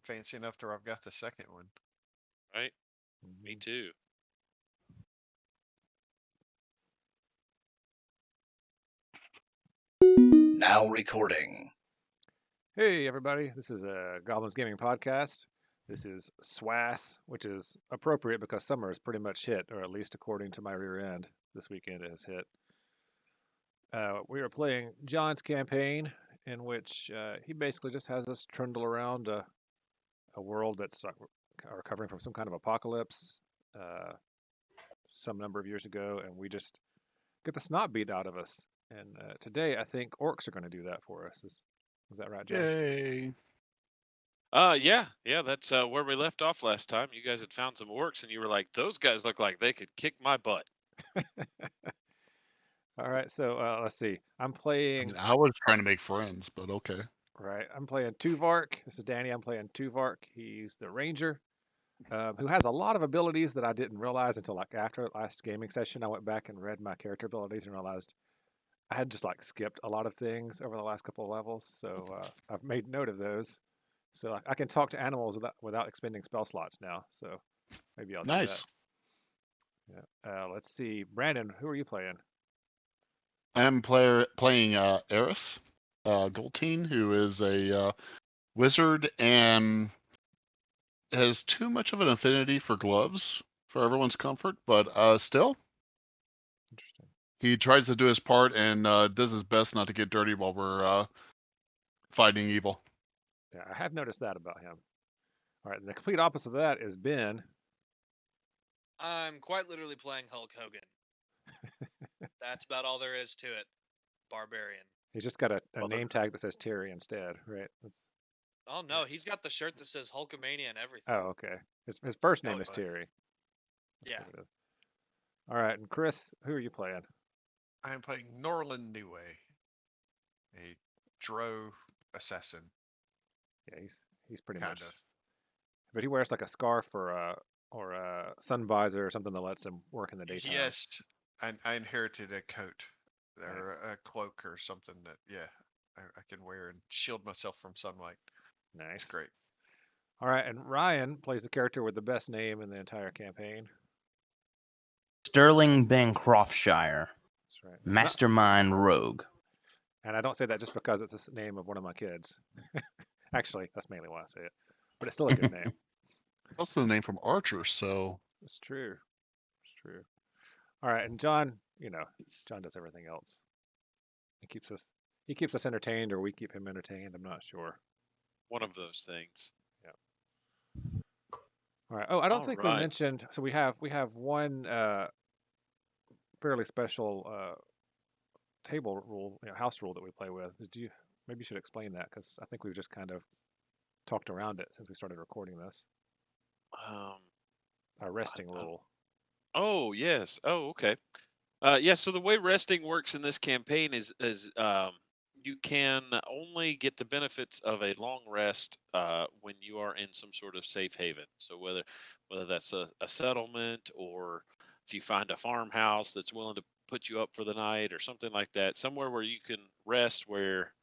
fancy enough to where I've got the second one. Right? Me too. Now recording. Hey everybody, this is a Goblins Gaming Podcast. This is SWASS, which is appropriate because summer is pretty much hit, or at least according to my rear end, this weekend it has hit. We are playing John's campaign, in which he basically just has us trundle around a world that's recovering from some kind of apocalypse some number of years ago, and we just get the snot beat out of us. And today, I think orcs are going to do that for us. Is that right, John? Yay. Yeah, that's where we left off last time. You guys had found some orcs, and you were like, "Those guys look like they could kick my butt." All right, so let's see. I'm I playing. mean, I was trying to make friends, but okay. Right, I'm playing Tuvark. This is Danny. I'm playing Tuvark. He's the ranger, who has a lot of abilities that I didn't realize until like after last gaming session. I went back and read my character abilities and realized I had just like skipped a lot of things over the last couple of levels. So I've made note of those. So I can talk to animals without expending spell slots now. So maybe I'll do that. Nice. Yeah. Let's see, Brandon. Who are you playing? I'm playing Eris, Goldteen, who is a wizard and has too much of an affinity for gloves for everyone's comfort, but still, Interesting. he tries to do his part and does his best not to get dirty while we're fighting evil. Yeah, I have noticed that about him. All right, and the complete opposite of that is Ben. I'm quite literally playing Hulk Hogan. That's about all there is to it. Barbarian. He's just got a name tag that says Terry instead, right? Oh no, he's got the shirt that says Hulkamania and everything. Oh, okay. His first name Oh, is fine. Terry. That's Yeah. what it is. All right, and Chris, who are you playing? I am playing Norland Neway, a Drow assassin. Yeah, he's pretty Kind much. of. But he wears like a scarf or a sun visor or something that lets him work in the daytime. Yes, I inherited a coat or Nice. a cloak or something that I can wear and shield myself from sunlight. Nice. It's great. All right, and Ryan plays the character with the best name in the entire campaign. Sterling Bancroftshire. That's right. Mastermind Rogue. And I don't say that just because it's the name of one of my kids. Actually, that's mainly why I say it. But it's still a good name. It's also the name from Archer, so It's true. It's true. All right, and John, John does everything else. He keeps us entertained, or we keep him entertained. I'm not sure. One of those things. All right. Oh, I don't All think right. we mentioned. So we have one fairly special table rule, house rule that we play with. Maybe you should explain that, because I think we've just kind of talked around it since we started recording this. Our resting rule. Oh yes. Oh okay. Yeah. So the way resting works in this campaign is you can only get the benefits of a long rest when you are in some sort of safe haven. So whether that's a settlement, or if you find a farmhouse that's willing to put you up for the night or something like that, somewhere where you can rest, where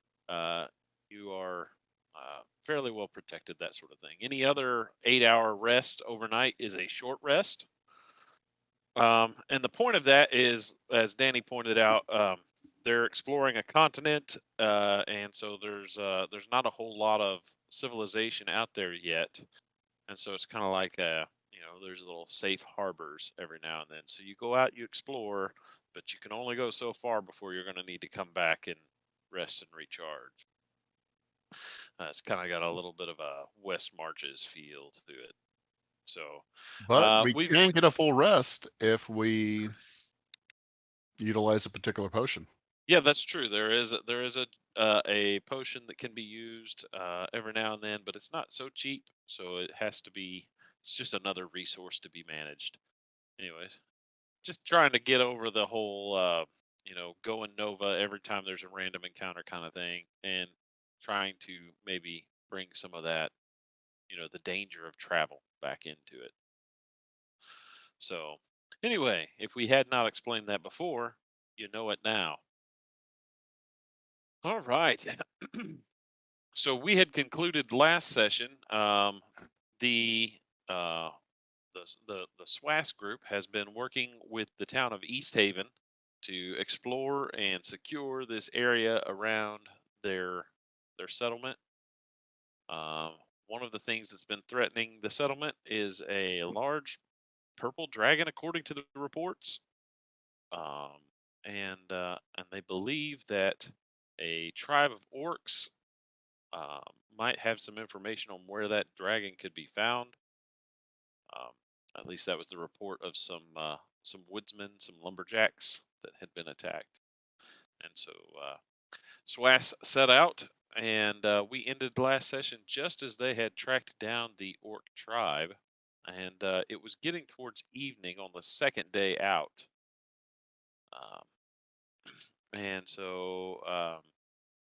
you are fairly well protected, that sort of thing. Any other 8-hour rest overnight is a short rest. And the point of that is, as Danny pointed out, they're exploring a continent, and so there's not a whole lot of civilization out there yet, and so it's kind of like there's little safe harbors every now and then. So you go out, you explore, but you can only go so far before you're going to need to come back and rest and recharge. It's kind of got a little bit of a West Marches feel to it. So, but we we've- can get a full rest if we utilize a particular potion. Yeah, that's true. There is a potion that can be used every now and then, but it's not so cheap, so it has to be. It's just another resource to be managed. Anyways, just trying to get over the whole going Nova every time there's a random encounter kind of thing, and trying to maybe bring some of that, the danger of travel back into it. So, anyway, if we had not explained that before, you know it now. All right. So we had concluded last session. The uh, the SWASS group has been working with the town of East Haven to explore and secure this area around their settlement. One of the things that's been threatening the settlement is a large purple dragon, according to the reports. And they believe that a tribe of orcs might have some information on where that dragon could be found. Um, at least that was the report of some woodsmen, some lumberjacks that had been attacked. And so SWAS set out, and we ended the last session just as they had tracked down the orc tribe, and it was getting towards evening on the second day out. Um, and so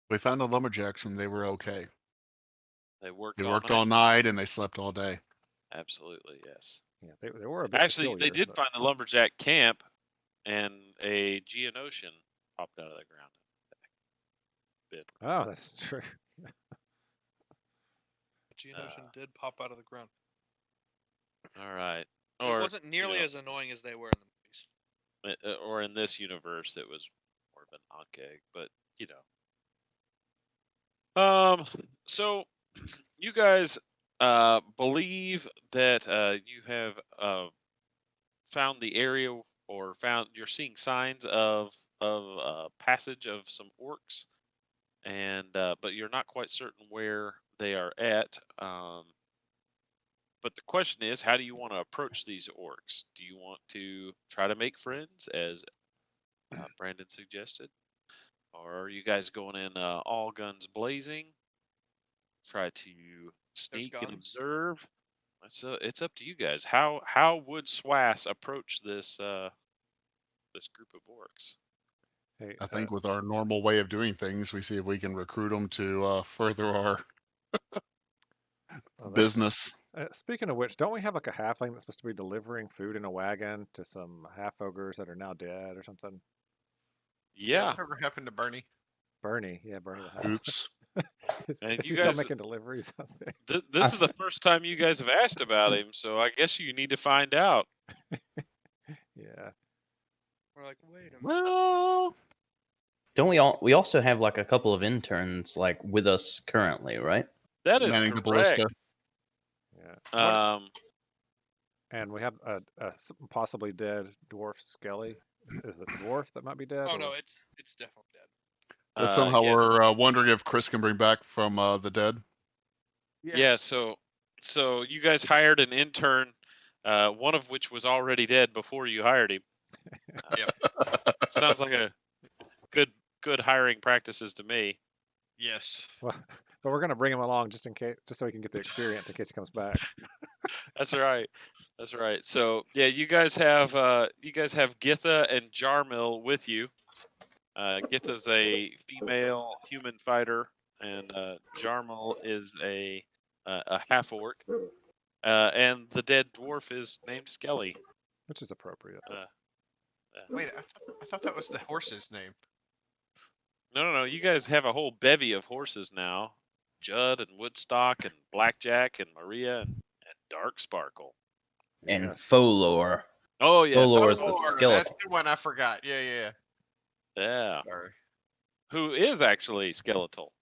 We found the lumberjacks and they were okay. they worked They all worked night. all night and they slept all day. Absolutely, yes. Yeah, they were a bit Actually, peculiar, they did but- find the lumberjack camp, and a geonosian popped out of the ground. Oh, that's true. Geonosian did pop out of the ground. All right. It Or wasn't nearly know, as annoying as they were in the movies. or in this universe, it was more of an ankh egg, but you know. So you guys believe that you have found the area, or you're seeing signs of passage of some orcs, and but you're not quite certain where they are at. But the question is, how do you want to approach these orcs? Do you want to try to make friends, as Brandon suggested, or are you guys going in all guns blazing? Try to sneak and guns? observe. It's up to you guys. How would SWAS approach this this group of orcs? Hey, I think with our normal way of doing things, we see if we can recruit them to further our well, that's- business. Speaking of which, don't we have like a halfling that's supposed to be delivering food in a wagon to some half ogres that are now dead or something? Yeah, Whatever happened to Bernie? Bernie, yeah, Bernie the halfling. Oops. Is And is you he still guys- making deliveries out there? this is the first time you guys have asked about him, so I guess you need to find out. Yeah. We're like, wait a minute. Well, Don't we also have like a couple of interns like with us currently, right? That is manning the correct. ballista. Yeah. What- Um, and we have a possibly dead dwarf Skelly. Is it a dwarf that might be dead? Oh or- no, it's definitely dead. That somehow yes. we're wondering if Chris can bring back from the dead. Yeah, so you guys hired an intern, one of which was already dead before you hired him. Sounds like a good hiring practices to me. Yes. Well, but we're gonna bring him along just in case, just so he can get the experience in case he comes back. That's right. That's right. So yeah, you guys have Githa and Jarmil with you. Githa's a female human fighter, and Jarmil is a half orc. And the dead dwarf is named Skelly. Which is appropriate. Wait, I thought that was the horse's name. No. You guys have a whole bevy of horses now. Judd and Woodstock and Blackjack and Maria and Dark Sparkle. And Yes. Folor. Oh yes. Folor I is the was- Lord, skeleton. that's the one I forgot. Yeah. Yeah. Sorry. Who is actually skeletal.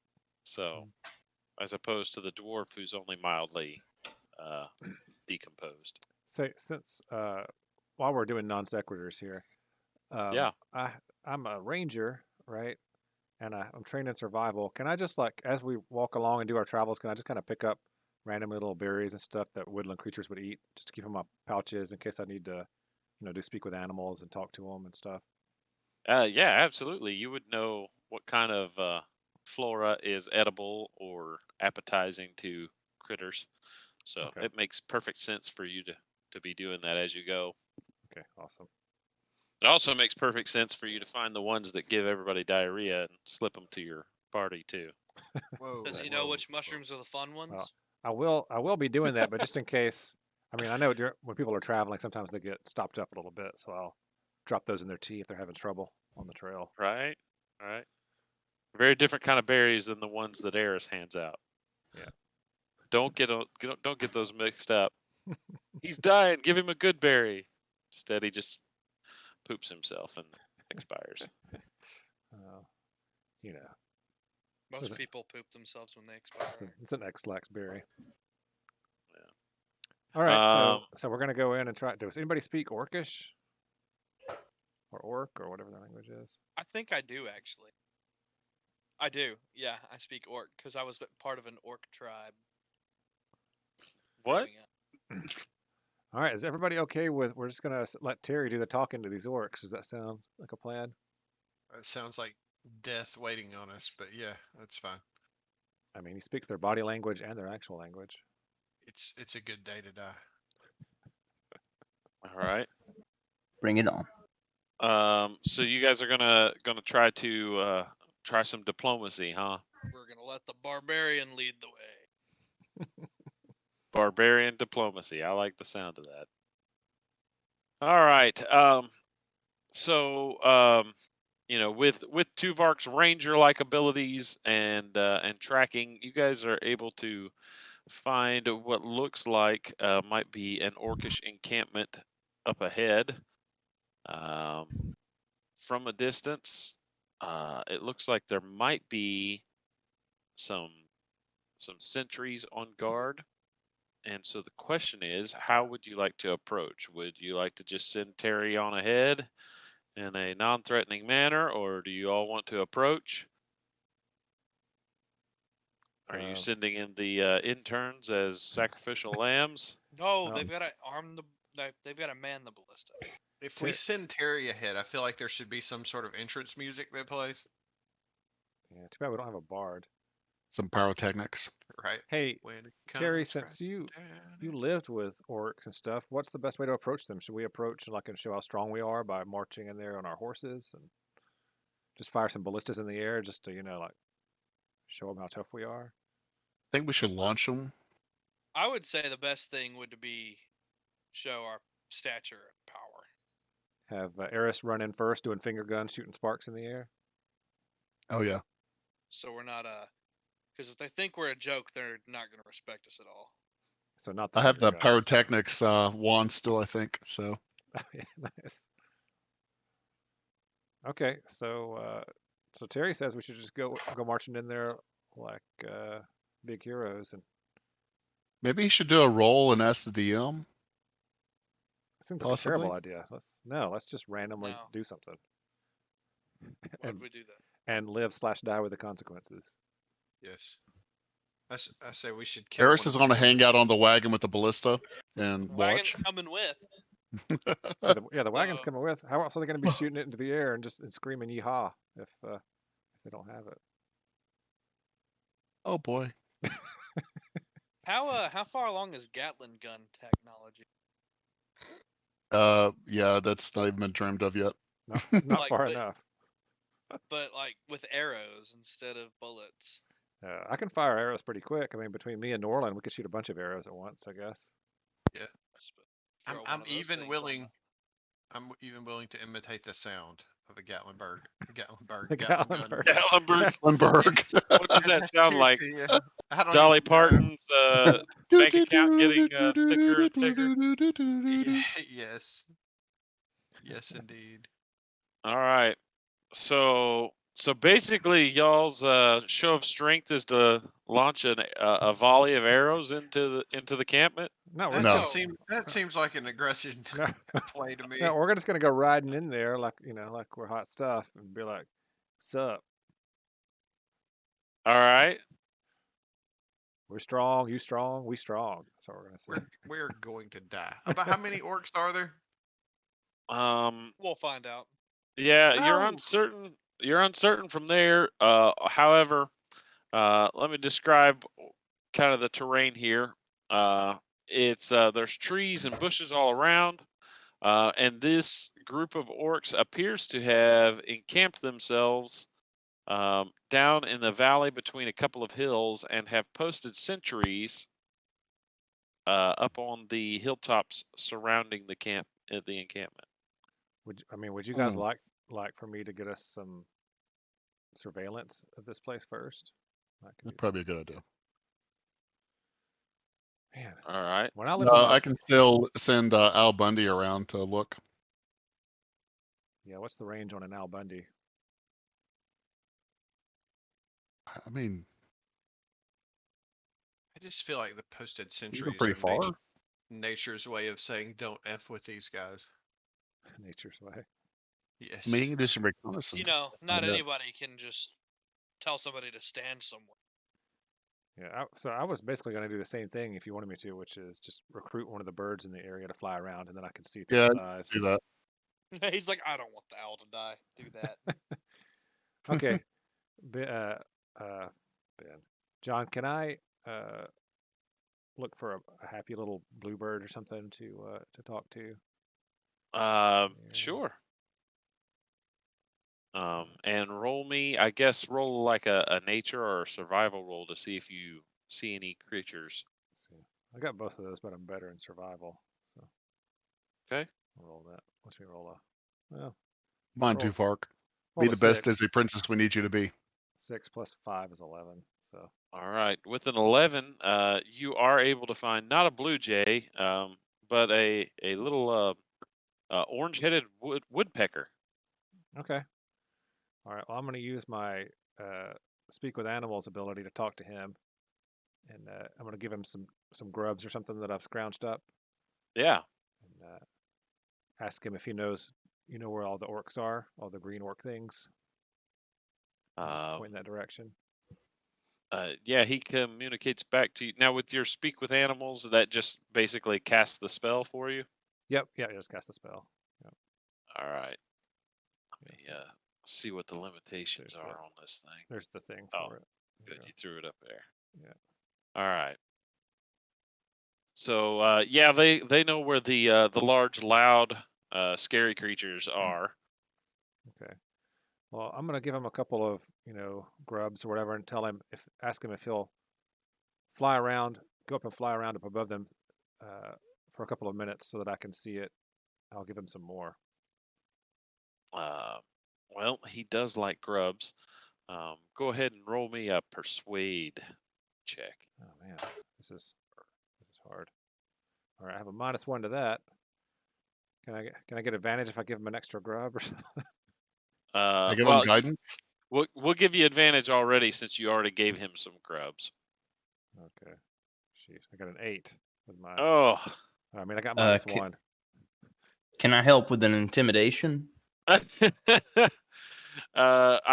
So, as opposed to the dwarf who's only mildly decomposed. Say, since while we're doing non sequiturs here, Yeah. I'm a ranger, right? And I'm trained in survival. Can I just like, as we walk along and do our travels, can I just kind of pick up random little berries and stuff that woodland creatures would eat, just to keep in my pouches in case I need to, do speak with animals and talk to them and stuff? Yeah, absolutely. You would know what kind of flora is edible or appetizing to critters. So Okay. it makes perfect sense for you to be doing that as you go. Okay, awesome. It also makes perfect sense for you to find the ones that give everybody diarrhea and slip them to your party too. Whoa. Does he know whoa, which mushrooms are the fun ones? I will be doing that, but just in case. I mean, I know when people are traveling, sometimes they get stopped up a little bit, so I'll drop those in their tea if they're having trouble on the trail. Right? Right. Very different kind of berries than the ones that Eris hands out. Yeah. Don't get those mixed up. He's dying. Give him a good berry. Instead, he just poops himself and expires. You know, Most it- people poop themselves when they expire. it's an X-lax berry. Yeah. All right, so we're gonna go in and try. Does anybody speak Orcish or Orc or whatever the language is? I think I do actually. I do. Yeah, I speak Orc because I was part of an Orc tribe. What? growing up. All right, is everybody okay with? We're just gonna let Terry do the talking to these orcs. Does that sound like a plan? It sounds like death waiting on us, but yeah, that's fine. I mean, he speaks their body language and their actual language. It's a good day to die. All right. Bring it on. So you guys are gonna try to try some diplomacy, huh? We're gonna let the barbarian lead the way. Barbarian diplomacy. I like the sound of that. All right. You know, with Tuvark's ranger-like abilities and tracking, you guys are able to find what looks like might be an orcish encampment up ahead. From a distance, it looks like there might be some sentries on guard. And so the question is, how would you like to approach? Would you like to just send Terry on ahead in a non-threatening manner, or do you all want to approach? Are you sending in the interns as sacrificial lambs? No, Um, they've got to arm the. They've got to man the ballista. If we send Terry ahead, I feel like there should be some sort of entrance music that plays, Yeah, too bad we don't have a bard. Some pyrotechnics. right? Hey, When it Terry, comes since crashing you down. lived with orcs and stuff, what's the best way to approach them? Should we approach like and show how strong we are by marching in there on our horses and just fire some ballistas in the air just to like show them how tough we are? I think we should launch them. I would say the best thing would be show our stature and power. Have Eris run in first, doing finger guns, shooting sparks in the air. Oh yeah. So we're not because if they think we're a joke, they're not going to respect us at all. So not the I have finger the guns. pyrotechnics wand still, I think. So Yeah, nice. Okay, so Terry says we should just go marching in there like big heroes, and maybe you should do a roll and ask the DM. it seems like a Possibly. terrible idea. Let's just randomly No. do something Why and would we do that? and live/die with the consequences. Yes. I say we should kill Eris one is of going to them. hang out on the wagon with the ballista and The watch. wagon's coming with. Yeah, the wagon's coming with. How else are they going to be shooting it into the air and just screaming "yeehaw" if they don't have it? Oh boy. How far along is Gatling gun technology? Yeah, that's not even been dreamed of yet. Not Like, far but- enough. But like with arrows instead of bullets. I can fire arrows pretty quick. I mean, between me and Norland, we could shoot a bunch of arrows at once, I guess. Yeah. Throw one I'm of those even things on willing. the- I'm even willing to imitate the sound of a Gatlinburg. The Gatling gun. Gatlinburg. Gatlinburg. Lindbergh. What does that sound like? I don't Dolly even know. Parton's bank account getting thicker and thicker. Yes. Yes, indeed. All right. So basically, y'all's show of strength is to launch a volley of arrows into the campment. No, we're That, No. just that seems like an aggressive No. play to me. no, we're just gonna go riding in there like like we're hot stuff and be like, "Sup? All right. We're strong. You strong? We strong." That's what we're gonna say. We're going to die. About how many orcs are there? We'll find out. Yeah, you're No. uncertain. You're uncertain from there. However, let me describe kind of the terrain here. It's there's trees and bushes all around, and this group of orcs appears to have encamped themselves down in the valley between a couple of hills and have posted sentries up on the hilltops surrounding the encampment. Would you guys Hmm. like for me to get us some surveillance of this place first. I can That's do probably a good idea. that. Man, All right. when I lived with my I can still send Al Bundy around to look. yeah, what's the range on an Al Bundy? I mean, I just feel like the posted you can go sentries pretty are far. nature's way of saying don't F with these guys. Nature's way. Yes. I mean, you can do some reconnaissance. You know, not that. anybody can just tell somebody to stand somewhere. Yeah, so I was basically going to do the same thing if you wanted me to, which is just recruit one of the birds in the area to fly around, and then I can see through Yeah, its you eyes. can do that. He's like, I don't want the owl to die. Do that. Okay, Ben, John, can I look for a happy little bluebird or something to talk to? Yeah. Sure. And roll me, I guess, roll like a nature or a survival roll to see if you see any creatures. Let's see. I got both of those, but I'm better in survival. So Okay. I'll roll that. Let's me roll a. Well, Come on, roll, Tufark. roll Be a the best 6. Disney princess we need you to be. 6 plus 5 is 11. So All right. With an 11, you are able to find not a blue jay, but a little orange-headed woodpecker. okay. All right. Well, I'm going to use my speak with animals ability to talk to him, and I'm going to give him some grubs or something that I've scrounged up, Yeah. and ask him if he knows, where all the orcs are, all the green orc things. Just point in that direction. Yeah, he communicates back to you. Now, with your speak with animals, that just basically casts the spell for you. Yep. Yeah. Just cast the spell. Yep. All right. Let Yes, me see what the limitations There's are the- on this thing. There's the thing Oh, for it. There good. you You threw it up there. Yeah. All right. So yeah, they know where the large, loud, scary creatures are. Okay. Well, I'm going to give him a couple of, grubs or whatever, and ask him if he'll fly around, go up and fly around up above them for a couple of minutes so that I can see it. I'll give him some more. Well, he does like grubs. Go ahead and roll me a persuade check. Oh man, this is hard. All right, I have a -1 to that. Can I get advantage if I give him an extra grub or something? I give Well, him guidance. we'll give you advantage already since you already gave him some grubs. Okay. Jeez, I got an 8 with my. Oh. I mean, I got -1. Can I help with an intimidation? I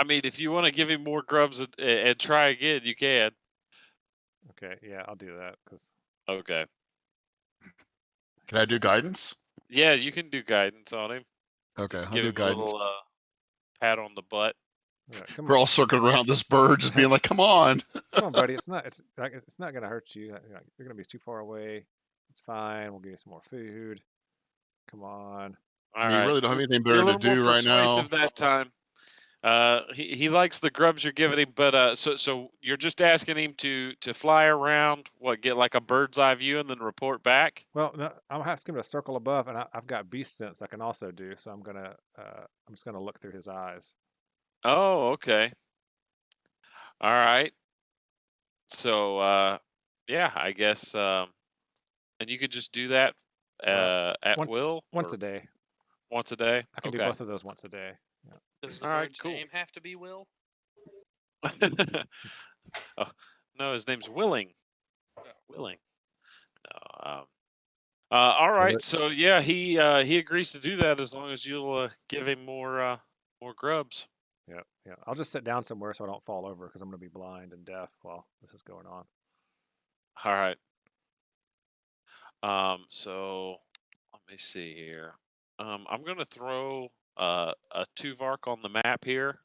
mean, if you want to give him more grubs and try again, you can. Okay, yeah, I'll do that because. Okay. Can I do guidance? Yeah, you can do guidance on him. Okay, Just I'll give do him a guidance. little pat on the butt. Come We're on, all circling around this bird, just being like, "Come on!" come on, buddy. It's not gonna hurt you. You're gonna be too far away. It's fine. We'll give you some more food. Come on. All I mean, you right. really don't have anything Be a better to little more do right now. persuasive that time. He likes the grubs you're giving him, but so you're just asking him to fly around, get like a bird's eye view, and then report back. Well, no, I'll ask him to circle above, and I've got beast sense I can also do. So I'm just gonna look through his eyes. Oh, okay. All right. So yeah, I guess and you could just do that at will Once or a day. once a day. I can do Okay. both of those once a day. Yeah. Does the All right, bird's cool. name have to be Will? Oh, no, his name's Willing. Willing. No. All right. So yeah, he agrees to do that as long as you'll give him more grubs. Yeah, yeah. I'll just sit down somewhere so I don't fall over because I'm gonna be blind and deaf while this is going on. All right. So let me see here. I'm gonna throw a Tuvark on the map here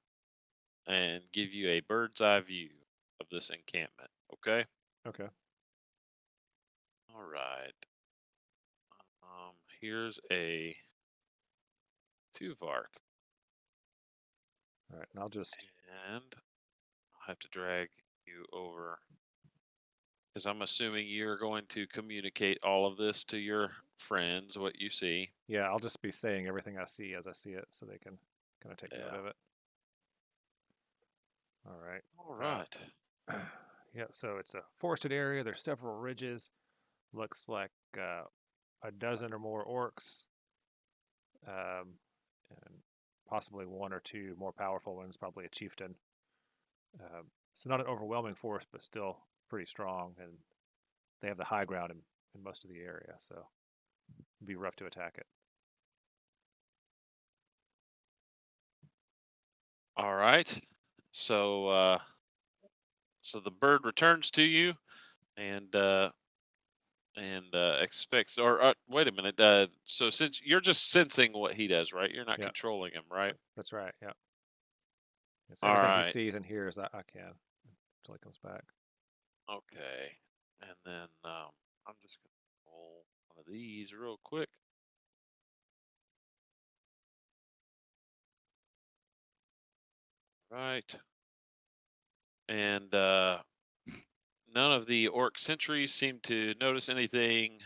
and give you a bird's eye view of this encampment. Okay. Okay. All right. Here's a Tuvark. All right, and I'll just. And I'll have to drag you over because I'm assuming you're going to communicate all of this to your friends, what you see. Yeah, I'll just be saying everything I see as I see it, so they can kind of take note of it. All right. All right. Yeah, so it's a forested area. There's several ridges. Looks like a dozen or more orcs, and possibly one or two more powerful ones, probably a chieftain. It's not an overwhelming force, but still pretty strong, and they have the high ground in most of the area, so it'd be rough to attack it. All right. So so the bird returns to you and expects or wait a minute. So since you're just sensing what he does, right? You're not Yeah. controlling him, right? That's right. Yeah. It's All everything right. he sees and hears. I can until he comes back. Okay. And then I'm just gonna roll one of these real quick. Right. And none of the orc sentries seem to notice anything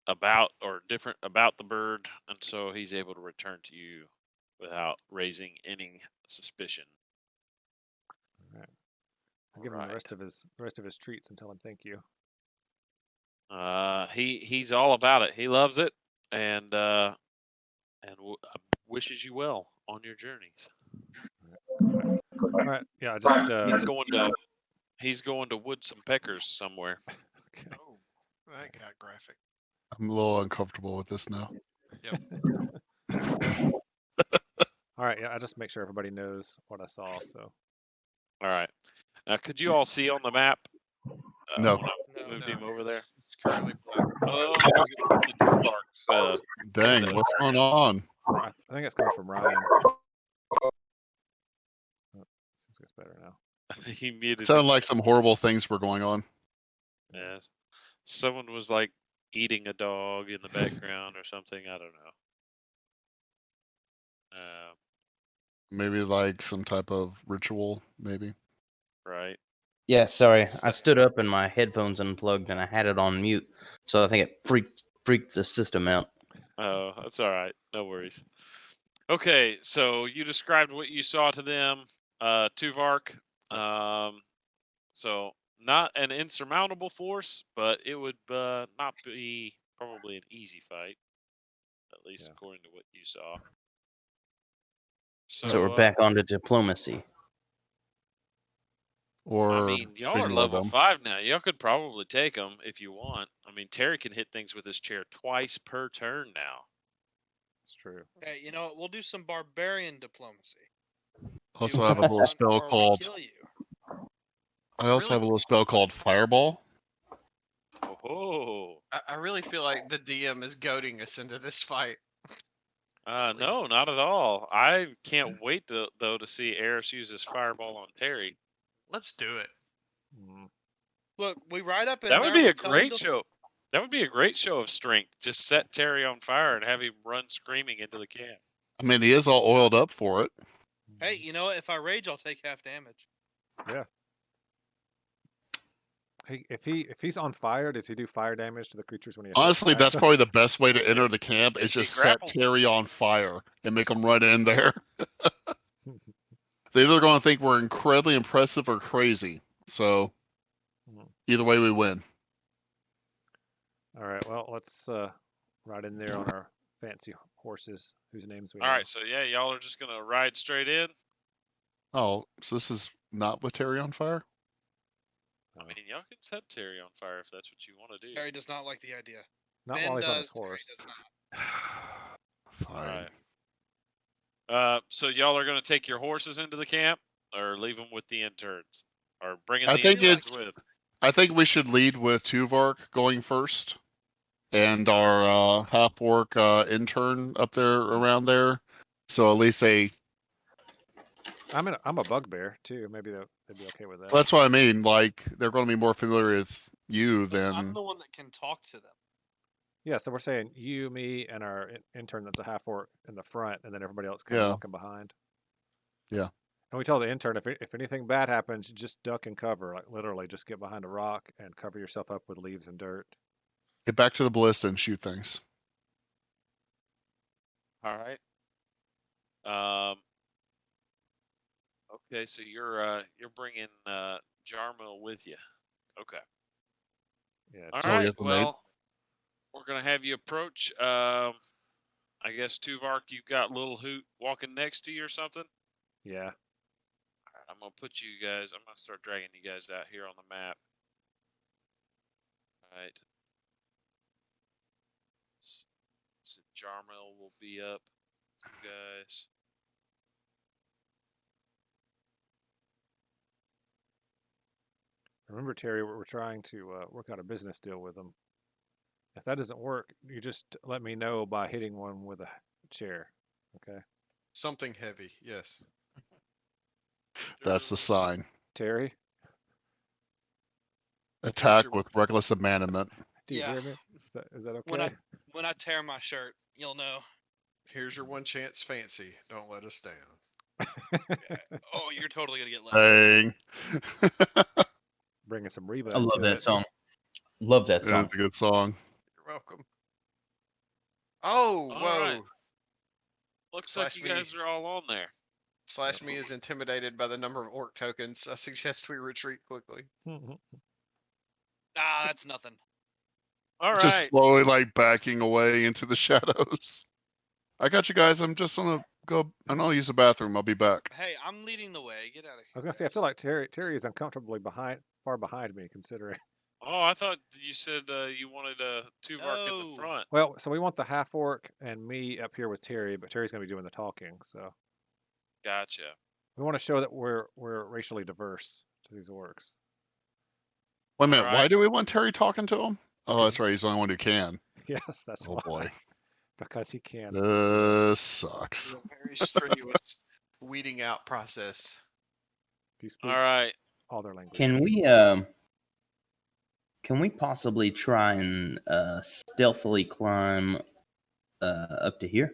about or different about the bird, and so he's able to return to you without raising any suspicion. All right. I'll All give him the right. rest of his treats and tell him thank you. He's all about it. He loves it, and wishes you well on your journeys. All right. Yeah. I just He's going to wood some peckers somewhere. okay. Oh, that got graphic. I'm a little uncomfortable with this now. All right. Yeah. I just make sure everybody knows what I saw. So All right. Now, could you all see on the map? No. When I moved him over there. It's currently black. Oh, because the two marks. Dang, what's going on? I think it's coming from Ryan. Oh, seems like it's better now. He muted. Sounded like some horrible things were going on. Yes. Someone was like eating a dog in the background or something. I don't know. Maybe like some type of ritual, maybe. Right. Yeah, sorry. I stood up and my headphones unplugged and I had it on mute, so I think it freaked the system out. Oh, that's all right. No worries. Okay, so you described what you saw to them, Tuvark. So not an insurmountable force, but it would not be probably an easy fight, at least Yeah. according to what you saw. So we're back onto diplomacy. Or I mean, y'all are ignore level them. 5 now. Y'all could probably take them if you want. I mean, Terry can hit things with his chair twice per turn now. It's true. Hey, you know what? We'll do some barbarian diplomacy. Also You have a have little fun spell or we called. kill you. I also have a little spell called Fireball. Oh, I really feel like the DM is goading us into this fight. no, not at all. I can't wait though to see Eris use his fireball on Terry. Let's do it. Mm. Look, we ride up in That there. would be we'll a tell him great to- show. That would be a great show of strength. Just set Terry on fire and have him run screaming into the camp. I mean, he is all oiled up for it. Hey, you know what? If I rage, I'll take half damage. Yeah. Hey, if he's on fire, does he do fire damage to the creatures when he Honestly, attacks that's them? probably the best way to enter the camp if is he just set grapples them. Terry on fire and make him run in there. They're either going to think we're incredibly impressive or crazy. So Mhm. either way, we win. All right. Well, let's ride in there on our fancy horses, whose names we All know. right, so yeah, y'all are just gonna ride straight in. Oh, so this is not with Terry on fire? I mean, y'all can set Terry on fire if that's what you want to do. Harry does not like the idea. Not Ben while he's on his does, Terry horse. does not. All Fine. right. So y'all are gonna take your horses into the camp, or leave them with the interns, or bringing I the think interns it- with. I think we should lead with Tuvark going first, and our half-orc intern up there around there. So at least I'm a bugbear too. Maybe they'd be okay with that. that's what I mean. Like they're going to be more familiar with you I'm than. the one that can talk to them. Yeah. So we're saying you, me, and our intern that's a half orc in the front, and then everybody else kind of Yeah. walking behind. Yeah. And we tell the intern if anything bad happens, just duck and cover. Like literally, just get behind a rock and cover yourself up with leaves and dirt. Get back to the ballista and shoot things. All right. Okay, so you're bringing Jarmo with you. Okay. Yeah. All So right. yes, the maid. Well, we're gonna have you approach. I guess Tuvark, you've got Little Hoot walking next to you or something. Yeah. All right, I'm gonna put you guys. I'm gonna start dragging you guys out here on the map. All right. So Jarmel will be up. You guys. Remember, Terry, we're trying to work out a business deal with them. If that doesn't work, you just let me know by hitting one with a chair. Okay, Something heavy, yes. That's the sign. Terry, Attack your- with reckless abandonment. do you Yeah. hear me? Is that When okay? when I tear my shirt, you'll know. Here's your one chance, fancy. Don't let us down. Oh, you're totally gonna get left. Bang. Bringing some Reba I love into that it. song. Love that Yeah, song. it's a good song. You're welcome. Oh, All whoa. right. Looks Slash like you guys me. are all on there. Slash me is intimidated by the number of orc tokens. I suggest we retreat quickly. Ah, that's nothing. All right. Just slowly like backing away into the shadows. I got you guys. I'm just gonna go and I'll use the bathroom. I'll be back. Hey, I'm leading the way. Get out of here. I was gonna say, I feel like Terry is uncomfortably far behind me, considering. Oh, I thought you said you wanted Tuvark in the No. front. Well, so we want the half orc and me up here with Terry, but Terry's gonna be doing the talking. So Gotcha. we want to show that we're racially diverse to these orcs. Wait a minute. Why Alright. do we want Terry talking to him? Oh, Because that's right. He's the only one who can. Yes, that's Oh why. boy. Because he can. speak to them. This sucks. It's a very strenuous weeding out process. He speaks All right. all their languages. Can we possibly try and stealthily climb up to here?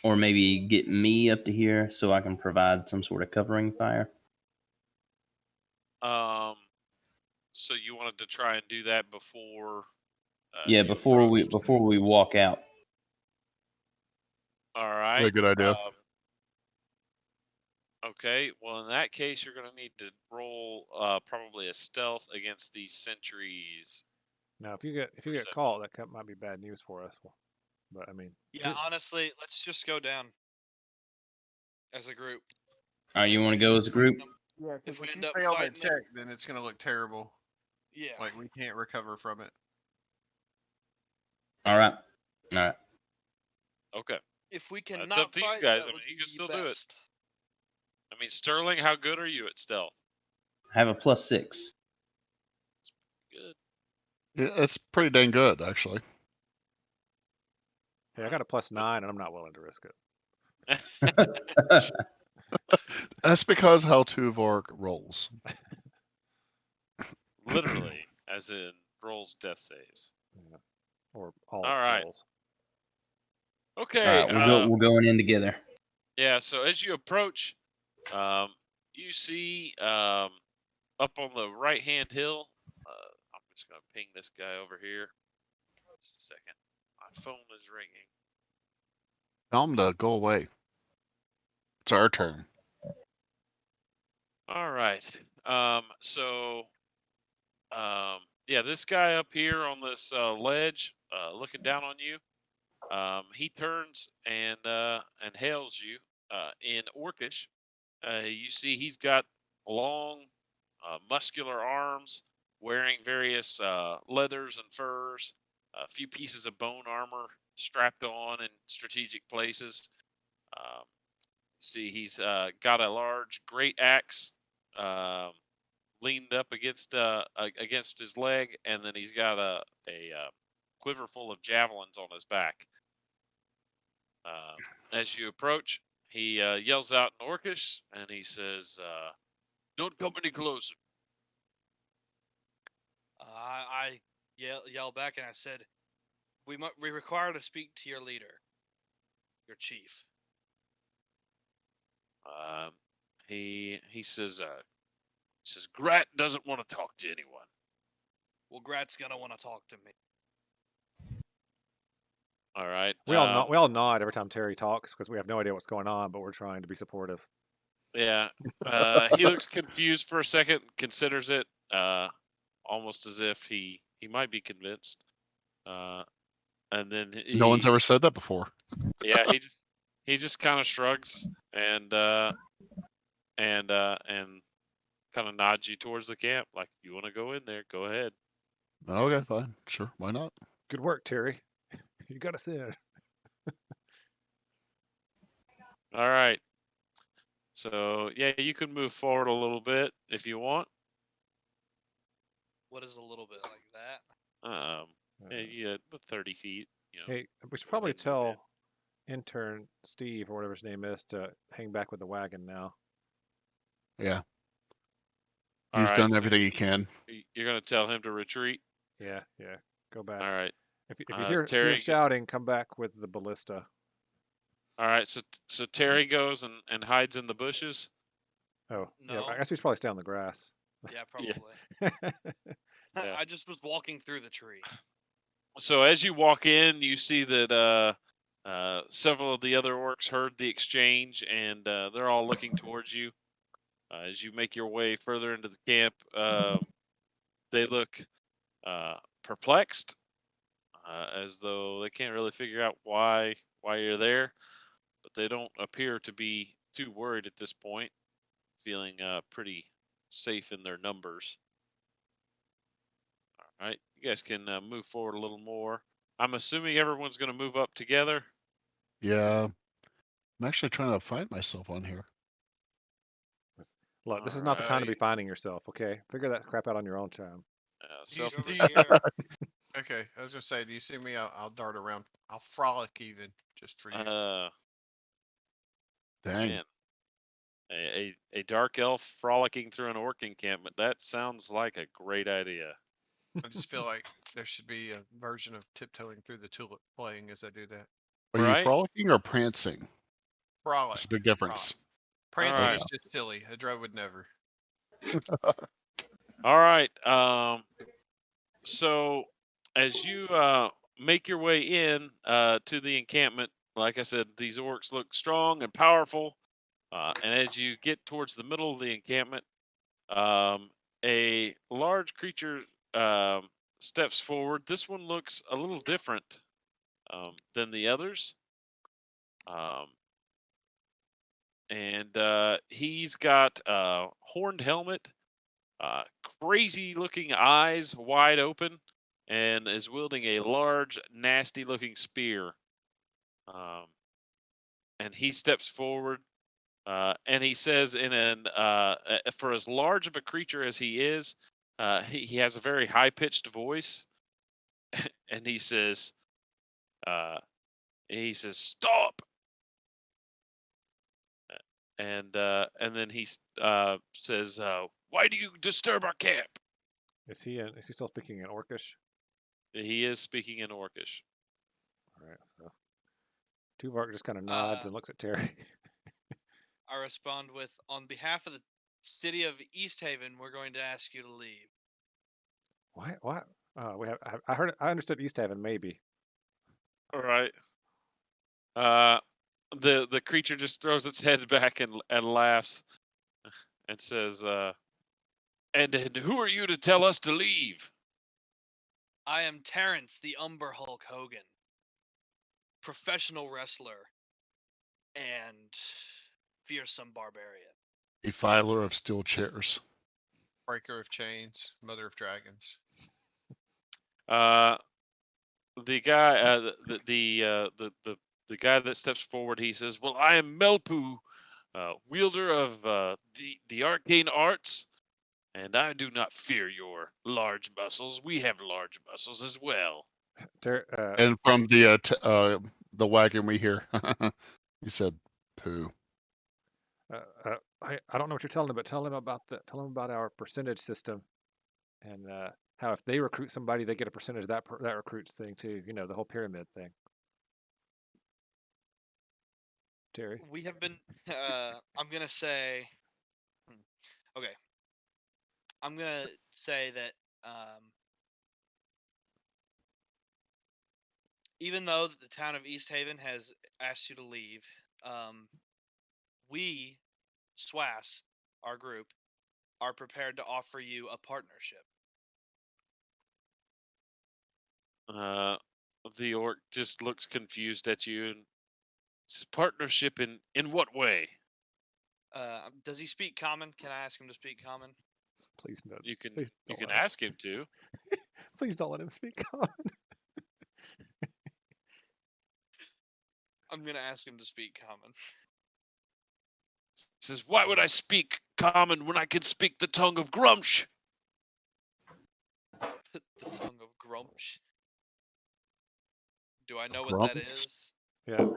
Or maybe get me up to here so I can provide some sort of covering fire? So you wanted to try and do that before? Yeah, you before we approached? walk out. All right. Yeah, good idea. Okay. Well, in that case, you're going to need to roll probably a stealth against these sentries. Now, if you get Perception. caught, might be bad news for us. But I mean, Yeah, honestly, let's just go down as a group. All right, you want to go as a group? Yeah, If we if end you up fail that fighting them- check, then it's gonna look terrible. Yeah. Like we can't recover from it. All right. All right. Okay. If we It's cannot up to you fight, guys. that I mean, would you be can still do it. best. I mean, Sterling, how good are you at stealth? I have a +6. Good. Yeah, it's pretty dang good, actually. hey, I got a +9, and I'm not willing to risk it. That's because how Tuvark rolls. Literally, as in rolls death saves. Yeah. Or all All rolls. All Okay. right, we're going in together. Yeah. So as you approach, you see up on the right-hand hill. I'm just gonna ping this guy over here. Just a second. My phone is ringing. Tell him to go away. It's our turn. All right. Yeah, this guy up here on this ledge, looking down on you, he turns and hails you in Orcish. You see, he's got long, muscular arms, wearing various leathers and furs, a few pieces of bone armor strapped on in strategic places. See, he's got a large great axe leaned up against his leg, and then he's got a quiver full of javelins on his back. As you approach, he yells out in Orcish, and he says, "Don't come any closer." I yell back and I said, we require to speak to your leader, your chief. He says, Grat doesn't want to talk to anyone. Well, Grat's gonna want to talk to me. All right. We all nod every time Terry talks because we have no idea what's going on, but we're trying to be supportive. Yeah. He looks confused for a second, considers it, almost as if he might be convinced. And then No one's ever said that before. yeah, he just kind of shrugs and kind of nods you towards the camp, like, you want to go in there, go ahead. Okay, fine. Sure. Why not? Good work, Terry. You got us in. All right. So yeah, you can move forward a little bit if you want. What is a little bit like that? Yeah, you had 30 feet. Hey, we should go probably ahead and move in. tell intern Steve or whatever his name is to hang back with the wagon now. Yeah. All He's right, done so everything he can. you're gonna tell him to retreat. Yeah, go back. All right. If you hear Terry. shouting, come back with the ballista. All right. So Terry goes and hides in the bushes. Oh, yeah. No. I guess we should probably stay on the grass. Yeah, Yeah. probably. Yeah. I just was walking through the tree. So as you walk in, you see that several of the other orcs heard the exchange, and they're all looking towards you. As you make your way further into the camp, they look perplexed, as though they can't really figure out why you're there, but they don't appear to be too worried at this point, feeling pretty safe in their numbers. All right, you guys can move forward a little more. I'm assuming everyone's going to move up together. Yeah. I'm actually trying to find myself on here. Look, this is All not the time to be right. finding yourself. Okay, figure that crap out on your own time. Do you Self Over see- here. Okay, I was gonna say, do you see me? I'll dart around. I'll frolic even, just for you. Dang. Man, a dark elf frolicking through an orc encampment. That sounds like a great idea. I just feel like there should be a version of tiptoeing through the tulip playing as I do that. Are you Right? frolicking or prancing? Frolic. There's a big difference. Prancing right. is just silly. A drow would never. All right. So as you make your way in to the encampment, like I said, these orcs look strong and powerful. And as you get towards the middle of the encampment, a large creature steps forward. This one looks a little different than the others. And he's got a horned helmet, crazy looking eyes wide open, and is wielding a large, nasty looking spear. And he steps forward, and he says, for as large of a creature as he is, he has a very high pitched voice, and he says, "Stop!" And then he says, "Why do you disturb our camp?" Is he still speaking in Orcish? He is speaking in Orcish. All right. So Tuvok just kind of nods and looks at Terry. I respond with, on behalf of the city of East Haven, we're going to ask you to leave. What? I heard. I understood East Haven, maybe. All right. The creature just throws its head back and laughs, and says, and who are you to tell us to leave?" I am Terrence, the Umber Hulk Hogan, professional wrestler, and fearsome barbarian. A filer of steel chairs. Breaker of chains, mother of dragons. The guy, the guy that steps forward, he says, "Well, I am Melpu, wielder of the arcane arts, and I do not fear your large muscles. We have large muscles as well." And from the wagon we hear, he said, "Poo." I don't know what you're telling him, but tell him about our percentage system, and how if they recruit somebody, they get a percentage of that recruits thing too. You know, the whole pyramid thing. Terry. We have been. I'm gonna say. Okay. I'm gonna say that even though the town of East Haven has asked you to leave, we SWASS, our group, are prepared to offer you a partnership. The orc just looks confused at you and says, "Partnership in what way?" Does he speak common? Can I ask him to speak common? Please no. You can Please you don't can let him. ask him to. Please don't let him speak common. I'm gonna ask him to speak common. Says, "Why would I speak common when I can speak the tongue of Grumsh?" The tongue of Grumsh. Do I know what that Grumps? is? Yeah.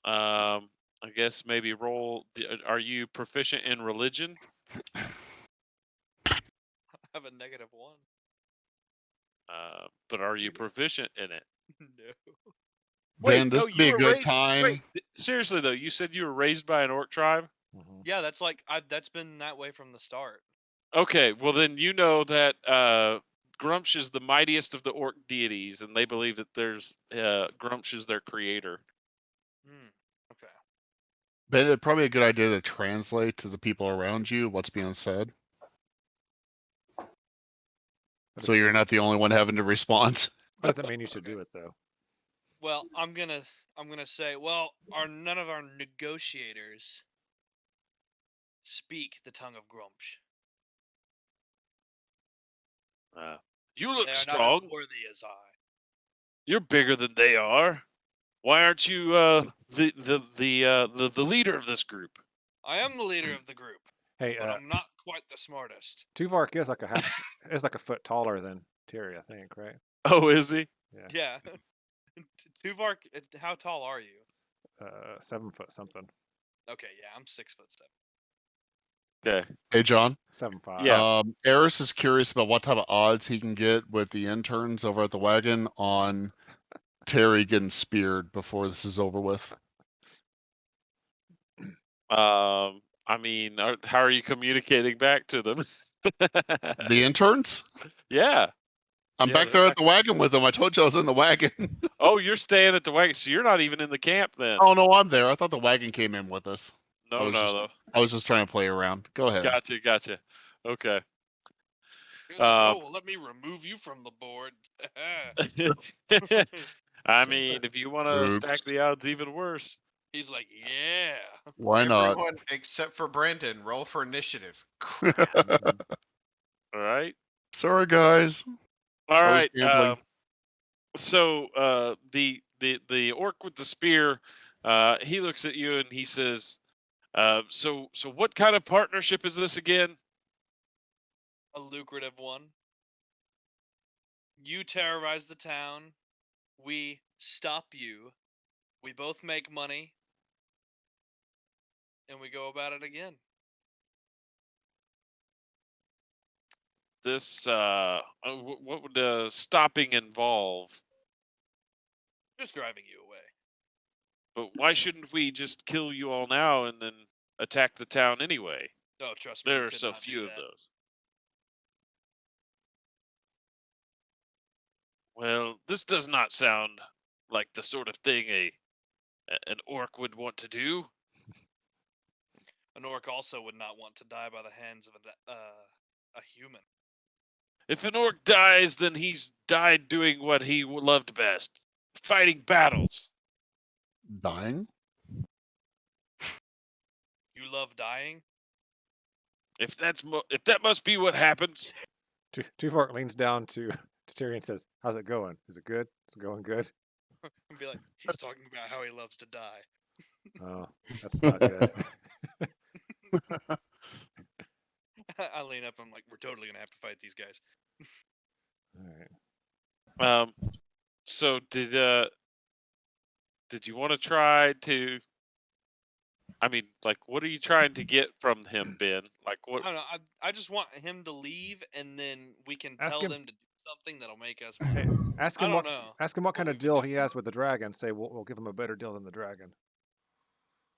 I guess maybe roll. Are you proficient in religion? I have a -1. But are you proficient in it? No. Ben, this no, would be you a were good raised. time. Wait, seriously though, you said you were raised by an orc tribe. Mhm. Yeah, that's that's been that way from the start. Okay, well then you know that Grumsh is the mightiest of the orc deities, and they believe that there's Grumsh is their creator. Hmm. Okay. Ben, it'd probably be a good idea to translate to the people around you what's being said, That so doesn't you're mean- not the only one having to respond. That doesn't mean you should Okay. do it though. Well, I'm gonna say, well, none of our negotiators speak the tongue of Grumsh. You look They are not as strong. worthy as I. You're bigger than they are. Why aren't you the leader of this group? I am the leader of the group, Hey, but I'm not quite the smartest. Tuvark is like is like a foot taller than Terry, I think, right? Oh, is he? Yeah. Tuvark, how tall are you? 7 foot something. Okay, yeah, I'm 6'7". Okay. Hey, John. 7'5". Yeah. Eris is curious about what type of odds he can get with the interns over at the wagon on Terry getting speared before this is over with. I mean, how are you communicating back to them? The interns? Yeah. I'm Yeah, back they're there at back- the wagon with them. I told you I was in the wagon. Oh, you're staying at the wagon, so you're not even in the camp then. Oh no, I'm there. I thought the wagon came in with us. I No, was just no. I was just trying to play around. Go ahead. Gotcha. Okay. He was like, Um, oh, well, let me remove you from the board. I mean, if you want to stack Oops. the odds even worse. He's like, yeah. Why not? Everyone except for Brandon, roll for initiative. Mhm. All right. Sorry, guys. All I was right. gambling. So the orc with the spear, he looks at you and he says, so what kind of partnership is this again? A lucrative one. You terrorize the town. We stop you. We both make money. And we go about it again. This what would stopping involve? Just driving you away. But why shouldn't we just kill you all now and then attack the town anyway? No, trust me. There you are could so not do few of that. those. Well, this does not sound like the sort of thing an orc would want to do. An orc also would not want to die by the hands of a human. If an orc dies, then he's died doing what he loved best, fighting battles. Dying? You love dying? If that must be what happens, Tuvark leans down to Terry and says, "How's it going? Is it good? Is it going good?" And be like, he's talking about how he loves to die. Oh, that's not good. I lean up. I'm like, we're totally gonna have to fight these guys. All right. so did you want to try to? I mean, like, what are you trying to get from him, Ben? Like, I what? don't know. I just want him to leave, and then we can Ask tell him- them to do something that'll make us Hey, money. ask I him don't what know. ask him what kind What of we deal can he do. has with the dragon. Say we'll give him a better deal than the dragon.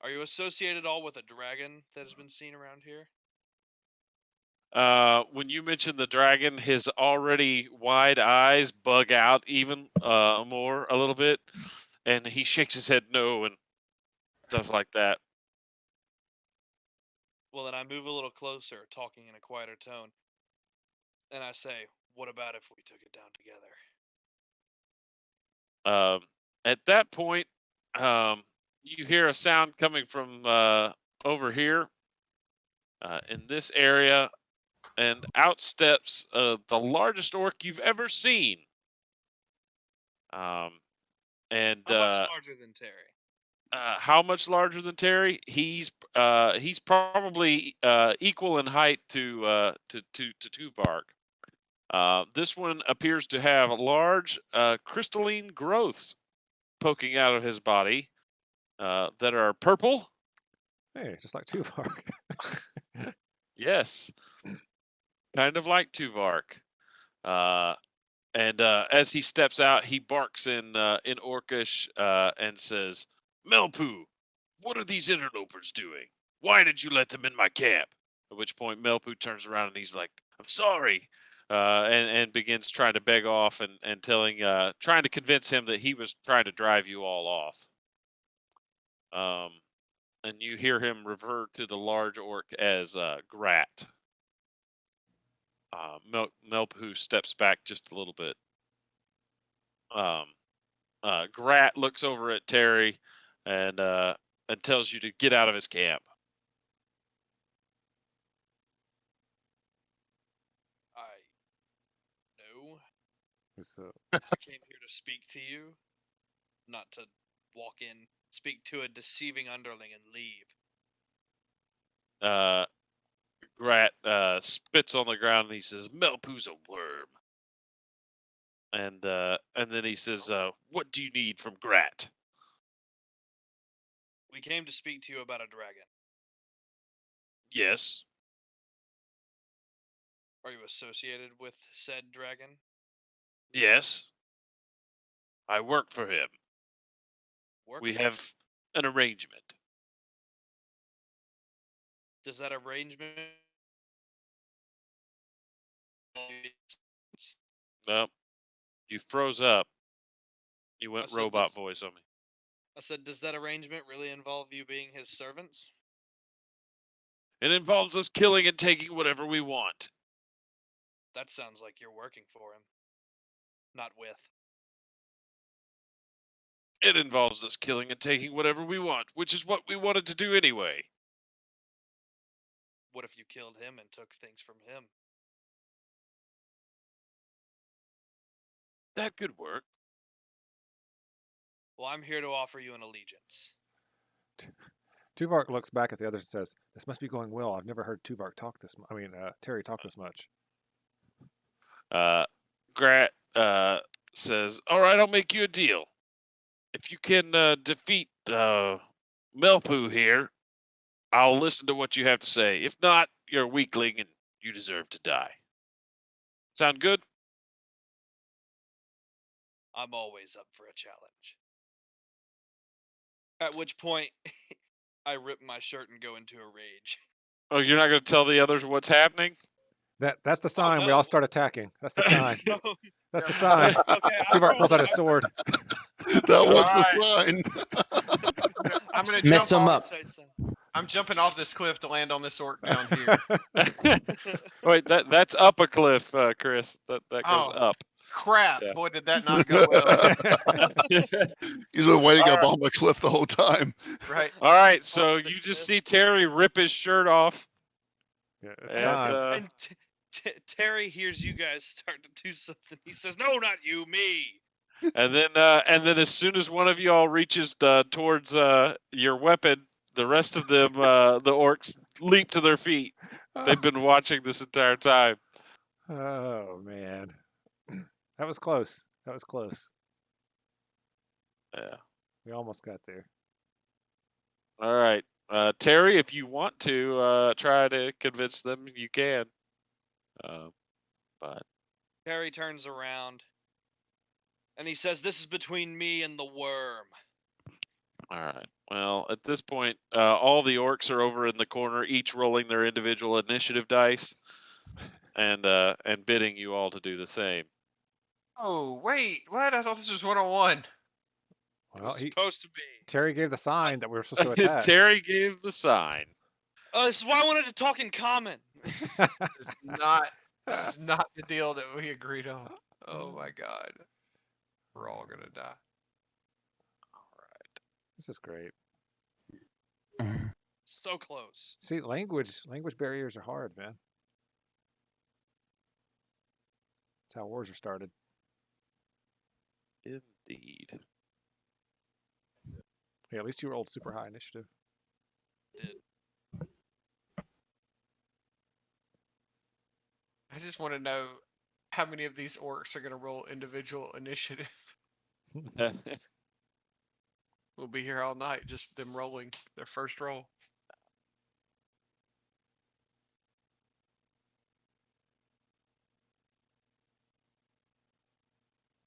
Are you associated all with a dragon that has been seen around here? When you mention the dragon, his already wide eyes bug out even more a little bit, and he shakes his head no and does like that. Well, then I move a little closer, talking in a quieter tone, and I say, "What about if we took it down together?" At that point, you hear a sound coming from over here in this area, and out steps the largest orc you've ever seen. And How much larger than Terry? how much larger than Terry? He's probably equal in height to Tuvark. This one appears to have large crystalline growths poking out of his body that are purple. Hey, just like Tuvark. Yes, kind of like Tuvark. And as he steps out, he barks in Orcish and says, "Melpu, what are these interlopers doing? Why did you let them in my camp?" At which point Melpu turns around and he's like, "I'm sorry," and begins trying to beg off and trying to convince him that he was trying to drive you all off. And you hear him refer to the large orc as Grat. Melpu steps back just a little bit. Grat looks over at Terry and tells you to get out of his camp. I know. So, I came here to speak to you, not to walk in, speak to a deceiving underling and leave. Grat spits on the ground and he says, "Melpu's a worm." And then he says, "What do you need from Grat?" We came to speak to you about a dragon. Yes. Are you associated with said dragon? Yes. I work for him. Work We for him? have an arrangement. Does that arrangement? Nope. You froze up. You I went said robot this- voice on me. I said, does that arrangement really involve you being his servants? It involves us killing and taking whatever we want. That sounds like you're working for him. Not with. It involves us killing and taking whatever we want, which is what we wanted to do anyway. What if you killed him and took things from him? That could work. Well, I'm here to offer you an allegiance. Tuvark looks back at the others and says, "This must be going well. I've never heard Tuvark talk this. Terry talk this much." Grat says, "All right, I'll make you a deal. If you can defeat Melpu here, I'll listen to what you have to say. If not, you're a weakling and you deserve to die." Sound good? I'm always up for a challenge. At which point, I rip my shirt and go into a rage. Oh, you're not going to tell the others what's happening? That's the sign. We all no. start attacking. That's the sign. No. That's the sign. Okay, Tuvark pulls out his sword. That was Alright. the sign. I'm gonna Mess jump them off. up. Say so. I'm jumping off this cliff to land on this orc down here. Wait, that's up a cliff, Chris. That goes Oh. up. Crap! Yeah. Boy, did that not go well. He's been waiting All up on the cliff the whole time. Right? All right, Just so off the you just cliff. see Terry rip his shirt off. Yeah, it's And, time. And Terry hears you guys start to do something. He says, "No, not you, me." and then as soon as one of you all reaches towards your weapon, the rest of them, the orcs, leap to their feet. They've been watching this entire time. Oh man, that was close. That was close. Yeah. We almost got there. All right, Terry, if you want to try to convince them, you can. But Terry turns around and he says, "This is between me and the worm." all right. Well, at this point, all the orcs are over in the corner, each rolling their individual initiative dice, and bidding you all to do the same. Oh wait, what? I thought this was 1-on-1. It Well, was supposed to be. Terry gave the sign that we were supposed to attack. Terry gave the sign. This is why I wanted to talk in common. This is not the deal that we agreed on. Oh my god. We're all gonna die. This is great. So close. See, language barriers are hard, man. That's how wars are started. Indeed. Hey, at least you rolled super high initiative. I just want to know how many of these orcs are gonna roll individual initiative. We'll be here all night, just them rolling their first roll.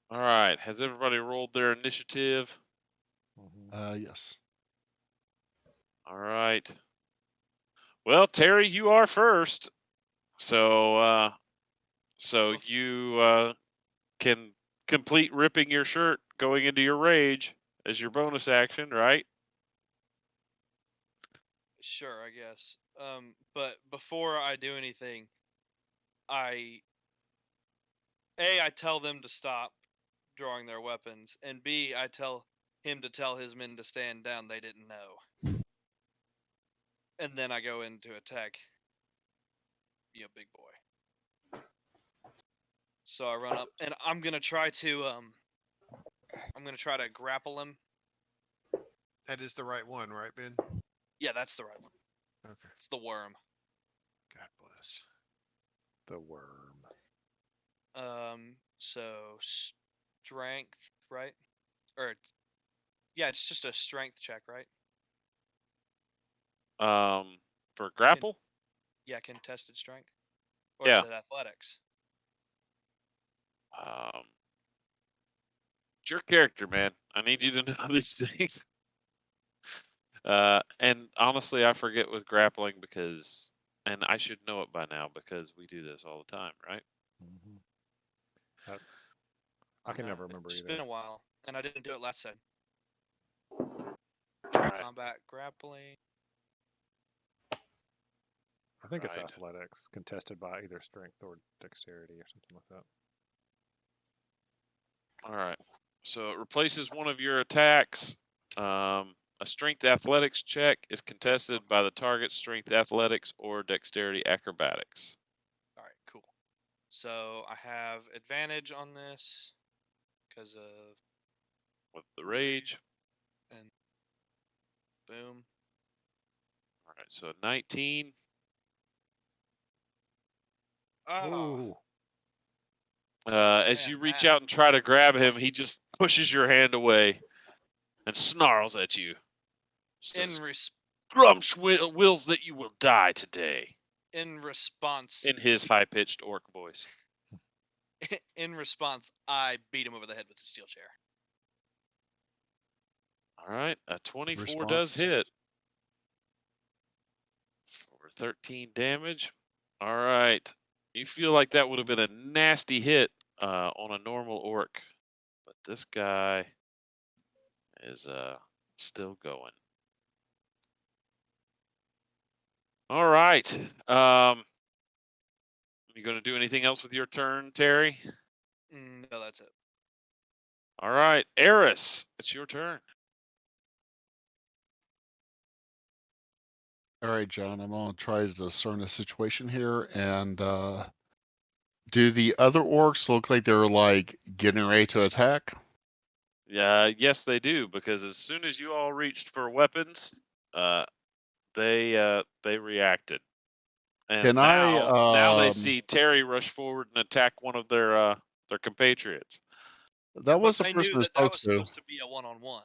All right. Has everybody rolled their initiative? Yes. All right. Well, Terry, you are first. So you can complete ripping your shirt going into your rage as your bonus action, right? Sure, I guess. But before I do anything, I tell them to stop drawing their weapons, and B, I tell him to tell his men to stand down. They didn't know. And then I go in to attack. Big boy. So I run up, and I'm gonna try to grapple him. That is the right one, right, Ben? Yeah, that's the right one. Okay. It's the worm. God bless. The worm. So strength, right? Or yeah, it's just a strength check, right? For grapple? Yeah, contested strength. Or Yeah. is it athletics? It's your character, man. I need you to know these things. And honestly, I forget with grappling and I should know it by now because we do this all the time, right? I can never remember It's either. been a while, and I didn't do it last time. Right. Combat grappling. I think it's Right. athletics, contested by either strength or dexterity or something like that. All right. So it replaces one of your attacks. A strength athletics check is contested by the target's strength athletics or dexterity acrobatics. All right, cool. So I have advantage on this because of With the rage. and boom. All right. So 19. Oh, As man, you reach that- out and try to grab him, he just pushes your hand away and snarls at you. Says, Grumsh wills that you will die today. in response, In his high-pitched orc voice. I beat him over the head with a steel chair. All right, a 24 Response. does hit. For 13 damage. All right. You feel like that would have been a nasty hit on a normal orc. But this guy is still going. All right. You going to do anything else with your turn, Terry? No, that's it. All right. Eris, it's your turn. All right, John, I'm going to try to discern the situation here. And do the other orcs look like they're like getting ready to attack? Yes, they do, because as soon as you all reached for weapons, they reacted. And Can now they I, see Terry rush forward and attack one of their compatriots. that was the I person knew who's that was supposed to. supposed to be a one-on-one.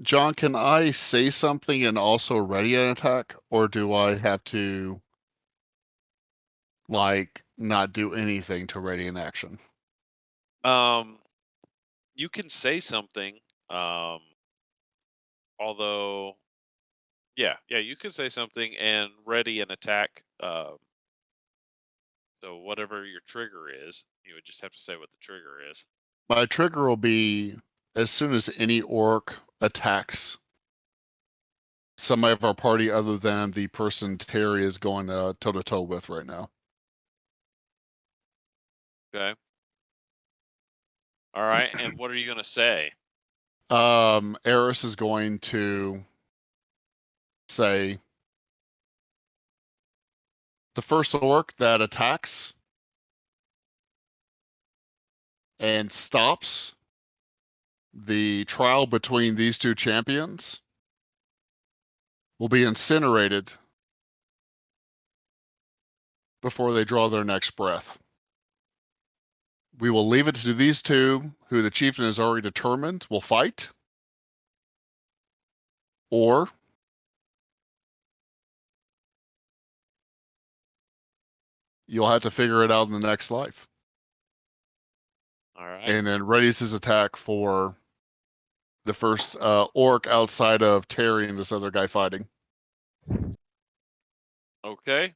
John, can I say something and also ready an attack? Or do I have to, like, not do anything to ready an action? You can say something, although, yeah, you can say something and ready an attack. So whatever your trigger is, you would just have to say what the trigger is. My trigger will be as soon as any orc attacks somebody of our party other than the person Terry is going toe to toe with right now. Okay. All right. And what are you gonna say? Eris is going to say, the first orc that attacks and stops the trial between these two champions will be incinerated before they draw their next breath. We will leave it to these two, who the chieftain has already determined will fight, or you'll have to figure it out in the next life. All right. And then readies his attack for the first orc outside of Terry and this other guy fighting. Okay.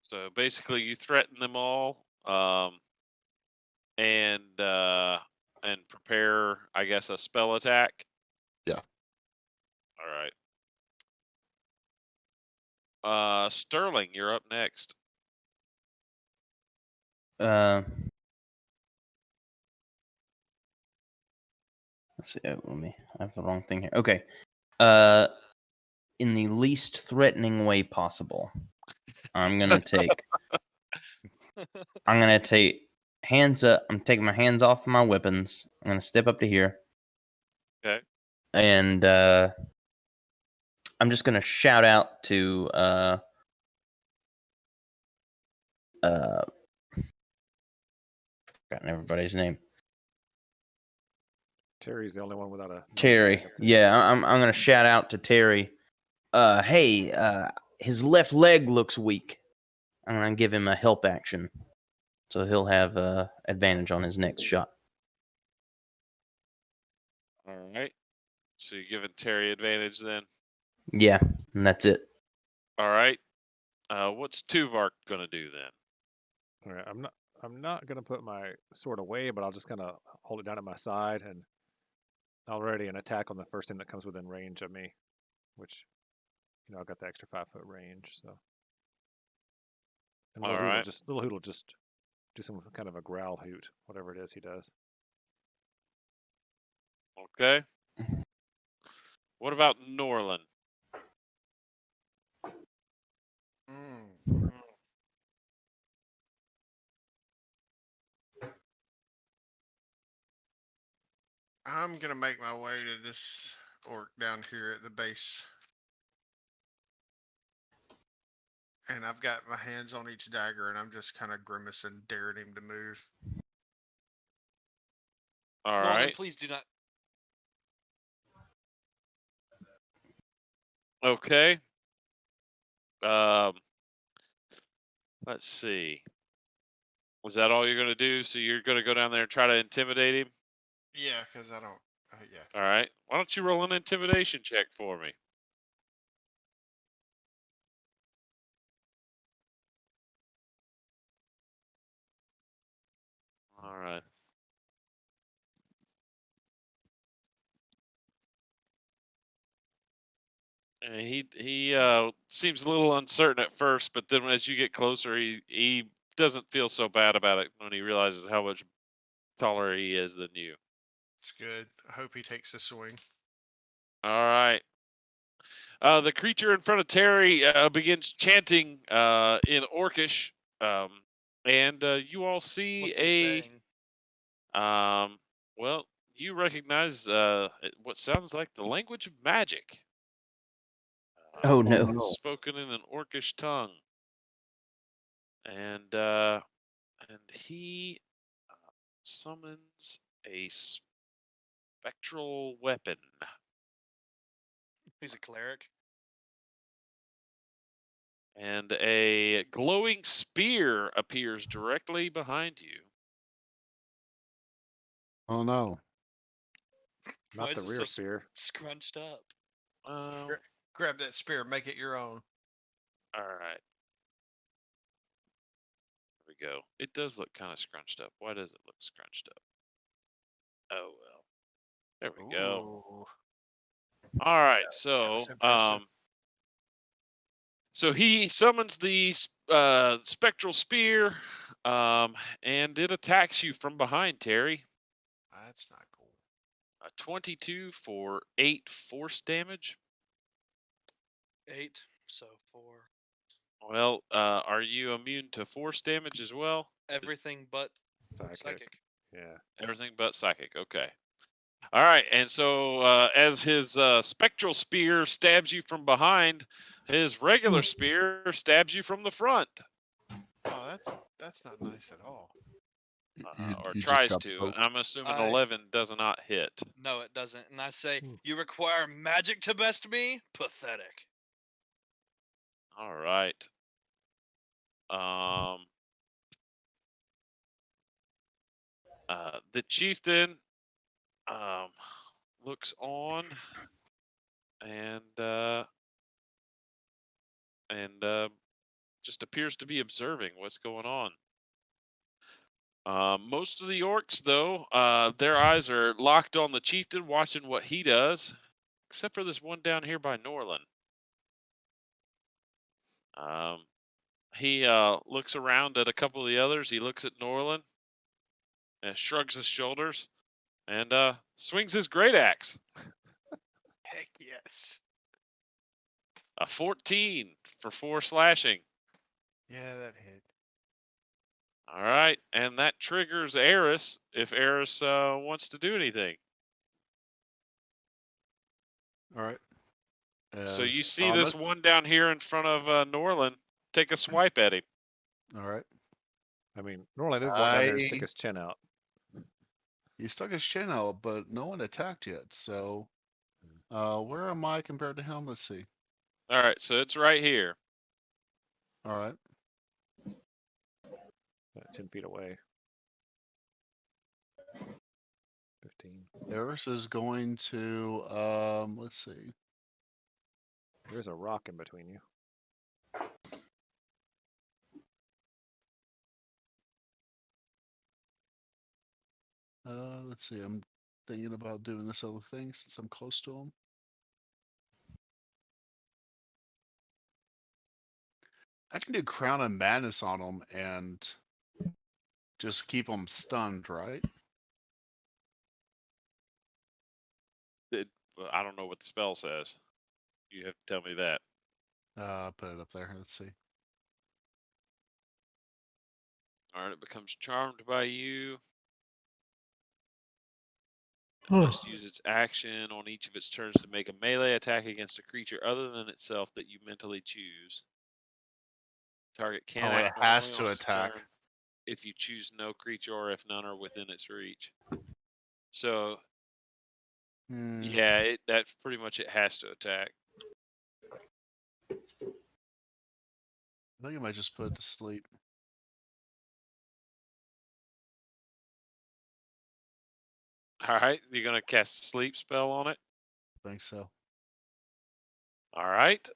So basically, you threaten them all, and prepare, I guess, a spell attack. Yeah. All right. Sterling, you're up next. Let's see. Let me. I have the wrong thing here. Okay. In the least threatening way possible, I'm gonna take. I'm gonna take hands up. I'm taking my hands off my weapons. I'm gonna step up to here. Okay. And I'm just gonna shout out to forgotten everybody's name. Terry's the only one without a Terry. Yeah, I'm gonna shout out to Terry. Hey, his left leg looks weak. I'm gonna give him a help action, so he'll have advantage on his next shot. All right. So you're giving Terry advantage then. Yeah, and that's it. All right. What's Tuvark gonna do then? All right, I'm not gonna put my sword away, but I'll just kind of hold it down at my side and already an attack on the first thing that comes within range of me, which, I've got the extra 5-foot range, so. And All right. Little Hoot will just do some kind of a growl hoot, whatever it is he does. Okay. What about Norlin? Mm. I'm gonna make my way to this orc down here at the base. And I've got my hands on each dagger and I'm just kind of grimacing, daring him to move. All Norman, right. please do not. Okay. Let's see. Was that all you're gonna do? So you're gonna go down there and try to intimidate him? Yeah, because I don't. Yeah. All right. Why don't you roll an intimidation check for me? All right. And he seems a little uncertain at first, but then as you get closer, he doesn't feel so bad about it when he realizes how much taller he is than you. It's good. I hope he takes a swing. All right. The creature in front of Terry begins chanting in Orcish, and you all see What's he saying? well, you recognize what sounds like the language of magic. Oh no! Spoken in an Orcish tongue, and he summons a spectral weapon. He's a cleric. And a glowing spear appears directly behind you. Oh no. Why Not is the it rear so spear. scrunched up? All Grab that spear, make it your own. right. There we go. It does look kind of scrunched up. Why does it look scrunched up? Oh well. There we go. Ooh. All right, That so was impressive. so he summons the spectral spear, and it attacks you from behind, Terry. That's not cool. 22 for 8 force damage. 8, so 4. Well, are you immune to force damage as well? Everything but Psychic. psychic. Yeah. Everything but psychic. Okay. All right, and so as his spectral spear stabs you from behind, his regular spear stabs you from the front, Oh, that's not nice at all. or You just tries got to. poked. I'm assuming I- 11 does not hit. No, it doesn't. And I say, Hmm. you require magic to best me? Pathetic. All right. Um, the chieftain looks on and just appears to be observing what's going on. Most of the orcs, though, their eyes are locked on the chieftain, watching what he does, except for this one down here by Norlin. He looks around at a couple of the others. He looks at Norlin and shrugs his shoulders and swings his great axe. Heck yes. A 14 for 4 slashing. Yeah, that hit. All right, and that triggers Eris if Eris wants to do anything. All right. So As you see this promised. one down here in front of Norlin. Take a swipe at him. All right. I mean, Norlin did walk down there and stick I- his chin out. He stuck his chin out, but no one attacked yet. So, where am I compared to him? Let's see. All right, so it's right here. All right. 10 feet away. 15. Eris is going to, let's see. There's a rock in between you. Let's see. I'm thinking about doing this other thing since I'm close to him. I can do Crown of Madness on him and just keep him stunned, right? Well, I don't know what the spell says. You have to tell me that. Put it up there. Let's see. All right, it becomes charmed by you. Must use its action on each of its turns to make a melee attack against a creature other than itself that you mentally choose. Target can Oh, it act has normally to on its attack. turn if you choose no creature or if none are within its reach. So yeah, that's pretty much it has to attack. I think I might just put it to sleep. All right, you're gonna cast a sleep spell on it. I think so. All right.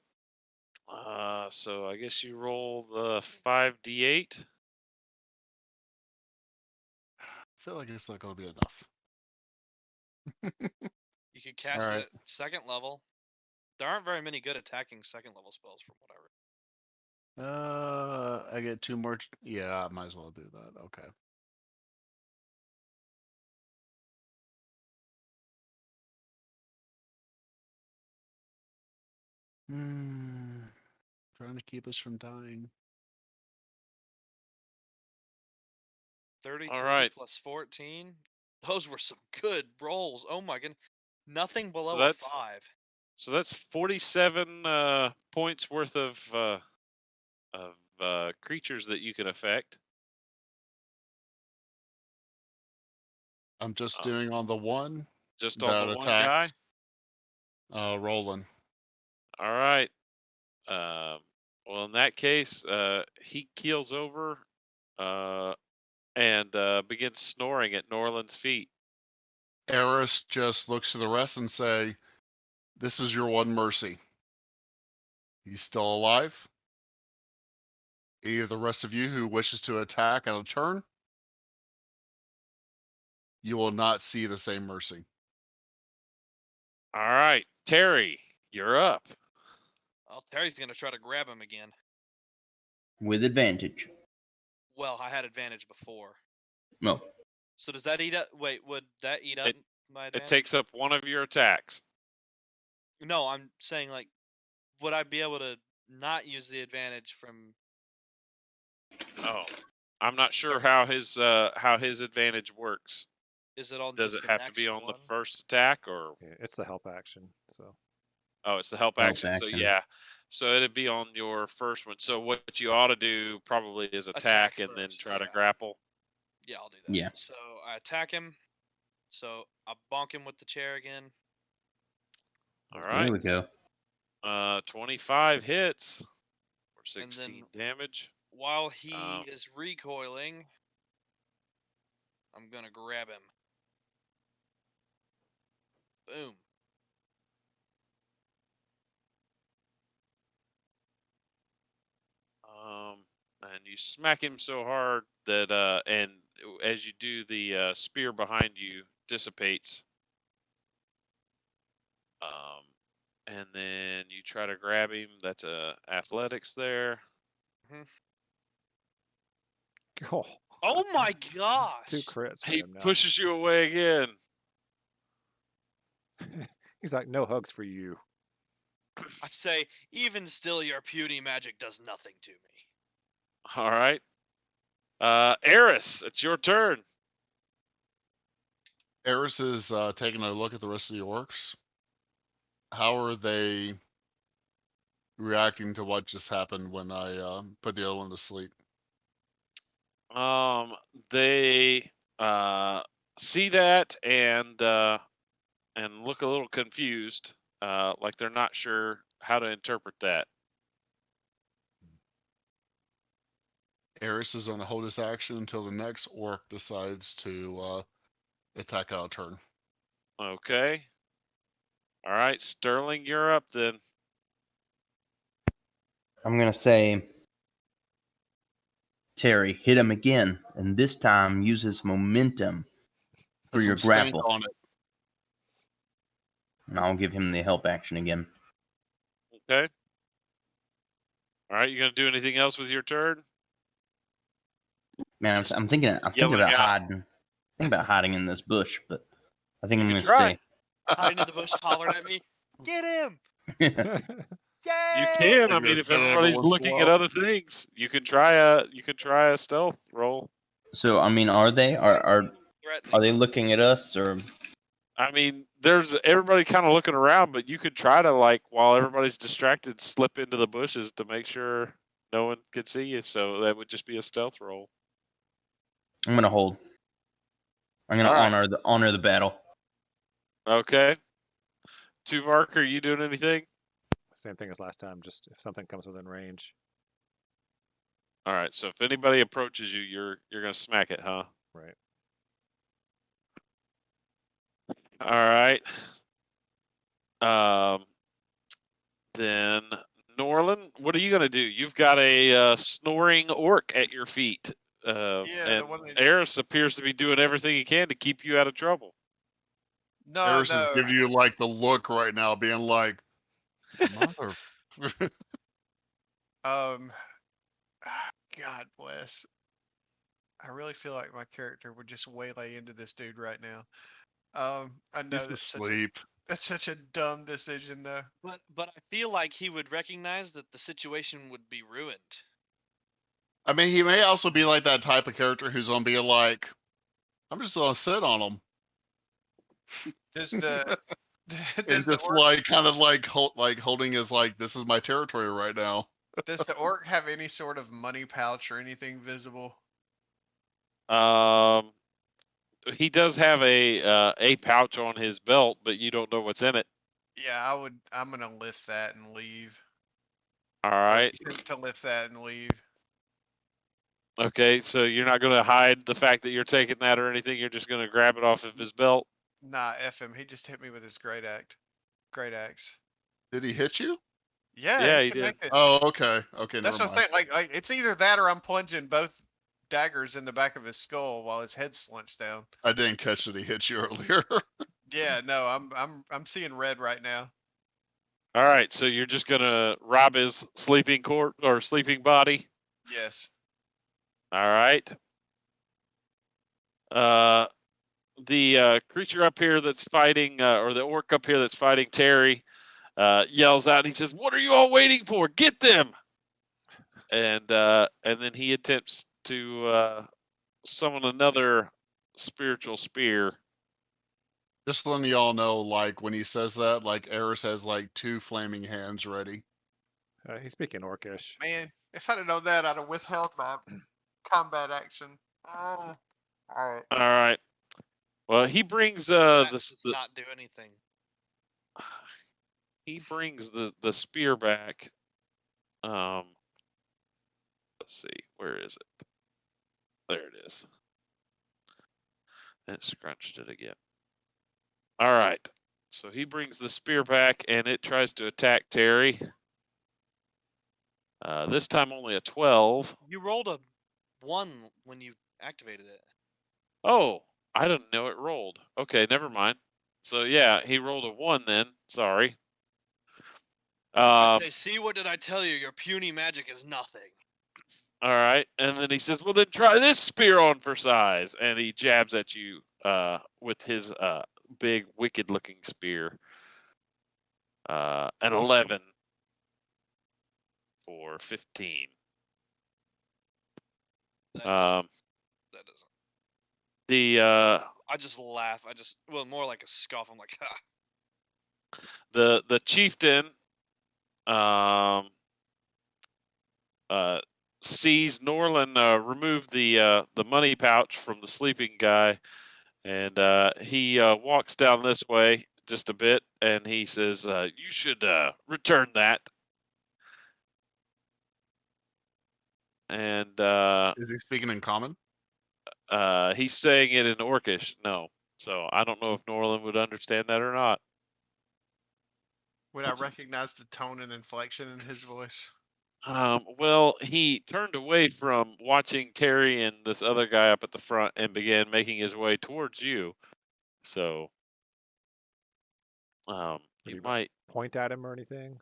So I guess you roll the 5d8. I feel like it's not going to be enough. You could cast Alright. it at second level. There aren't very many good attacking second level spells from what I read. I get 2 more. Yeah, I might as well do that. Okay. Trying to keep us from dying. 33 right. plus 14. Those were some good rolls. Oh my goodness. Nothing below a that's- 5. So that's 47 points worth of creatures that you can affect. I'm just doing on the one Just that on the one guy. attacked. Roland. All right. Well, in that case, he keels over and begins snoring at Norland's feet. Eris just looks to the rest and say, "This is your one mercy. He's still alive. Any of the rest of you who wishes to attack on a turn, you will not see the same mercy." All right, Terry, you're up. Well, Terry's gonna try to grab him again. With advantage. Well, I had advantage before. No. So does that eat up? Wait, would that eat up my It advantage? takes up one of your attacks. No, I'm saying like, would I be able to not use the advantage from? Oh, I'm not sure how his advantage works. Is it on Does just it the have to be next on the one? first attack or? Yeah, it's the help action. So Oh, it's the help Help action. So action. yeah, so it'd be on your first one. So what you ought to do probably is Attack attack and then first, try to yeah. grapple. Yeah, I'll do that. Yeah. So I attack him. So I bonk him with the chair again. All There right. we go. 25 hits for And 16 then damage. while he Uh, is recoiling, I'm gonna grab him. Boom. And you smack him so hard that and as you do, the spear behind you dissipates. And then you try to grab him. That's athletics there. oh, Oh my gosh! 2 crits for He him now. pushes you away again. He's like, no hugs for you. I say, even still, your puny magic does nothing to me. All right. Eris, it's your turn. Eris is taking a look at the rest of the orcs. How are they reacting to what just happened when I put the other one to sleep? They see that and look a little confused, like they're not sure how to interpret that. Eris is going to hold his action until the next orc decides to attack out of turn. Okay. All right, Sterling, you're up then. I'm going to say, Terry, hit him again, and this time use his momentum for Put your some stank grapple. on it. And I'll give him the help action again. Okay. All right, you gonna do anything else with your turn? Man, Just I'm thinking about yelling out. hiding. Think about hiding in this bush, but I think You I'm can going try. to Hiding in the bush, hollering at me. Get him! stay. You Yay! can. I Like mean, a if killer everybody's once in a looking at while. other things, you can try a stealth roll. So, I mean, are they Threatening. they looking at us, or I mean, there's everybody kind of looking around, but you could try to, like, while everybody's distracted, slip into the bushes to make sure no one could see you. So that would just be a stealth roll. I'm going to hold. I'm going to All right. honor the battle. Okay. Tuvark, are you doing anything? Same thing as last time. Just if something comes within range. All right. So if anybody approaches you, you're gonna smack it, huh? Right. All right. Then Norlin, what are you gonna do? You've got a snoring orc at your feet, Yeah, and the one that just... Eris appears to be doing everything he can to keep you out of trouble. No, Eris is no. giving you like the look right now, being like, mother. God bless. I really feel like my character would just waylay into this dude right now. I know He's asleep. that's such a dumb decision though. But I feel like he would recognize that the situation would be ruined. I mean, he may also be like that type of character who's gonna be like, I'm just gonna sit on him. Does the And does the just orc like kind of like holding his like, this is my territory right now. does the orc have any sort of money pouch or anything visible? He does have a pouch on his belt, but you don't know what's in it. Yeah, I'm gonna lift that and leave. All Or right. attempt to lift that and leave. Okay, so you're not gonna hide the fact that you're taking that or anything. You're just gonna grab it off of his belt. Nah, F him. He just hit me with his great axe. Did he hit you? Yeah, Yeah, he he can did. make it. Oh, okay. Okay, That's never what I'm mind. saying. Like it's either that or I'm plunging both daggers in the back of his skull while his head's slunched down. I didn't catch that he hit you earlier. Yeah, no, I'm seeing red right now. All right, so you're just gonna rob his sleeping corpse or sleeping body. Yes. All right. The creature up here that's fighting, or the orc up here that's fighting Terry, yells out. He says, "What are you all waiting for? Get them!" And then he attempts to summon another spiritual spear. Just letting y'all know, like when he says that, like Eris has like 2 flaming hands ready. He's speaking Orcish. Man, if I'd have known that, I'd have withheld my combat action. Oh. All right. All right. Well, he brings That this. does not do anything. He brings the spear back. Let's see, where is it? There it is. It scrunched it again. All right. So he brings the spear back, and it tries to attack Terry. This time only a 12. You rolled a 1 when you activated it. Oh, I didn't know it rolled. Okay, never mind. So yeah, he rolled a 1 then. Sorry. I say, see, what did I tell you? Your puny magic is nothing. All right, and then he says, "Well, then try this spear on for size," and he jabs at you with his big, wicked-looking spear. An 11 for 15. That doesn't. Um, That doesn't. the I just laugh. Well, more like a scoff. I'm like, ha. the chieftain sees Norlin remove the money pouch from the sleeping guy, and he walks down this way just a bit, and he says, "You should return that." And Is he speaking in common? he's saying it in Orcish. No, so I don't know if Norlin would understand that or not. Would I recognize the tone and inflection in his voice? Well, he turned away from watching Terry and this other guy up at the front and began making his way towards you. So, Would you he might, point at him or anything?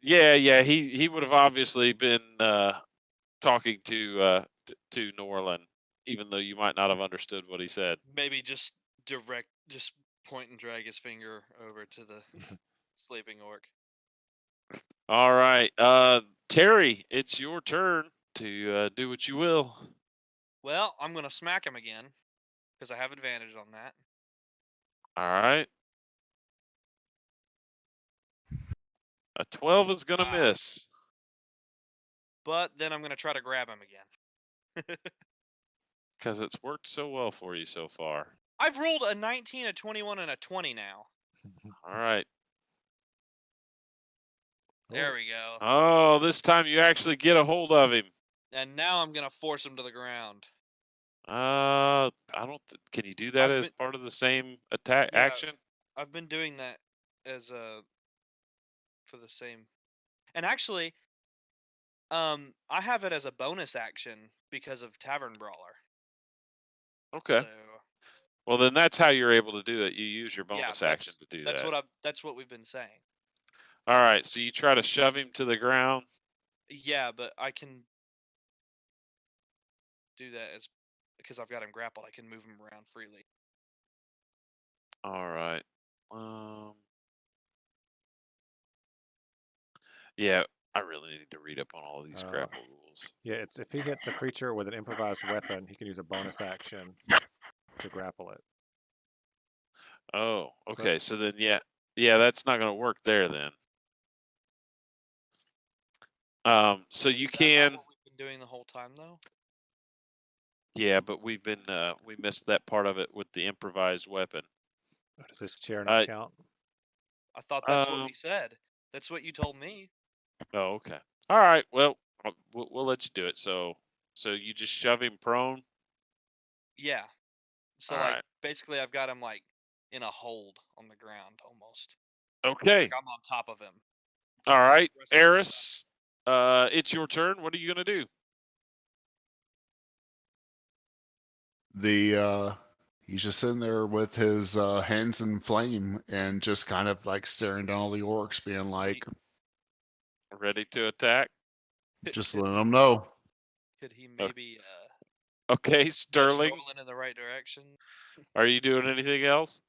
yeah. He would have obviously been talking to Norlin, even though you might not have understood what he said. Maybe just point and drag his finger over to the sleeping orc. All right, Terry, it's your turn to do what you will. Well, I'm gonna smack him again because I have advantage on that. All right, a 12 is gonna Ah. miss. But then I'm gonna try to grab him again. Because it's worked so well for you so far. I've rolled a 19, a 21, and a 20 now. All right. There we go. Oh, this time you actually get a hold of him. And now I'm gonna force him to the ground. I don't. Can you do that I've as been- part of the same attack Yeah. action? I've been doing that as for the same. And actually, I have it as a bonus action because of Tavern Brawler. Okay. So, Well, then that's how you're able to do it. You use your yeah, bonus action to do that. that's what we've been saying. All right. So you try to shove him to the ground. Yeah, but I can do that because I've got him grappled. I can move him around freely. All right. Yeah, I really need to read up on all of these grapple rules. Yeah, it's if he hits a creature with an improvised weapon, he can use a bonus action to grapple it. Oh, So- okay. So then, yeah, that's not going to work there then. So you Is that can. not what we've been doing the whole time, though? Yeah, but we missed that part of it with the improvised weapon. Does this chair not count? I thought that's what we said. That's what you told me. Oh, okay. All right. Well, we'll let you do it. So you just shove him prone. Yeah. So All like right. basically I've got him like in a hold on the ground almost. Okay. Like I'm on top of him. All right, Rest of the Eris. It's your turn. What are you gonna do? The He's just sitting there with his hands in flame and just kind of like staring down all the orcs, being like, Ready to attack? just letting them know. Could he maybe Okay, nudge Sterling, Norland in the right direction? are you doing anything else?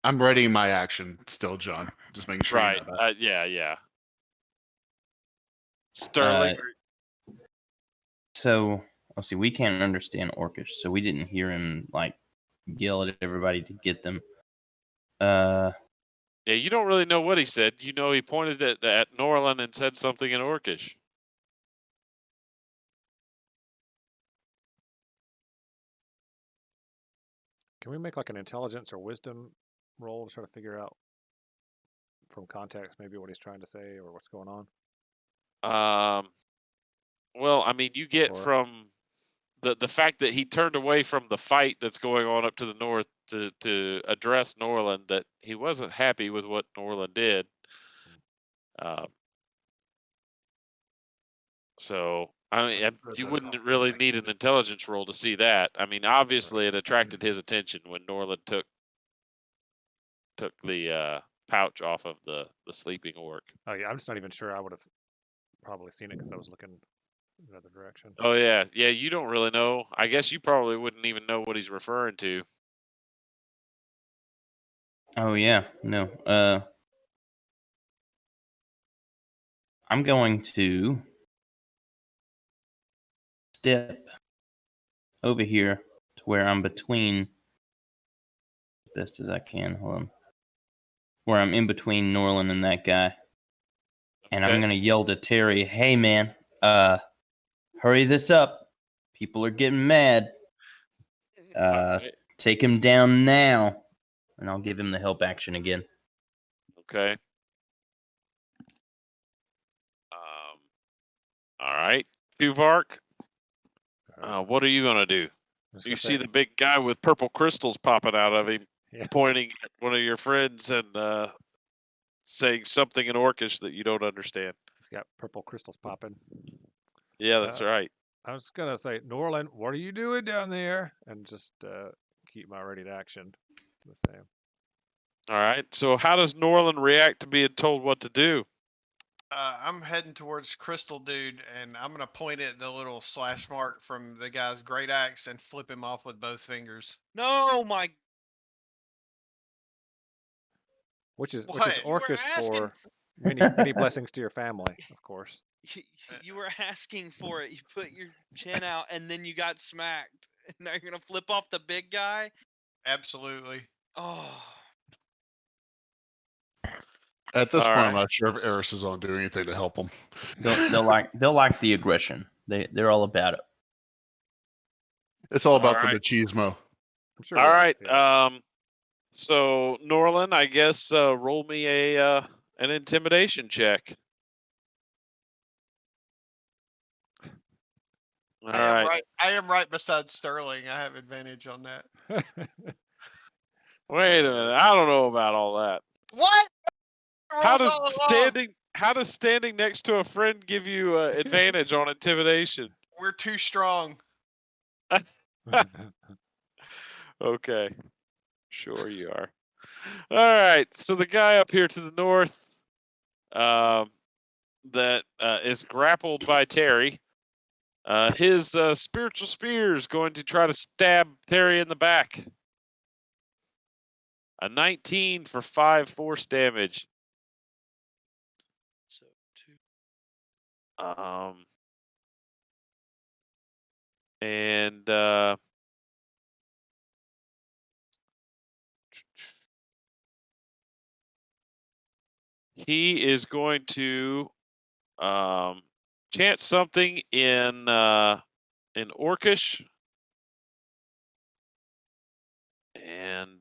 I'm readying my action still, John. Just making sure Right. you know that. Yeah. Sterling, So let's see. We can't understand Orcish, so we didn't hear him like yell at everybody to get them. yeah, you don't really know what he said. You know, he pointed at Norland and said something in Orcish. Can we make like an intelligence or wisdom roll to try to figure out from context maybe what he's trying to say or what's going on? Well, I mean, you get Or- from the fact that he turned away from the fight that's going on up to the north to address Norland, that he wasn't happy with what Norland did. So I mean, you wouldn't really need an intelligence roll to see that. I mean, obviously, it attracted his attention when Norland took the pouch off of the sleeping orc. Oh yeah, I'm just not even sure I would have probably seen it because I was looking in the other direction. Oh yeah. You don't really know. I guess you probably wouldn't even know what he's referring to. Oh yeah, no. I'm going to step over here to where I'm between, as best as I can. Hold on. Where I'm in between Norland and that guy. And I'm Okay. gonna yell to Terry, "Hey man, hurry this up. People are getting mad. Alright. Take him down now." And I'll give him the help action again. Okay. All right. Tuvark, what are you gonna do? You see the big guy with purple crystals popping out of him, Yeah. pointing at one of your friends and saying something in Orcish that you don't understand. He's got purple crystals popping. Yeah, that's right. I was gonna say, Norland, what are you doing down there? And just keep my ready to action the same. All right. So how does Norland react to being told what to do? I'm heading towards Crystal Dude, and I'm gonna point at the little slash mark from the guy's great axe and flip him off with both fingers. No, my. Which is What? You were Orcish asking. for many blessings to your family, of course. You were asking for it. You put your chin out, and then you got smacked. And now you're gonna flip off the big guy. Absolutely. Oh. At this All point, right. I'm not sure if Eris is on doing anything to help him. They'll like the aggression. They're all about it. It's all about right. the machismo. I'm sure. All we are, right. yeah. So Norland, I guess roll me an intimidation check. All right. I am right beside Sterling. I have advantage on that. Wait a minute. I don't know about all that. What? How Rolls does all along. standing next to a friend give you advantage on intimidation? We're too strong. Okay. Sure you are. All right. So the guy up here to the north that is grappled by Terry, his spiritual spear is going to try to stab Terry in the back. A 19 for 5 force damage. So 2. And he is going to chant something in Orcish, and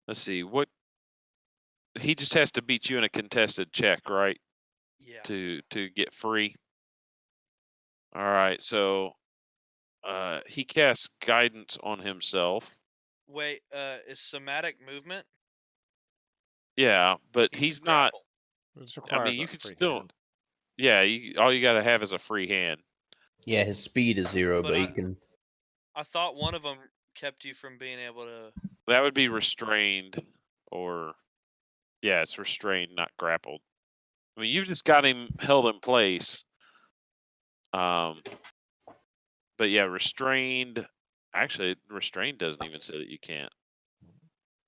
let's see what he just has to beat you in a contested check, right? Yeah. To get free. All right, so he casts guidance on himself. Wait, is somatic movement? Yeah, but he's not. grappled. It just I requires mean, you a could free still. hand. Yeah, all you got to have is a free hand. Yeah, his speed is 0, But but he I- can. I thought one of them kept you from being able to. That would be restrained, or yeah, it's restrained, not grappled. I mean, you've just got him held in place. But yeah, restrained. Actually, restrained doesn't even say that you can't.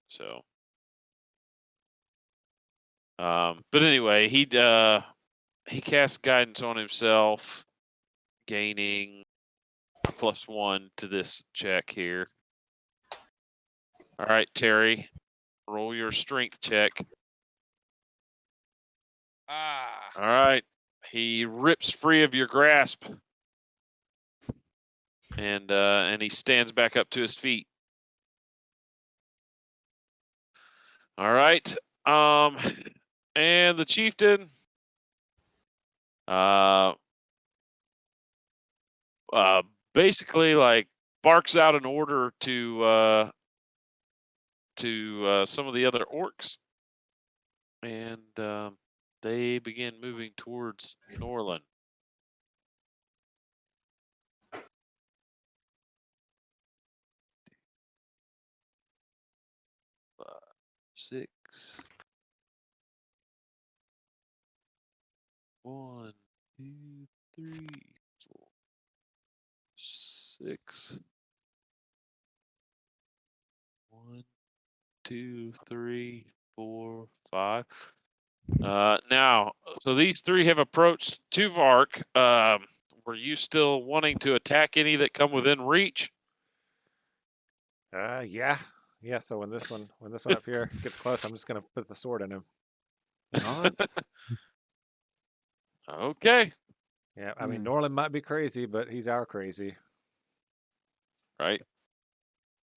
So, but anyway, he casts guidance on himself, gaining +1 to this check here. All right, Terry, roll your strength check. Ah. All right, he rips free of your grasp, and he stands back up to his feet. All right, and the chieftain, basically like barks out an order to some of the other orcs, and they begin moving towards Norland. 5, 6. 1, 2, 3, 4, 6. 1, 2, 3, 4, 5. Now, so these 3 have approached Tuvark. Were you still wanting to attack any that come within reach? Yeah. So when this one up here gets close, I'm just gonna put the sword in him. All right. Okay. Yeah, I mean Norland might be crazy, but he's our crazy. Right.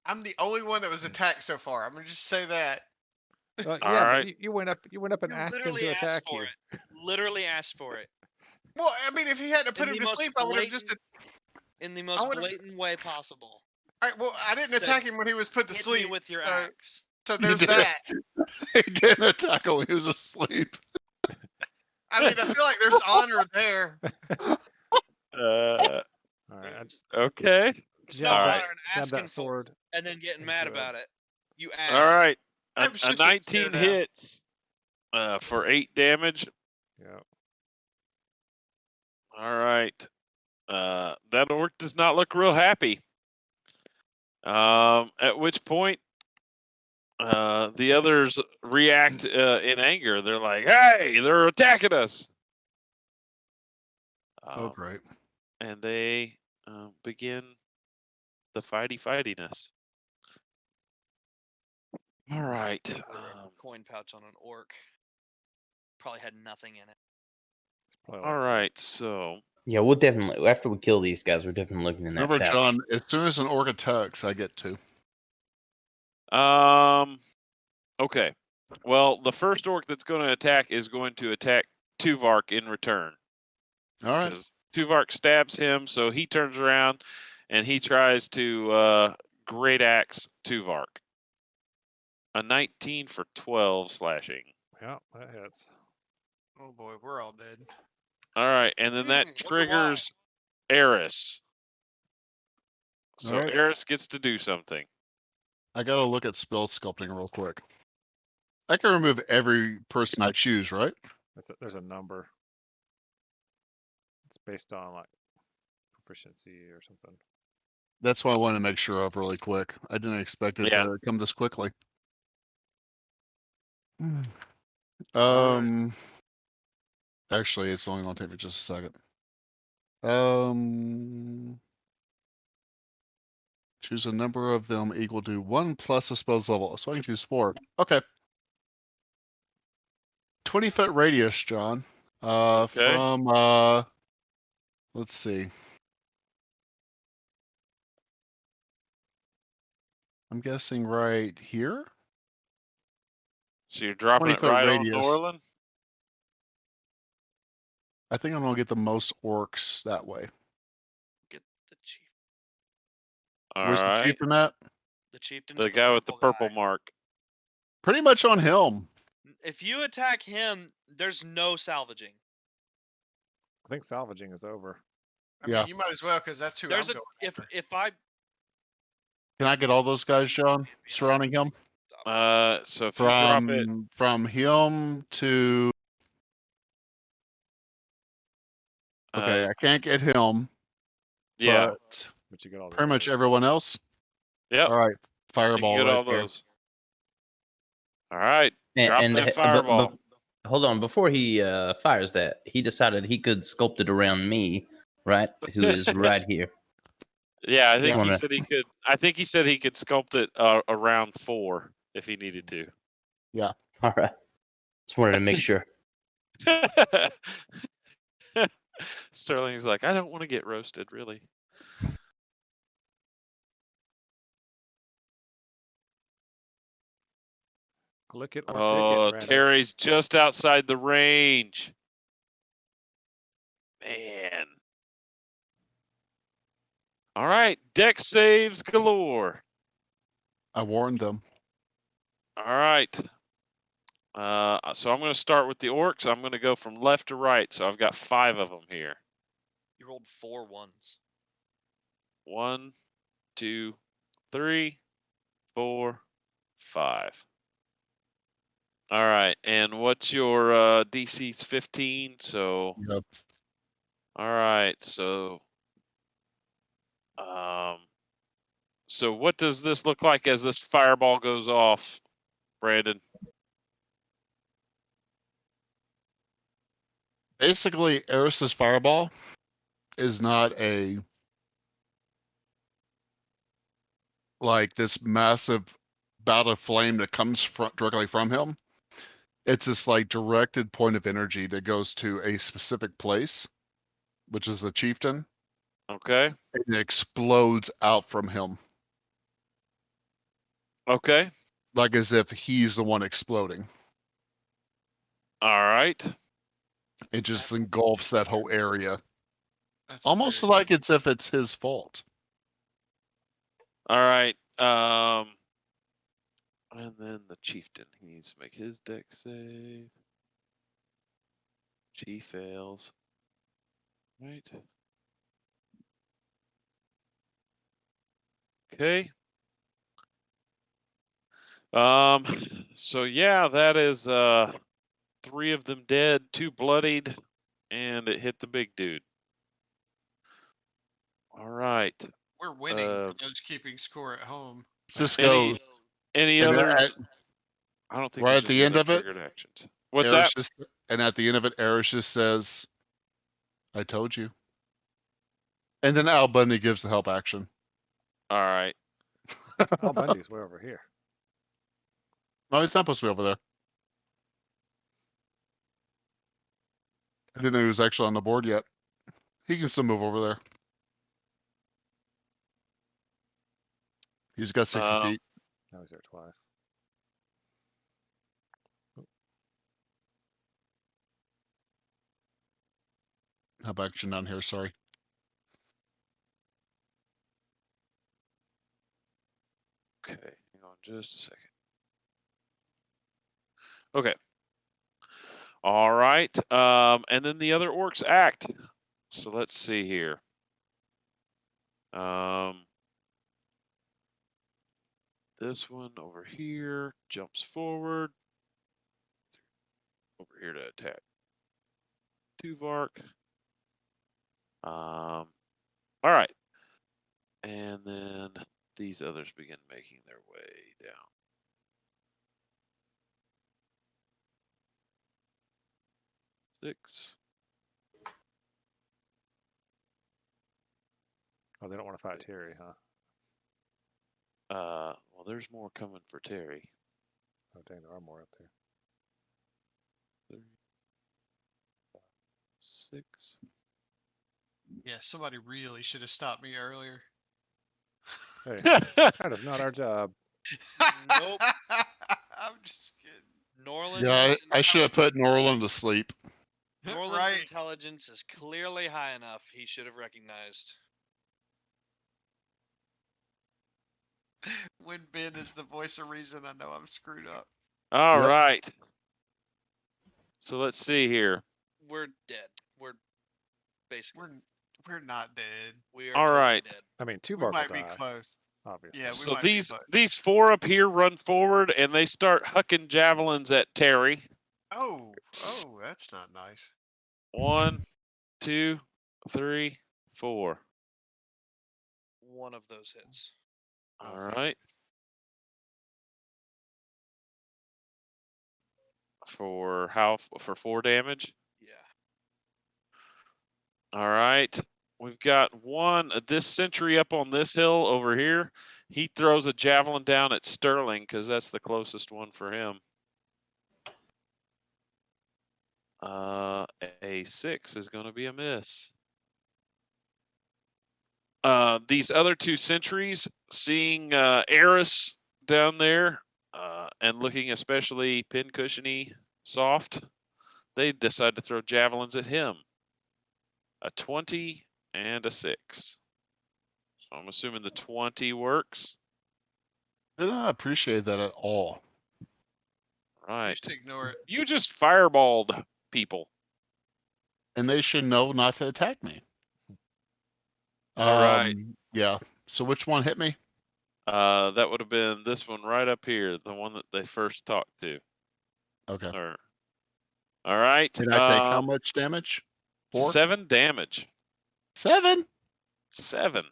I'm the only one that was attacked so far. I'm gonna just say that. Well, All yeah, right. but you went up and You asked him literally to asked attack for you. it. Literally asked for it. Well, I mean, if he had to put In him the to most sleep, I would have just. In the most would've- blatant way possible. All right, well, I didn't Said, attack him when he was put to Hit sleep. me with your so, axe. so You there's did. that. He didn't attack him when he was asleep. I mean, I feel like there's honor there. Uh, All right, okay. There's jab no All honor right. in jab asking that sword. for it and then getting into mad him. about it. You All asked. right. I'm A just 19 now. hits for 8 damage. Yeah. All right. That orc does not look real happy. At which point, the others react in anger. They're like, "Hey, they're attacking us!" Oh, great. And they begin the fightiness. All right. Coin pouch on an orc. Probably had nothing in it. All right. So Yeah, we'll definitely, after we kill these guys, we're definitely looking in that Remember, pouch. John, as soon as an orc attacks, I get 2. okay. Well, the first orc that's going to attack is going to attack Tuvark in return. All right. Because Tuvark stabs him, so he turns around and he tries to great axe Tuvark. A 19 for 12 slashing. Yeah, that hits. Oh boy, we're all dead. All right, and then that wonder why. triggers Eris. So All right. Eris gets to do something. I gotta look at spell sculpting real quick. I can remove every person I choose, right? There's a number. It's based on like proficiency or something. That's why I wanted to make sure of really quick. I didn't expect it Yeah. to come this quickly. Alright. Actually, it's only gonna take me just a second. Choose a number of them equal to 1 plus the spell's level. So I can choose 4. Okay. 20-foot radius, John. Okay. From let's see. I'm guessing right here. So you're dropping it 20-foot right radius. on Norland? I think I'm gonna get the most orcs that way. Get the chief. Where's the Alright. chieftain at? The chieftain. The guy with the purple mark. Pretty much on him. If you attack him, there's no salvaging. I think salvaging is over. I Yeah. mean, you might as well because that's who There's I'm a going after. if I Can I get all those guys, John, surrounding him? So if you drop it, From him to okay, I can't get him, yeah, but But you get all the pretty much others. everyone else. yep, All right, you can fireball get right all there. those. All right, drop that but fireball. hold on, before he fires that, he decided he could sculpt it around me, right? Who is right here. Yeah, I think Yeah. he said he could. I think he said he could sculpt it around 4 if he needed to. All right. Just wanted to make sure. Sterling's like, I don't want to get roasted, really. Click it or Oh, tick it, Brandon. Terry's just outside the range. Man. All right, deck saves galore. I warned them. All right. So I'm going to start with the orcs. I'm going to go from left to right. So I've got 5 of them here. you rolled 4 ones. 1, 2, 3, 4, 5. All right, and what's your DC's 15? So Yep. all right, so so what does this look like as this fireball goes off, Brandon? Basically, Eris's fireball is not a like this massive bout of flame that comes directly from him. It's this like directed point of energy that goes to a specific place, which is the chieftain, Okay. and it explodes out from him, Okay. like as if he's the one exploding. All right. It just engulfs that whole area, That's almost very like it's if it's his fault. All right. And then the chieftain, he needs to make his deck save. He fails. Right. Okay. So yeah, that is 3 of them dead, 2 bloodied, and it hit the big dude. All right. We're winning for those keeping score at home. Just go Any and others? I don't think right there's at the any end other of it, triggered actions. What's Eris that? and at the end of it, Eris just says, "I told you." And then Al Bundy gives the help action. All right. Al Bundy's way over here. No, he's not supposed to be over there. I didn't know he was actually on the board yet. He can still move over there. He's got 60 feet. Now he's there twice. Help action down here, sorry. Okay. Hang on just a second. Okay. All right. And then the other orcs act. So let's see here. This one over here jumps forward. Over here to attack Tuvark. All right. And then these others begin making their way down. Six. Oh, they don't want to fight Terry, huh? Well, there's more coming for Terry. Oh, dang, there are more up there. 3, 5, 6. Yeah, somebody really should have stopped me earlier. Hey, that is not our job. Nope. I'm just kidding. Norland's Yeah, I should have put Norland to sleep. Norland's Right. intelligence is clearly high enough. He should have recognized. When Ben is the voice of reason, I know I'm screwed up. All Yep. right. So let's see here. We're dead. We're basically. We're not dead. We are All totally right. dead. I mean, We Tuvark will might be die, close. obviously. Yeah, we So might be these close. these 4 up here run forward and they start hucking javelins at Terry. Oh, that's not nice. 1, 2, 3, 4. One of those hits. Oh, All thank right. For how? For 4 damage. Yeah. All right. We've got one this sentry up on this hill over here. He throws a javelin down at Sterling because that's the closest one for him. A 6 is going to be a miss. These other 2 sentries, seeing Eris down there and looking especially pincushiony soft, they decide to throw javelins at him. A 20 and a 6. So I'm assuming the 20 works. Did not appreciate that at all. Right. Just ignore it. You just fireballed people. And they should know not to attack me. All right. Yeah. So which one hit me? That would have been this one right up here, the one that they first talked to. Okay. All right. Did I take how much damage? 4? 7 damage. 7? 7.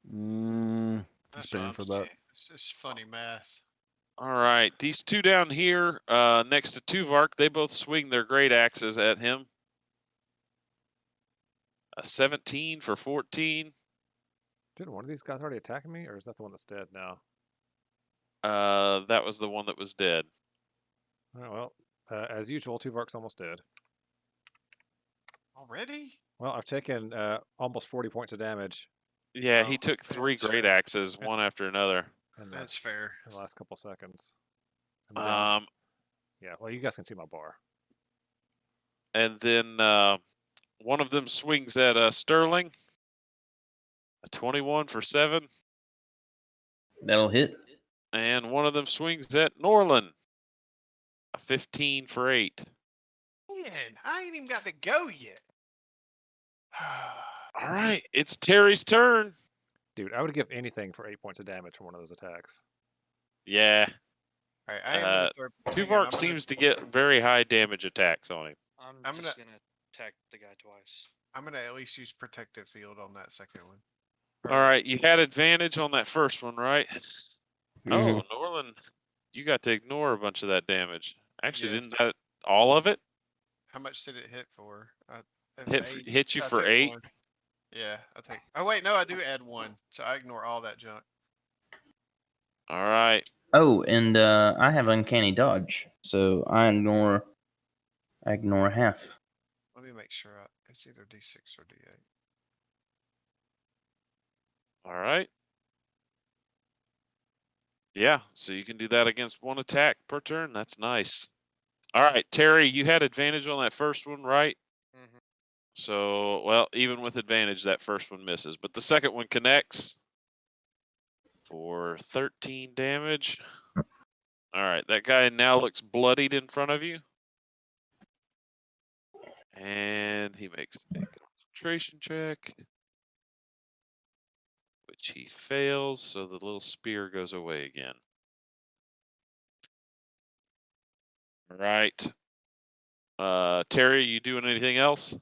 He's That's what paying I'm for that. saying. It's just funny math. All right. These 2 down here next to Tuvark, they both swing their great axes at him. A 17 for 14. Didn't one of these guys already attack me, or is that the one that's dead now? That was the one that was dead. Oh, well, as usual, Tuvark's almost dead. Already? Well, I've taken almost 40 points of damage Yeah, he Oh, took 3 that's great fair. axes, one after another. in That's fair. the last couple seconds. And then, yeah, well, you guys can see my bar. And then one of them swings at Sterling. A 21 for 7. That'll hit. And one of them swings at Norland. A 15 for 8. Man, I ain't even got to go yet. All right, it's Terry's turn. Dude, I would give anything for 8 points of damage from one of those attacks. Yeah. All right, I am gonna throw. hang on, Tuvark I'm gonna- seems to get very high damage attacks on him. I'm just gonna attack the guy twice. I'm gonna at least use protective field on that second one. All right, you had advantage on that first one, right? Oh, Norland, you got to ignore a bunch of that damage. Actually, Yes. didn't that all of it How much did it hit for? That's 8. hit you I for took 8? 1. Yeah, I take. Oh wait, no, I do add 1, so I ignore all that junk. All right. Oh, and I have Uncanny Dodge, so I ignore half. Let me make sure. It's either D6 or D8. All right. Yeah, so you can do that against 1 attack per turn. That's nice. All right, Terry, you had advantage on that first one, right? Mm-hmm. So, well, even with advantage, that first one misses. But the second one connects for 13 damage. All right, that guy now looks bloodied in front of you. And he makes a concentration check, which he fails, so the little spear goes away again. All right. Terry, you doing anything else?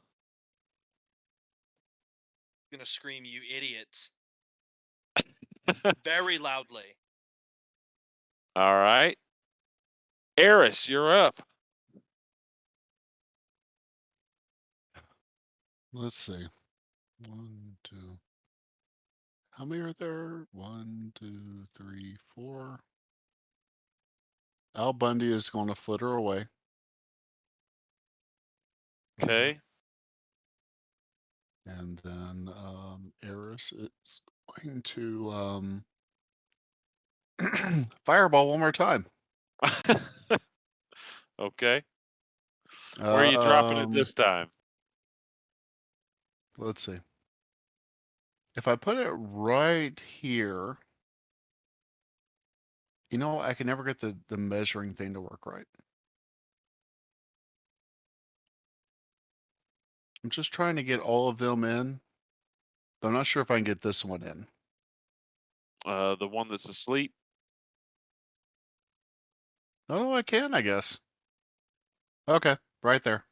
Gonna scream, "You idiots!" very loudly. All right. Eris, you're up. Let's see. 1, 2. How many are there? 1, 2, 3, 4. Al Bundy is going to flitter away. Okay. And then Eris is going to fireball one more time. Okay. Where are you dropping it this time? Let's see. If I put it right here, you know, I can never get the measuring thing to work right. I'm just trying to get all of them in, but I'm not sure if I can get this one in. The one that's asleep. Oh, I can, I guess. Okay, right there.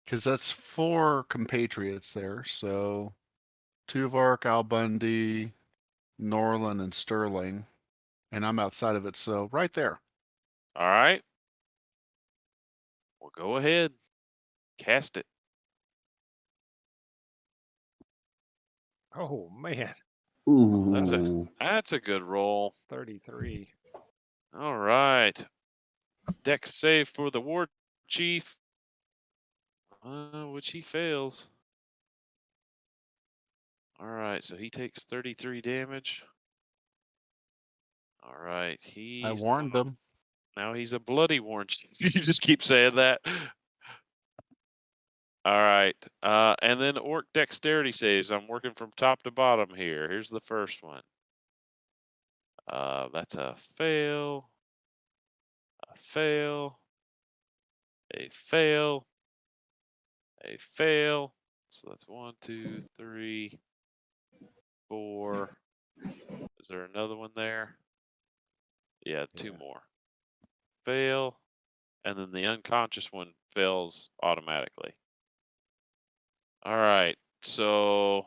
Because that's 4 compatriots there. So Tuvark, Al Bundy, Norland, and Sterling. And I'm outside of it, so right there. All right. Well, go ahead. Cast it. Oh man, Ooh. That's a good roll. 33. All right. Dex save for the war chief, which he fails. All right, so he takes 33 damage. All right, I he's warned them. now he's a bloody warren chief. You just keep saying that. All right, and then orc dexterity saves. I'm working from top to bottom here. Here's the first one. That's a fail, a fail, a fail, a fail. So that's 1, 2, 3, 4. Is there another one there? Yeah, 2 more. Fail, and then the unconscious one fails automatically. All right, so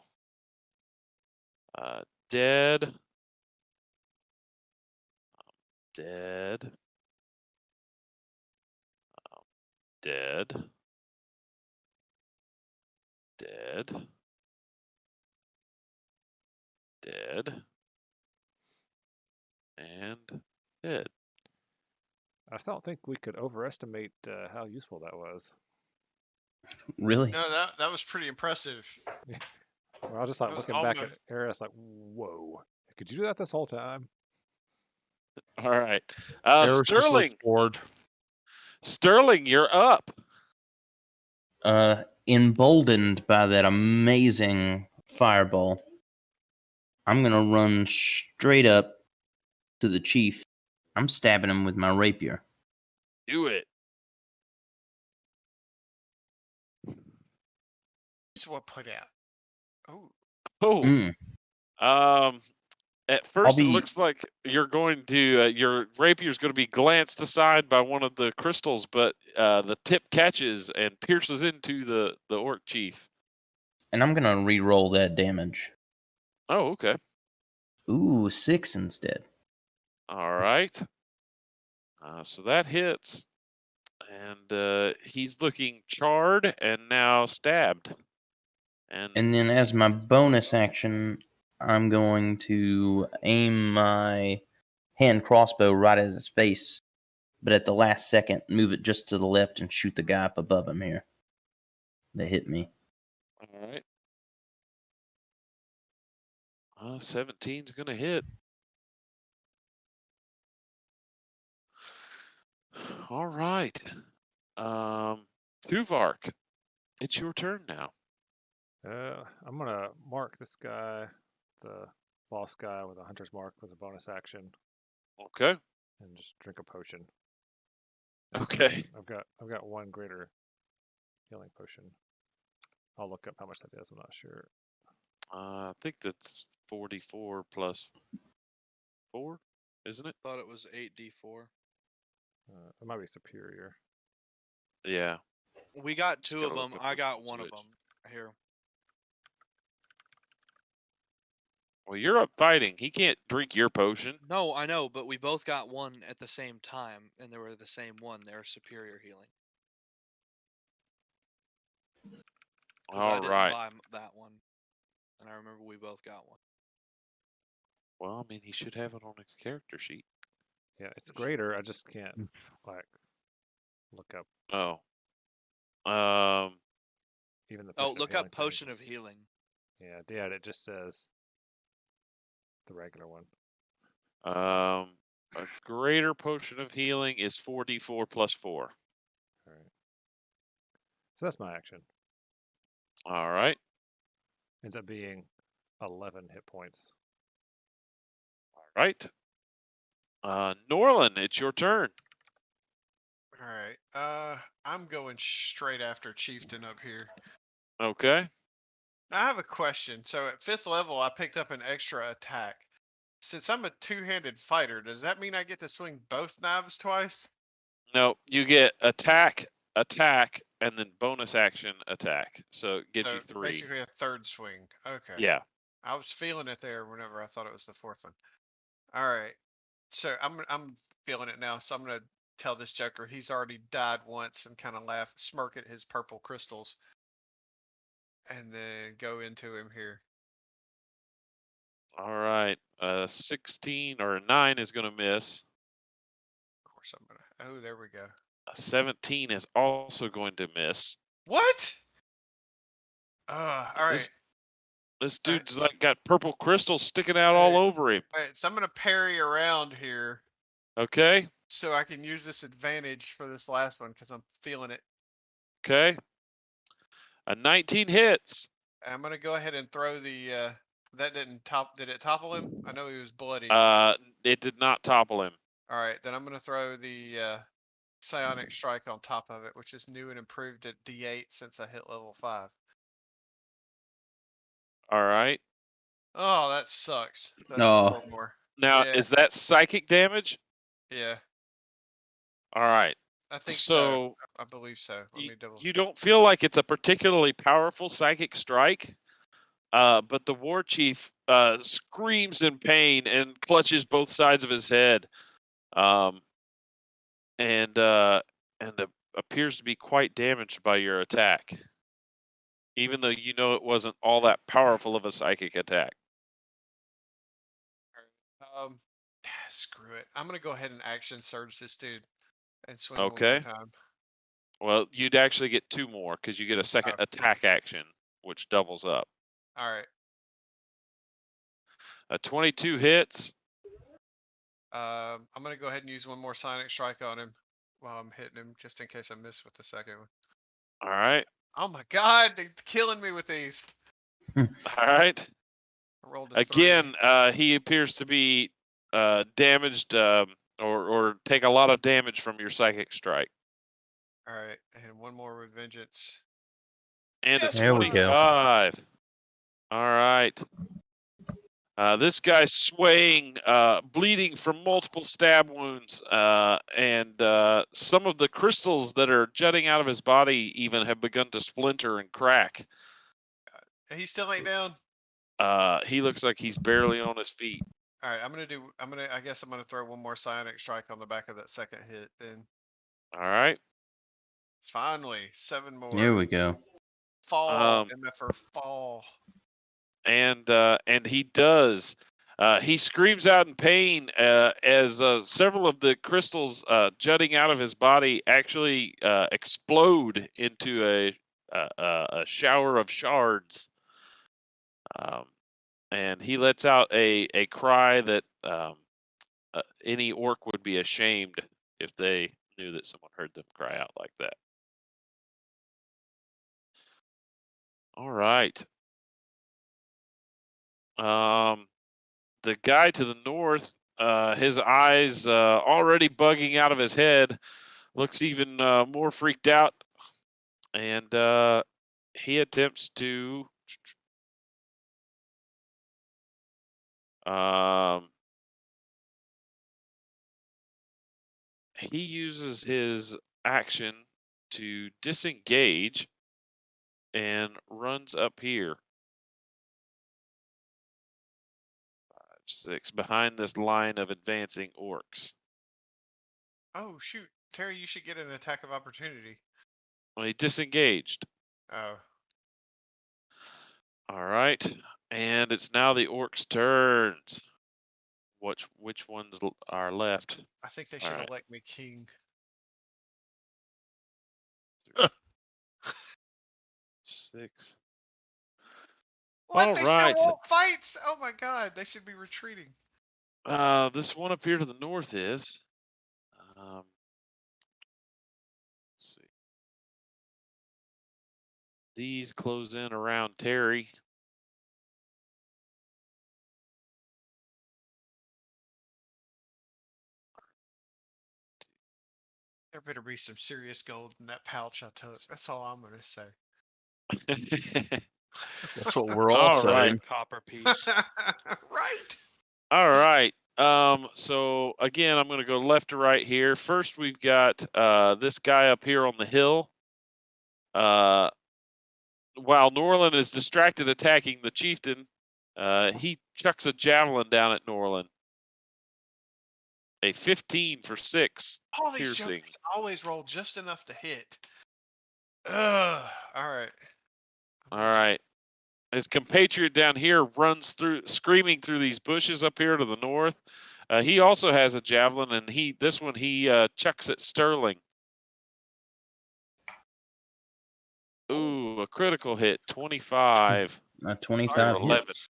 dead, dead, dead, dead, dead, and dead. I don't think we could overestimate how useful that was. Really? No, that was pretty impressive. Well, I was just like That was looking back at almost- Eris, like, whoa, could you do that this whole time? All right, Eris just looks Sterling, bored. Sterling, you're up. Emboldened by that amazing fireball, I'm gonna run straight up to the chief. I'm stabbing him with my rapier. Do it. This is what put out. Oh, Oh, Mm. at first it be- looks like you're going to your rapier's going to be glanced aside by one of the crystals, but the tip catches and pierces into the orc chief. And I'm gonna re-roll that damage. Oh, okay. Ooh, 6 instead. All right. So that hits, and he's looking charred and now stabbed. And then as my bonus action, I'm going to aim my hand crossbow right at his face, but at the last second, move it just to the left and shoot the guy up above him here. That hit me. All right. 17's gonna hit. All right. Tuvark, it's your turn now. I'm gonna mark this guy, the boss guy, with a hunter's mark with a bonus action, Okay. and just drink a potion. Okay. I've got 1 greater healing potion. I'll look up how much that is. I'm not sure. I think that's 44 plus 4, isn't it? Thought it was 8d4. It might be superior. Yeah. We got Just 2 gotta of look them. up I which got one's one of which. them here. Well, you're up fighting. He can't drink your potion. No, I know, but we both got one at the same time, and they were the same one. They're superior healing. 'Cause I All didn't right. buy that one, and I remember we both got one. Well, I mean, he should have it on his character sheet. Yeah, it's greater. I just can't like look up Oh. even the. Oh, Potion of look healing up thing potion of just- healing. Yeah, it just says the regular one. A greater potion of healing is 4d4 plus 4. All right. So that's my action. All right. Ends up being 11 hit points. All right. Norlin, it's your turn. All right. I'm going straight after Chieftain up here. Okay. Now, I have a question. So at 5th level, I picked up an extra attack. Since I'm a two-handed fighter, does that mean I get to swing both knives twice? No, you get attack, attack, and then bonus action attack. So it gives So you 3. basically a third swing. Okay. Yeah. I was feeling it there whenever I thought it was the 4th one. All right. So I'm feeling it now. So I'm gonna tell this Joker he's already died once and kind of laugh, smirk at his purple crystals, and then go into him here. All right. 16 or a 9 is going to miss. Of course I'm gonna. Oh, there we go. A 17 is also going to miss. What? All right. This All right. dude's like got purple crystals sticking out all over him. All right. So I'm gonna parry around here Okay. so I can use this advantage for this last one because I'm feeling it. Okay. A 19 hits. I'm gonna go ahead and throw the. That didn't top. Did it topple him? I know he was bloody. It did not topple him. All right. Then I'm gonna throw the Psionic Strike on top of it, which is new and improved at D8 since I hit level 5. All right. Oh, that sucks. That's No. 4 more. Now, Yeah. is that psychic damage? Yeah, All right. I think so. So I believe so. Let me double. you don't feel like it's a particularly powerful psychic strike, but the war chief screams in pain and clutches both sides of his head, and appears to be quite damaged by your attack, even though you know it wasn't all that powerful of a psychic attack. Um, screw it. I'm gonna go ahead and action surge this dude and swing one more Okay. time. Well, you'd actually get 2 more because you get a second Oh. attack action, which doubles up. All right. A 22 hits. I'm gonna go ahead and use one more Psionic Strike on him while I'm hitting him, just in case I miss with the second one. All right. Oh my God, they're killing me with these. All right. I rolled a 3. Again, he appears to be damaged or take a lot of damage from your psychic strike. All right, and one more with vengeance. And Yes, a There we go. 25. All right. This guy's swaying, bleeding from multiple stab wounds, and some of the crystals that are jutting out of his body even have begun to splinter and crack. He still ain't down. He looks like he's barely on his feet. All right, I guess I'm gonna throw one more Psionic Strike on the back of that second hit. Then All right. finally 7 more. There we go. Fall, MFR fall. And he does. He screams out in pain as several of the crystals jutting out of his body actually explode into a shower of shards. And he lets out a cry that any orc would be ashamed if they knew that someone heard them cry out like that. All right. The guy to the north, his eyes already bugging out of his head, looks even more freaked out, and he attempts to he uses his action to disengage and runs up here. 5, 6, behind this line of advancing orcs. Oh shoot, Terry, you should get an attack of opportunity. Well, he disengaged. Oh, All right, and it's now the orcs' turns. Which ones are left? I think they All should right. elect me king. 6. What? All They right. still won't fight? Oh my God, they should be retreating. This one up here to the north is. Let's see. These close in around Terry. There better be some serious gold in that pouch I took. That's all I'm gonna say. That's what we're all All right. saying. Copper piece. Right. All right. So again, I'm going to go left to right here. First, we've got this guy up here on the hill. While Norland is distracted attacking the chieftain, he chucks a javelin down at Norland. A 15 for 6 All these piercing. jokers always roll just enough to hit. Ugh. All right. All right. His compatriot down here runs through, screaming through these bushes up here to the north. He also has a javelin, and this one he chucks at Sterling. Ooh, a critical hit, 25. 25 11. hits.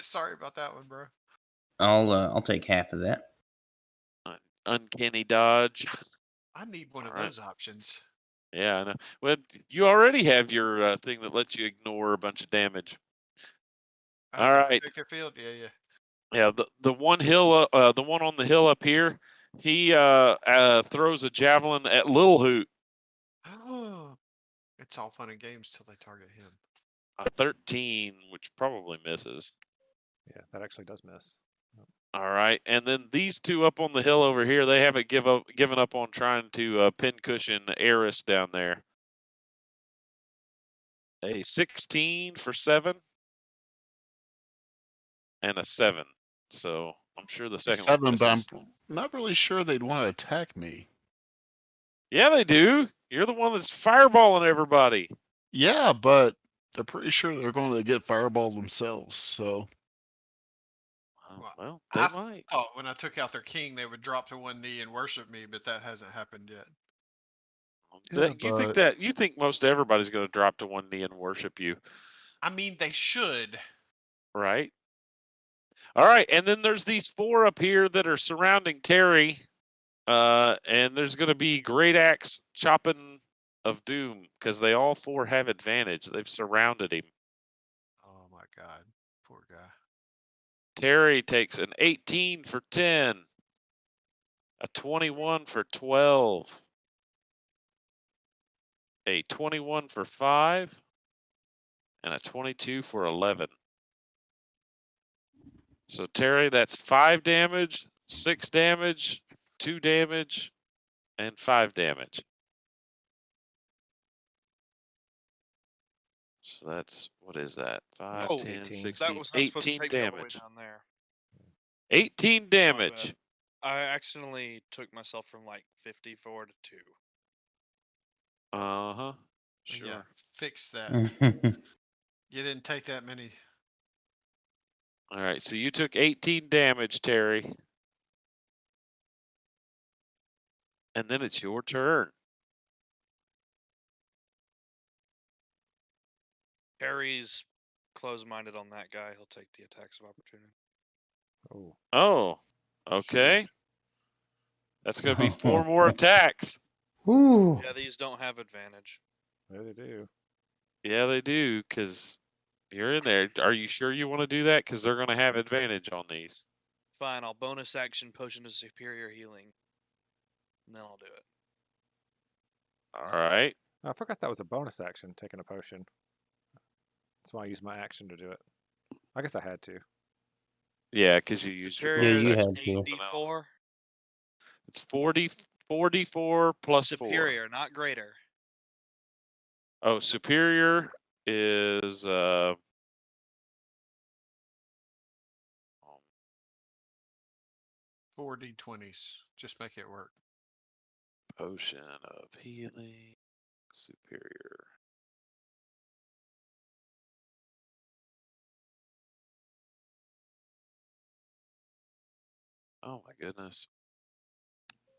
Sorry about that one, bro. I'll take half of that. Uncanny Dodge. I need one of All right. those options. Yeah, I know. Well, you already have your thing that lets you ignore a bunch of damage. All The right. projected field. Yeah. Yeah, the one hill, the one on the hill up here, he throws a javelin at Lil Hoot. Oh, it's all fun and games till they target him. A 13, which probably misses. Yeah, that actually does miss. All right, and then these two up on the hill over here, they haven't given up on trying to pincushion Eris down there. A 16 for 7 and a 7. So I'm sure the second one 7, but I'm misses. not really sure they'd want to attack me. Yeah, they do. You're the one that's fireballing everybody. Yeah, but they're pretty sure they're going to get fireballed themselves. So Well, they I might. thought when I took out their king, they would drop to one knee and worship me, but that hasn't happened yet. yeah, You think most everybody's going to drop to one knee and worship you, I mean, they should. right? All right, and then there's these 4 up here that are surrounding Terry, and there's going to be great axe chopping of doom because they all 4 have advantage. They've surrounded him. Oh my god, poor guy. Terry takes an 18 for 10, a 21 for 12, a 21 for 5, and a 22 for 11. So Terry, that's 5 damage, 6 damage, 2 damage, and 5 damage. So that's, what is that? 5, Oh, 10, 18. 16, That was not supposed to 18 take me all the way damage. down there. 18 damage. I accidentally took myself from like 54 to 2. Uh-huh. Sure. Yeah, fix that. Mm. You didn't take that many. All right, so you took 18 damage, Terry. And then it's your turn. Harry's close-minded on that guy. He'll take the attacks of opportunity. Oh, Oh, okay. That's going to be 4 more attacks. Ooh. Yeah, these don't have advantage. there they do. Yeah, they do, because you're in there. Are you sure you want to do that? Because they're going to have advantage on these. Fine, I'll bonus action Potion of Superior Healing. And then I'll do it. All right. I forgot that was a bonus action, taking a potion. That's why I used my action to do it. I guess I had to. Yeah, because you used your Superior bonus you action. had to. 8d4. It's 44 plus 4. Superior, not greater. Oh, superior is 4 d20s. Just make it work. potion of healing, superior. Oh my goodness.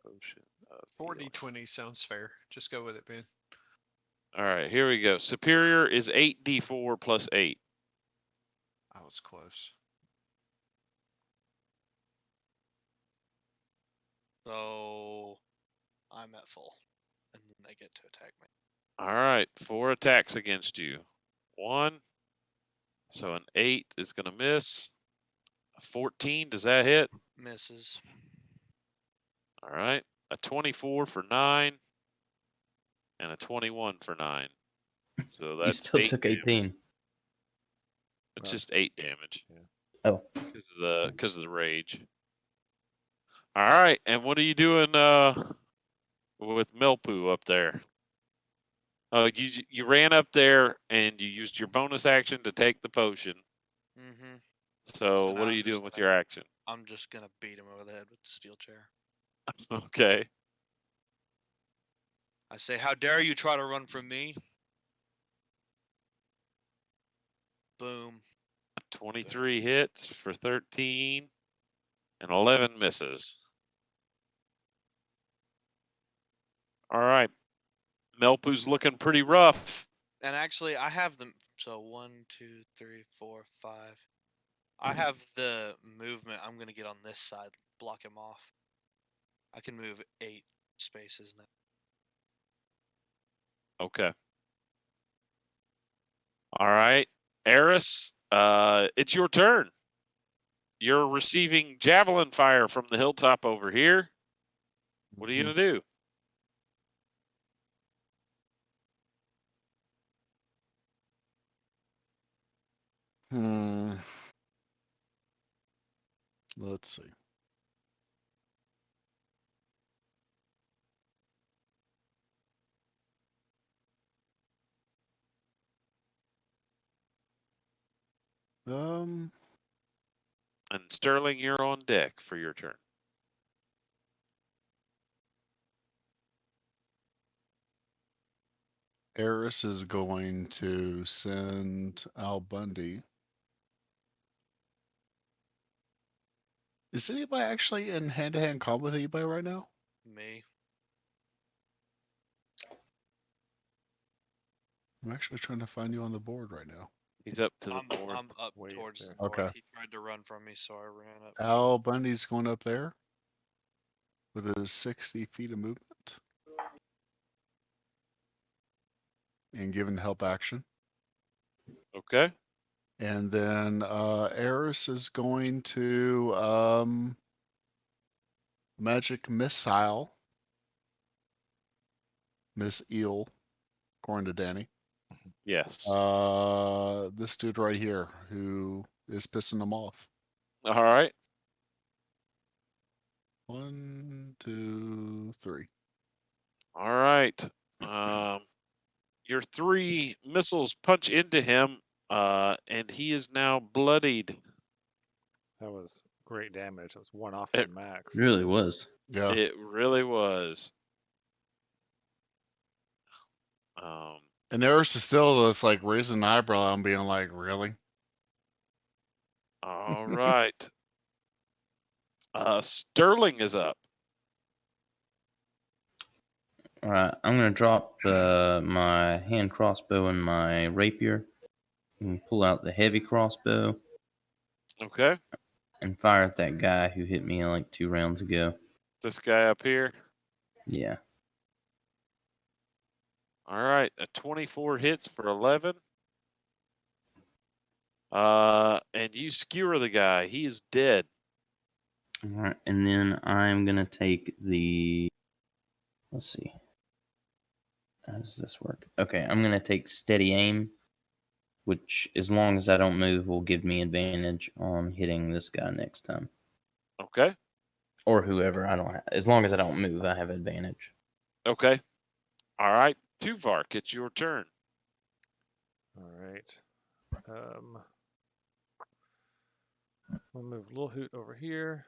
Potion of 4 healing. d20 sounds fair. Just go with it, Ben. All right, here we go. Superior is 8d4 plus 8. I was close. So I'm at full. And then they get to attack me. All right, 4 attacks against you. 1. So an 8 is going to miss. A 14, does that hit? Misses. All right. a 24 for 9, and a 21 for 9. So You that's still 8 took damage. 18. It's Wow. just 8 damage Oh, because of the rage. All right, and what are you doing with Melpu up there? Oh, you ran up there and you used your bonus action to take the potion. Mm-hmm. So now what are I'm you just doing with gonna- your action? I'm just gonna beat him over the head with the steel chair. Okay. I say, how dare you try to run from me? Boom. 23 hits for 13, and 11 misses. All right. Melpu's looking pretty rough. And actually, I have them. So 1, 2, 3, 4, 5. I have the movement. I'm gonna get on this side, block him off. I can move 8 spaces now. Okay. All right. Eris, it's your turn. You're receiving javelin fire from the hilltop over here. What are you going to do? Let's see. And Sterling, you're on deck for your turn. Eris is going to send Al Bundy. Is anybody actually in hand-to-hand combat with anybody right now? Me. I'm actually trying to find you on the board right now. He's up to the I'm north. up Way up towards the there. north. Okay. He tried to run from me, so I ran up. Al Bundy's going up there with his 60 feet of movement and giving help action. Okay. And then Eris is going to magic missile Miss Eel, according to Danny. Yes. This dude right here who is pissing them off. All right. 1, 2, 3. All right. Your 3 missiles punch into him, and he is now bloodied. That was great damage. That was one off It- from max. it really was. Yeah. It really was. And Eris is still just like raising an eyebrow and being like, really? All right. Sterling is up. All right, I'm gonna drop my hand crossbow and my rapier, and pull out the heavy crossbow Okay. and fire at that guy who hit me like 2 rounds ago. This guy up here. Yeah. All right. A 24 hits for 11. And you skewer the guy. He is dead. All right, and then I'm gonna take the. Let's see. How does this work? Okay, I'm gonna take steady aim, which, as long as I don't move, will give me advantage on hitting this guy next time, Okay. or whoever. I don't. As long as I don't move, I have advantage. Okay. All right. Tuvark, it's your turn. All right. We'll move Lil Hoot over here.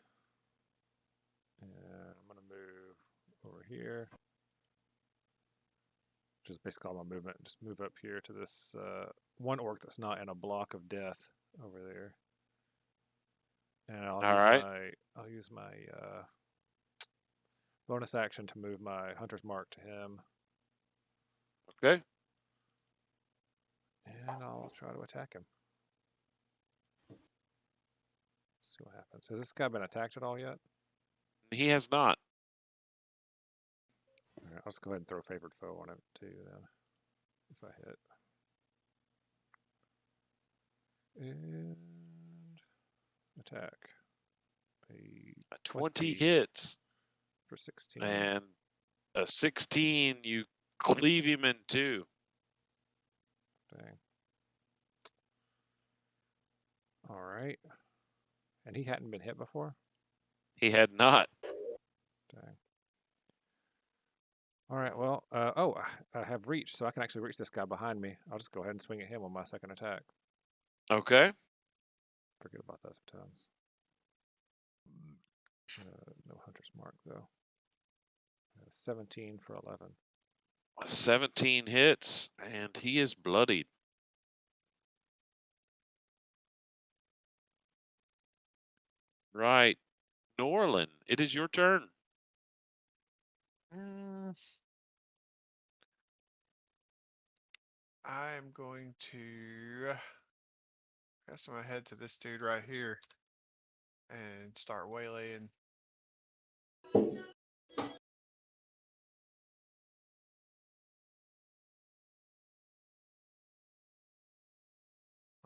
And I'm going to move over here. Which is basically all my movement. Just move up here to this one orc that's not in a block of death over there. And I'll use my bonus action to move my Hunter's Mark to him. Okay. And I'll try to attack him. See what happens. Has this guy been attacked at all yet? He has not. All right, I'll just go ahead and throw favored foe on it too then. If I hit. And attack. A 20 hits. for 16. And a 16, you cleave him in two. Dang. All right. And he hadn't been hit before? He had not. Dang. All right, well, I have reach, so I can actually reach this guy behind me. I'll just go ahead and swing at him on my second attack. Okay. Forget about that sometimes. No hunter's mark, though. 17 for 11. 17 hits, and he is bloodied. Right. Norlin, it is your turn. I'm going to. I guess I'm gonna head to this dude right here and start waylaying.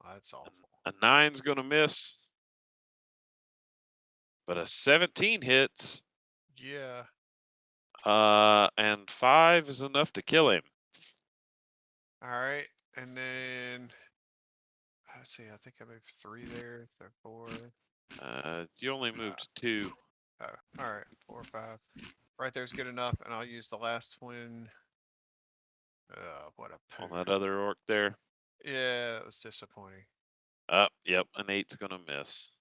Oh, that's awful. A 9's going to miss, but a 17 hits. Yeah. And 5 is enough to kill him. All right, and then let's see. I think I moved 3 there, so 4. You only moved 2. Oh, all right, 4 or 5. Right there's good enough, and I'll use the last one. What a On poo. that other orc there. Yeah, that was disappointing. Yep, an 8's going to miss.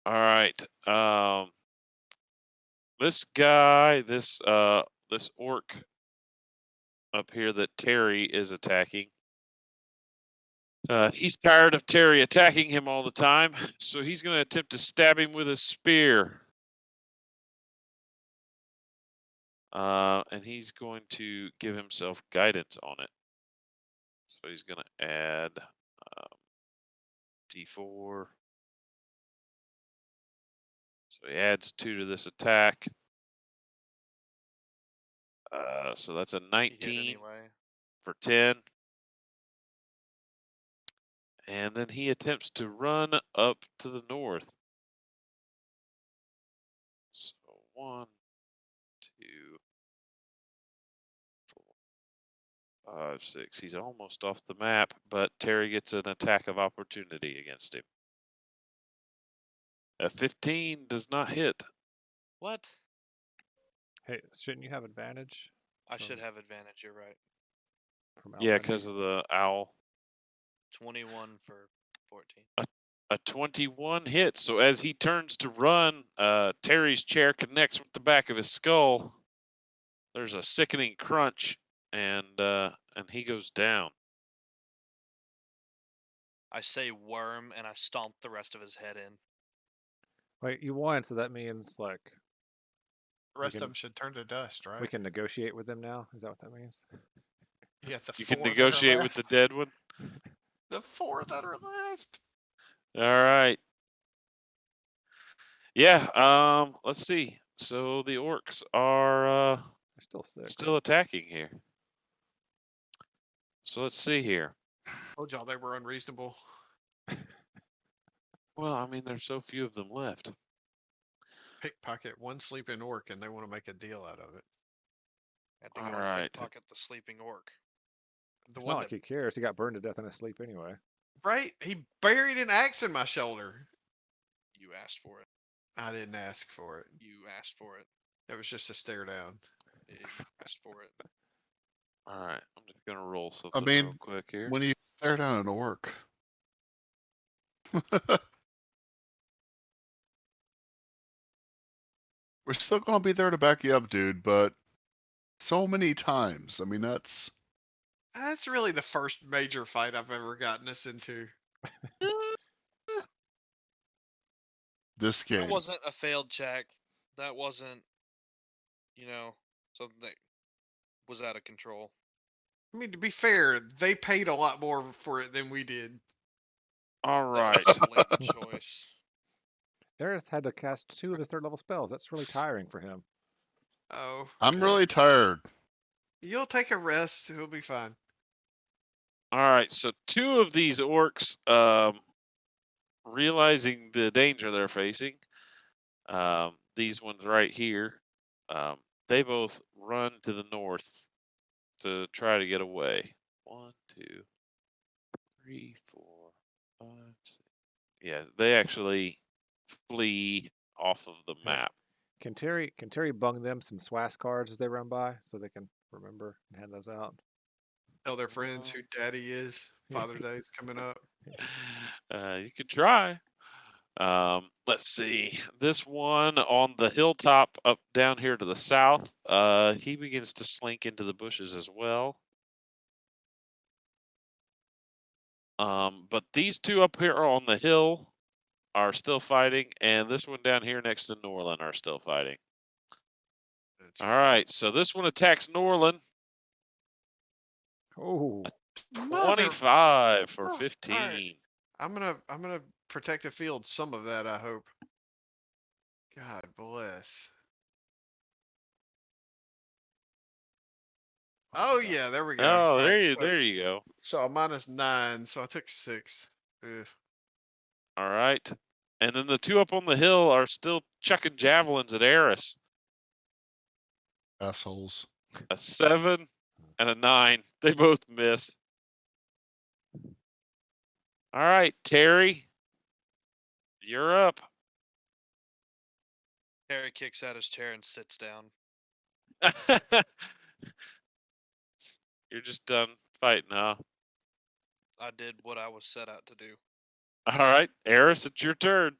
All right. This guy, this orc up here that Terry is attacking. He's tired of Terry attacking him all the time, so he's going to attempt to stab him with a spear. And he's going to give himself guidance on it. So he's going to add D4. So he adds 2 to this attack. So that's a 19 Anyway. for 10. And then he attempts to run up to the north. So 1, 2, 4, 5, 6. He's almost off the map, but Terry gets an attack of opportunity against him. A 15 does not hit. What? Hey, shouldn't you have advantage? I should from- have advantage. You're right. From Yeah, outlanding? because of the owl. 21 for 14. A 21 hits. So as he turns to run, Terry's chair connects with the back of his skull. There's a sickening crunch, and he goes down. I say worm, and I stomp the rest of his head in. Wait, you won, so that means like The rest can- of them should turn to dust, right? we can negotiate with them now. Is that what that means? Yeah, the You 4 can that are negotiate with left. the dead one. The 4 that are left. All right. Yeah. Let's see. So the orcs are There's still 6. still attacking here. So let's see here. Told y'all they were unreasonable. Well, I mean, there's so few of them left. Pickpocket 1 sleeping orc, and they want to make a deal out of it. Had to go Alright. and pickpocket the sleeping orc. The It's one not like that, he cares. He got burned to death in his sleep anyway. right? He buried an axe in my shoulder. You asked for it. I didn't ask for it. You asked for it. It was just a stare down. You asked for it. All right, I'm just gonna roll something mean, real quick here. When you stare down an orc. We're still going to be there to back you up, dude, but so many times. I mean, that's Really the first major fight I've ever gotten us into. this game. That wasn't a failed check. That wasn't, something that was out of control. I mean, to be fair, they paid a lot more for it than we did. All right. That was a blatant choice. Eris had to cast 2 of his 3rd level spells. That's really tiring for him. Oh. I'm okay. really tired. You'll take a rest. It'll be fine. All right. So 2 of these orcs, realizing the danger they're facing, These ones right here, they both run to the north to try to get away. 1, 2, 3, 4, 5, 6. Yeah, they actually flee off of the Hey. map. Can Terry bung them some SWAS cards as they run by so they can remember and hand those out? Tell their friends who daddy is. Father's Day is coming up. You could try. Let's see. This one on the hilltop up down here to the south, he begins to slink into the bushes as well. But these two up here on the hill are still fighting, and this one down here next to Norland are still fighting. That's All right, so this one attacks Norland. Oh, 25 for Oh, 15. alright. I'm gonna protect the field. Some of that, I hope. God bless. Oh yeah, there we go. Oh, Alright, there you go. so a -9, so I took 6. Ugh. All right. And then the two up on the hill are still chucking javelins at Eris. Assholes. A 7 and a 9. They both miss. All right, Terry, you're up. Harry kicks out his chair and sits down. You're just done fighting, huh? I did what I was set out to do. All right, Eris, it's your turn.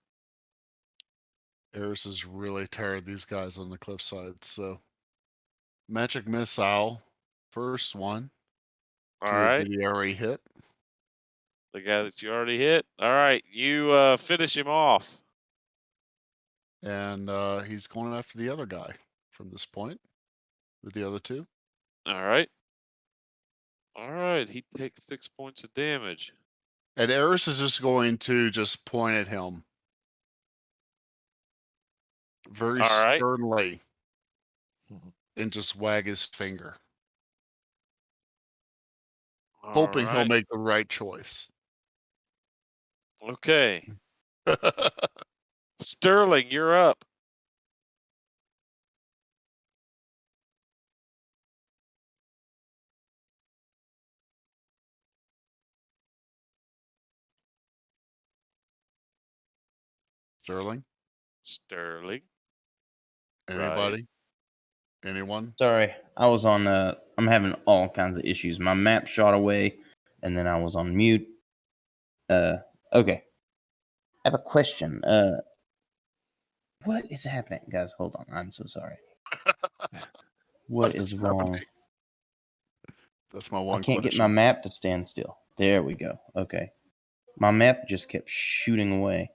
Eris is really tired of these guys on the cliffside, so magic missile, first one All to right, the already hit, the guy that you already hit. All right, you finish him off. and he's going after the other guy from this point with the other two. All right. All right, he takes 6 points of damage. And Eris is just going to just point at him very All right. sternly and just wag his finger, All hoping he'll right. make the right choice. Okay. Sterling, you're up. Sterling, Sterling. anybody? Anyone? Sorry, I was on. I'm having all kinds of issues. My map shot away, and then I was on mute. Okay. I have a question. What is happening, guys? Hold on. I'm so sorry. What is wrong? That's my I one can't question. get my map to stand still. There we go. Okay. My map just kept shooting away.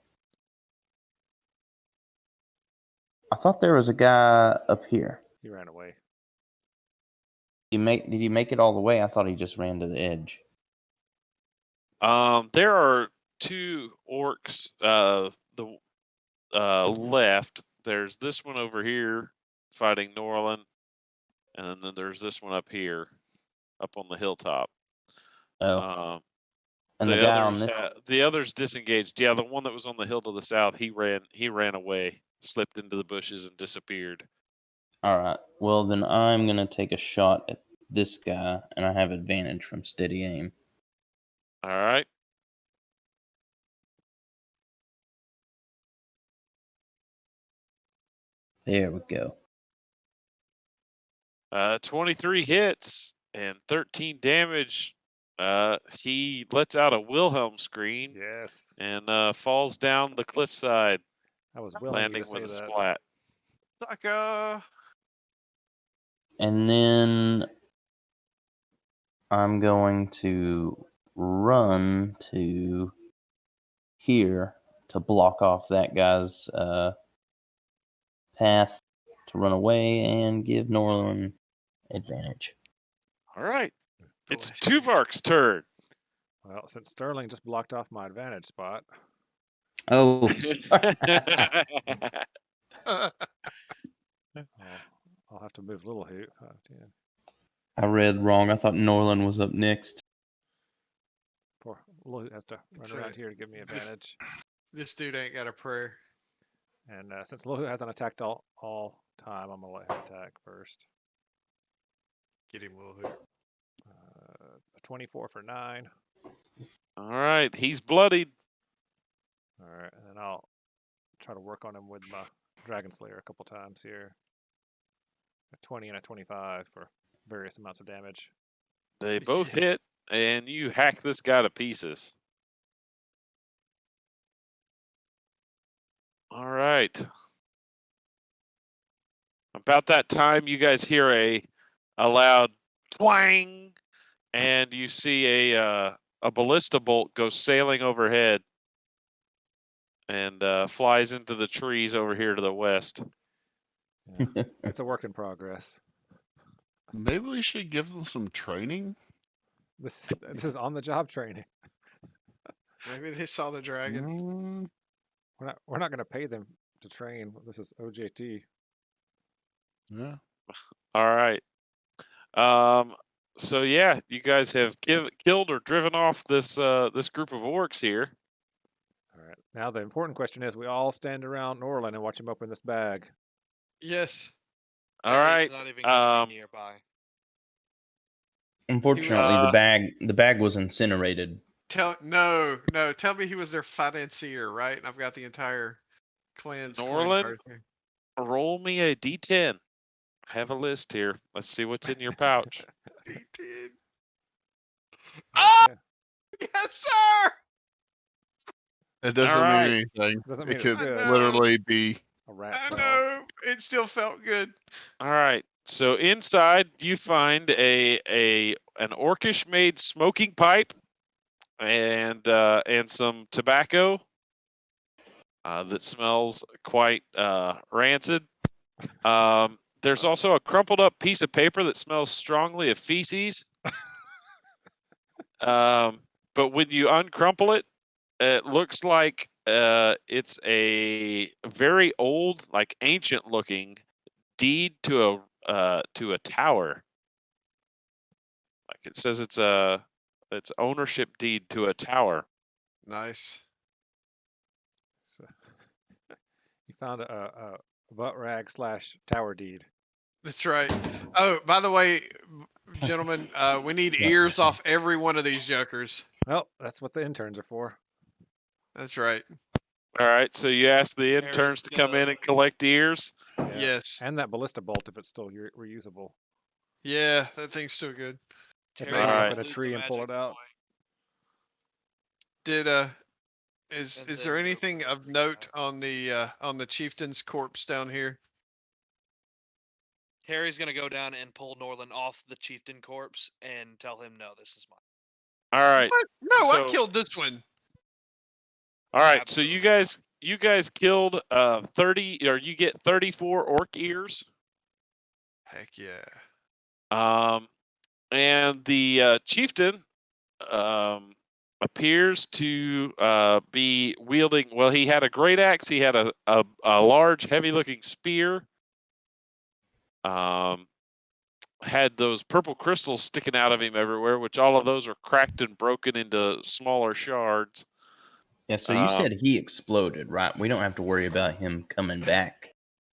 I thought there was a guy up here. he ran away. Did he make it all the way? I thought he just ran to the edge. There are 2 orcs left. There's this one over here fighting Norland, and then there's this one up here, up on the hilltop. Oh. And the guy on this. The others disengaged. Yeah, the one that was on the hill to the south, he ran away, slipped into the bushes, and disappeared. All right. Well, then I'm gonna take a shot at this guy, and I have advantage from steady aim. All right. There we go. 23 hits and 13 damage. He lets out a Wilhelm scream Yes, and falls down the cliffside, I was willing you landing to say with a that. splat. Sucker. And then I'm going to run to here to block off that guy's path to run away and give Norland advantage. All right. It's Bless you. Tuvark's turn. Well, since Sterling just blocked off my advantage spot, Oh, sorry. I'll have to move Little Hoot. 5, 10. I read wrong. I thought Norland was up next. Poor Little Hoot has to run It's around a- here to give me this- advantage. This dude ain't got a prayer. And since Lohu hasn't attacked all time, I'm gonna let him attack first. Get him, Will. A 24 for 9. All right, he's bloodied. All right, and then I'll try to work on him with my Dragon Slayer a couple times here. A 20 and a 25 for various amounts of damage. They both hit, and you hack this guy to pieces. All right. About that time, you guys hear a loud twang, and you see a ballista bolt go sailing overhead and flies into the trees over here to the west. Yeah, it's a work in progress. Maybe we should give them some training. This is on the job training. Maybe they saw the dragon. We're not going to pay them to train. This is OJT. Yeah. All right. So yeah, you guys have killed or driven off this this group of orcs here. All right. Now the important question is: we all stand around Norland and watch him open this bag. Yes. All And right. He's not even gonna be nearby. Unfortunately, the bag was incinerated. Tell me he was their financier, right? And I've got the entire clan's coin Norland, card here. roll me a d10. I have a list here. Let's see what's in your pouch. He did. Okay. Yes, sir. It doesn't All right. mean anything. Doesn't mean It it's could good. literally be. A rat. I tail. know. It still felt good. All right. So inside you find an orcish made smoking pipe and some tobacco that smells quite rancid. There's also a crumpled up piece of paper that smells strongly of feces. But when you uncrumple it, it looks like it's a very old, like ancient looking deed to a tower. Like it says it's ownership deed to a tower. Nice. So, you found a butt rag / tower deed. That's right. Oh, by the way, gentlemen, we need ears off every one of these jokers. Well, that's what the interns are for. That's right. All right, so you ask the interns Harry's to come in gonna- and collect ears. Yeah. Yes. And that ballista bolt if it's still reusable. Yeah, that thing's still good. If Terry's they climb Alright. up in a gonna tree loot and the pull it magic out. coin, Did is and there then go anything for the of free note guy. on the chieftain's corpse down here? Terry's gonna go down and pull Norland off the chieftain corpse and tell him, "No, this is mine." All right. What? No, I So- killed this one. All right, so Absolutely you guys killed 30, or you get 34 orc ears. Heck yeah. And the chieftain appears to be wielding. Well, he had a great axe. He had a large, heavy-looking spear. Had those purple crystals sticking out of him everywhere, which all of those are cracked and broken into smaller shards. Yeah, so you said he exploded, right? We don't have to worry about him coming back.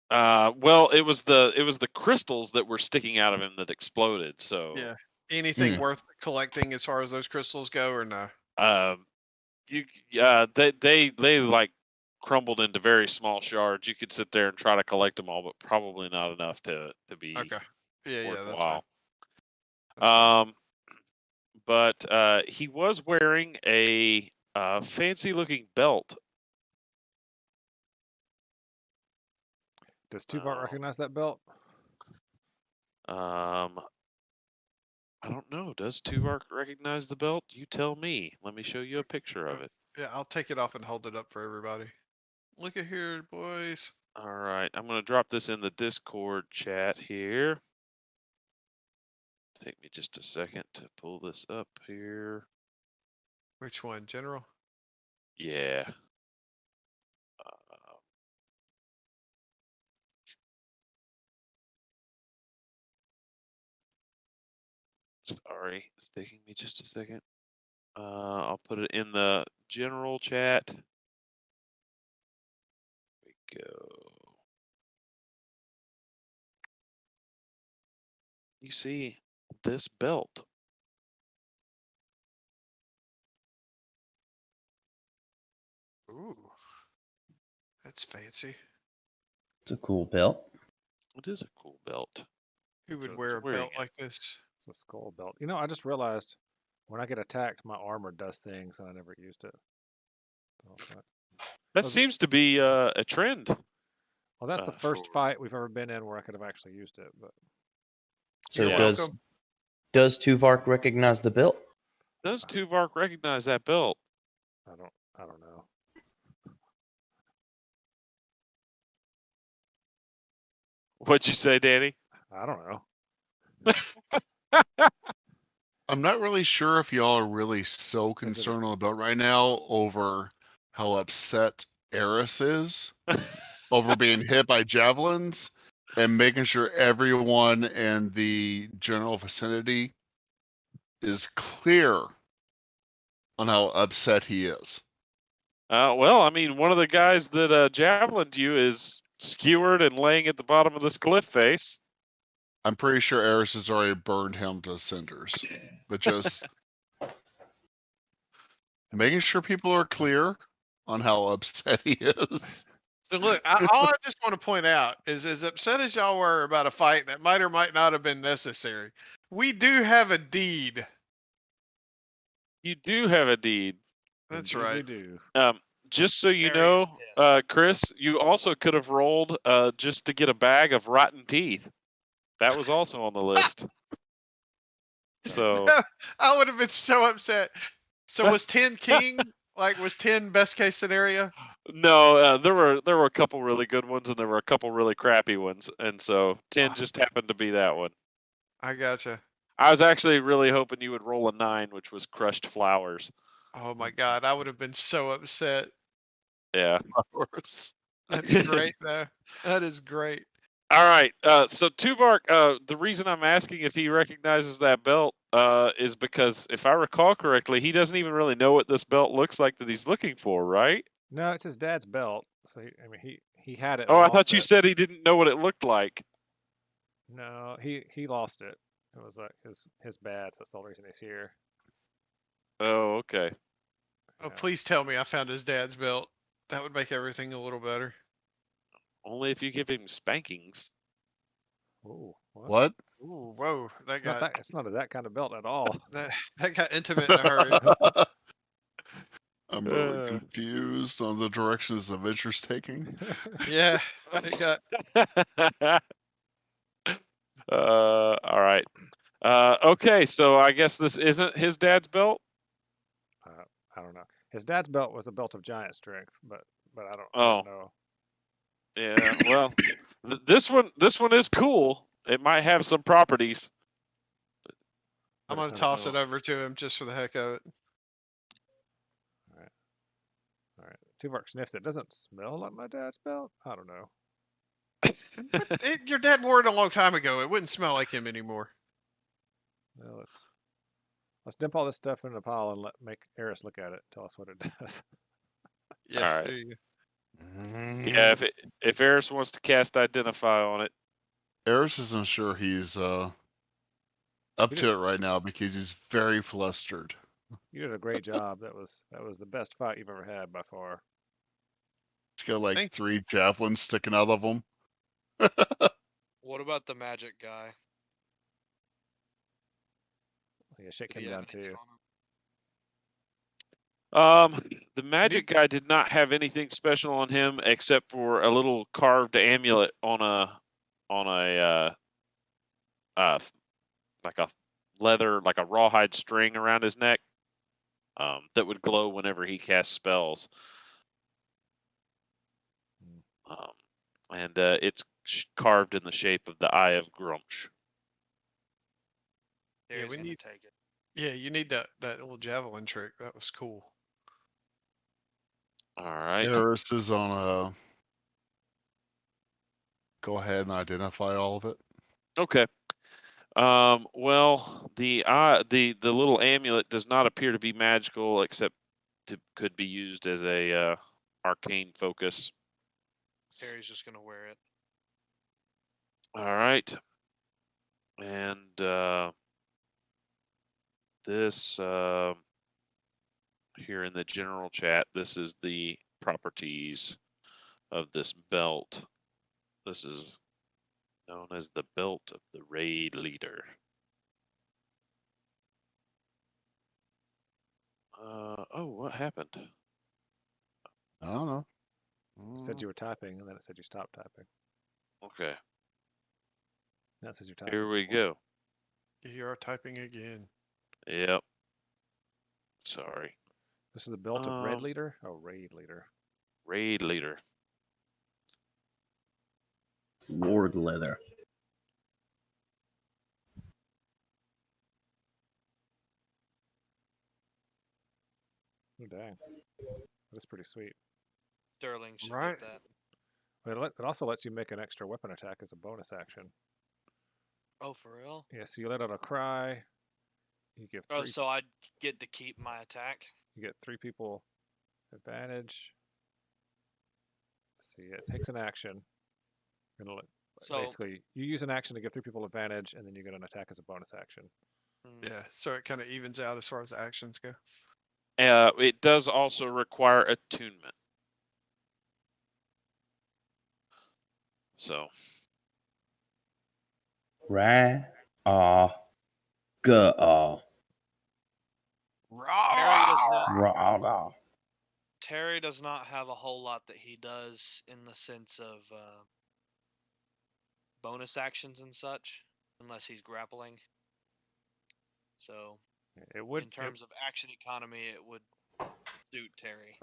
Well, it was the crystals that were sticking out of him that exploded. So Yeah. Anything worth collecting as far as those crystals go, or no? They like crumbled into very small shards. You could sit there and try to collect them all, but probably not enough to be Okay. Yeah, that's fine. worthwhile. That's fine. But he was wearing a fancy looking belt. Does Tuvar recognize that belt? I don't know. Does Tuvar recognize the belt? You tell me. Let me show you a picture of it. Yeah, I'll take it off and hold it up for everybody. Look at here, boys. All right, I'm going to drop this in the Discord chat here. Take me just a second to pull this up here. Which one, General? Yeah. Sorry, it's taking me just a second. I'll put it in the general chat. We go. You see this belt. Ooh, that's fancy. It's a cool belt. It is a cool belt. Who would So wear a wearing belt it. like this? It's a skull belt. You know, I just realized when I get attacked, my armor does things, and I never used it. So, That Was it- seems to be a trend. well, that's the first for- fight we've ever been in where I could have actually used it. But So You're does welcome. does Tuvark recognize the belt? Does Tuvark recognize that belt? I don't know. What'd you say, Danny? I don't know. I'm not really sure if y'all are really so concerned about right now over how upset Eris is over being hit by javelins and making sure everyone in the general vicinity is clear on how upset he is. Well, I mean, one of the guys that javelined you is skewered and laying at the bottom of this cliff face. I'm pretty sure Eris has already burned him to cinders, but just making sure people are clear on how upset he is. So look, all I just want to point out is, as upset as y'all were about a fight that might or might not have been necessary, we do have a deed. You do have a deed. That's Indeed right. We do. Just so you Harry is know, pissed. Chris, you also could have rolled just to get a bag of rotten teeth. That was also on the list. So I would have been so upset. So was That's- 10 king? Like, was 10 best case scenario? no, there were a couple really good ones and there were a couple really crappy ones, and so 10 just happened to be that one. I gotcha. I was actually really hoping you would roll a 9, which was crushed flowers. Oh my god, I would have been so upset. Yeah. That's great though. That is great. All right. So Tuvark, the reason I'm asking if he recognizes that belt is because if I recall correctly, he doesn't even really know what this belt looks like that he's looking for, right? No, it's his dad's belt. So I mean, he had it. Oh, I lost thought you it. said he didn't know what it looked like. No, he lost it. It was like his badge. That's the only reason he's here. Oh, okay. Oh, Yeah. please tell me I found his dad's belt. That would make everything a little better. Only if you give him spankings. Ooh, what? What? Ooh, whoa, that It's not got that. It's not that kind of belt at all. that got intimate in a hurry. I'm really confused on the directions the adventure's taking. Yeah, it got. All right. Okay, so I guess this isn't his dad's belt. I don't know. His dad's belt was a belt of giant strength, but I don't Oh. know. Yeah. Well, this one is cool. It might have some properties. I'm But it's gonna not toss so- it over to him just for the heck of it. All right. Tuvark sniffs it. Doesn't smell like my dad's belt. I don't know. Your dad wore it a long time ago. It wouldn't smell like him anymore. Well, let's dump all this stuff in a pile and make Eris look at it. Tell us what it does. Yeah, Alright. there you go. Yeah. If Eris wants to cast Identify on it, Eris isn't sure he's up He to it right now because he's very flustered. You did a great job. That was the best fight you've ever had by far. He's got like Thank- 3 javelins sticking out of him. What about the magic guy? Yeah, shit Did came he have down anything too. on him? the magic guy did not have anything special on him except for a little carved amulet on a like a leather, like a rawhide string around his neck, that would glow whenever he cast spells. And it's carved in the shape of the Eye of Grumsh. Yeah, Harry's we gonna need- take it. Yeah, you need that little javelin trick. That was cool. All right. Eris is on a. Go ahead and identify all of it. Okay. Well, the little amulet does not appear to be magical, except could be used as a arcane focus. Terry's just gonna wear it. All right. And this here in the general chat, this is the properties of this belt. This is known as the belt of the raid leader. Oh, what happened? I don't know. It said you were typing, and then it said you stopped typing. Okay, Now it says you're typing. here we some more. go. You are typing again. Yep. Sorry. This is the belt of Red Um, Leader? Oh, Raid Leader. Raid leader. Lord Leather. Oh, dang. That's pretty sweet. Sterling should Right. get that. But it also lets you make an extra weapon attack as a bonus action. Oh, for real? Yeah, so you let out a cry. You give Oh, three. so I get to keep my attack. You get 3 people advantage. Let's see, it takes an action. Gonna let, So basically, you use an action to give 3 people advantage, and then you get an attack as a bonus action. Yeah, so it kind of evens out as far as the actions go. It does also require attunement. So Ra ah ga Terry does not have a whole lot that he does in the sense of bonus actions and such, unless he's grappling. So, It would in terms of action economy, it would suit Terry.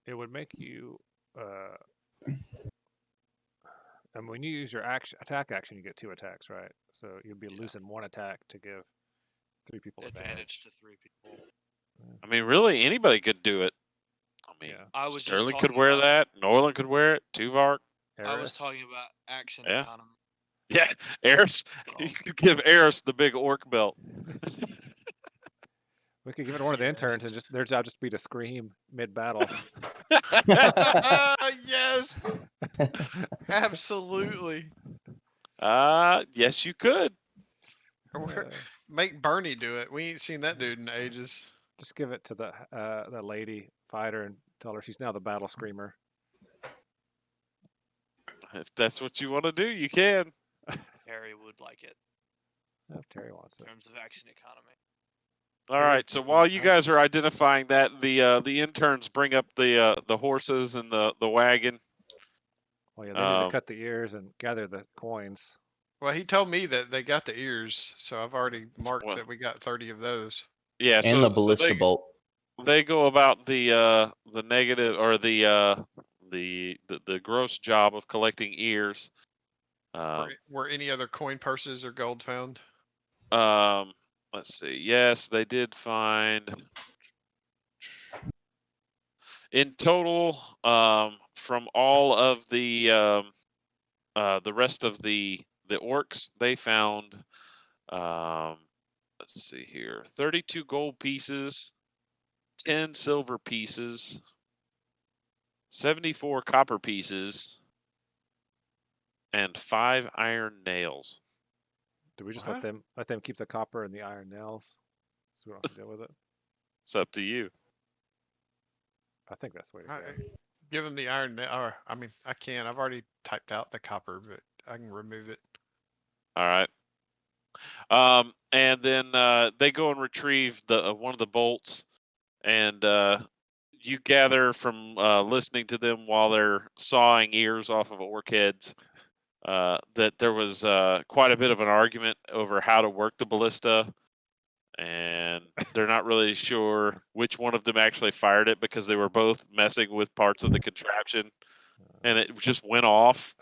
it would make you and when you use your attack action, you get 2 attacks, right? So you'd be losing 1 attack to give 3 people Advantage to 3 people. I mean, really, anybody could do it. I mean, Yeah. I was just Sterling could talking wear about, that. Norland could wear it. Tuvark. I was Eris. talking about action Yeah. economy. Yeah, Eris. You could give Eris the big orc belt. We could give it to one of the interns, and just their job just be to scream mid battle. Yes, absolutely. Yes, you could. Or make Bernie do it. We ain't seen that dude in ages. Just give it to the lady fighter and tell her she's now the battle screamer. If that's what you want to do, you can. Terry would like it If Terry wants in it. terms of action economy. All right. So while you guys are identifying that, the interns bring up the horses and the wagon. Well, yeah, they need to cut the ears and gather the coins. Well, he told me that they got the ears, so I've already marked Well, that we got 30 of those. Yeah. and So the ballista bolt. they go about the negative or the gross job of collecting ears. Were any other coin purses or gold found? Let's see. Yes, they did find in total from all of the rest of the orcs, they found let's see here, 32 gold pieces, 10 silver pieces, 74 copper pieces, and 5 iron nails. Do we just What? let them keep the copper and the iron nails, so we don't have to deal with it? It's up to you. I think that's the way to go. Give him the iron. Or I mean, I can. I've already typed out the copper, but I can remove it. All right. And then they go and retrieve the one of the bolts, and you gather from listening to them while they're sawing ears off of orc heads that there was quite a bit of an argument over how to work the ballista, and they're not really sure which one of them actually fired it because they were both messing with parts of the contraption, and it just went off,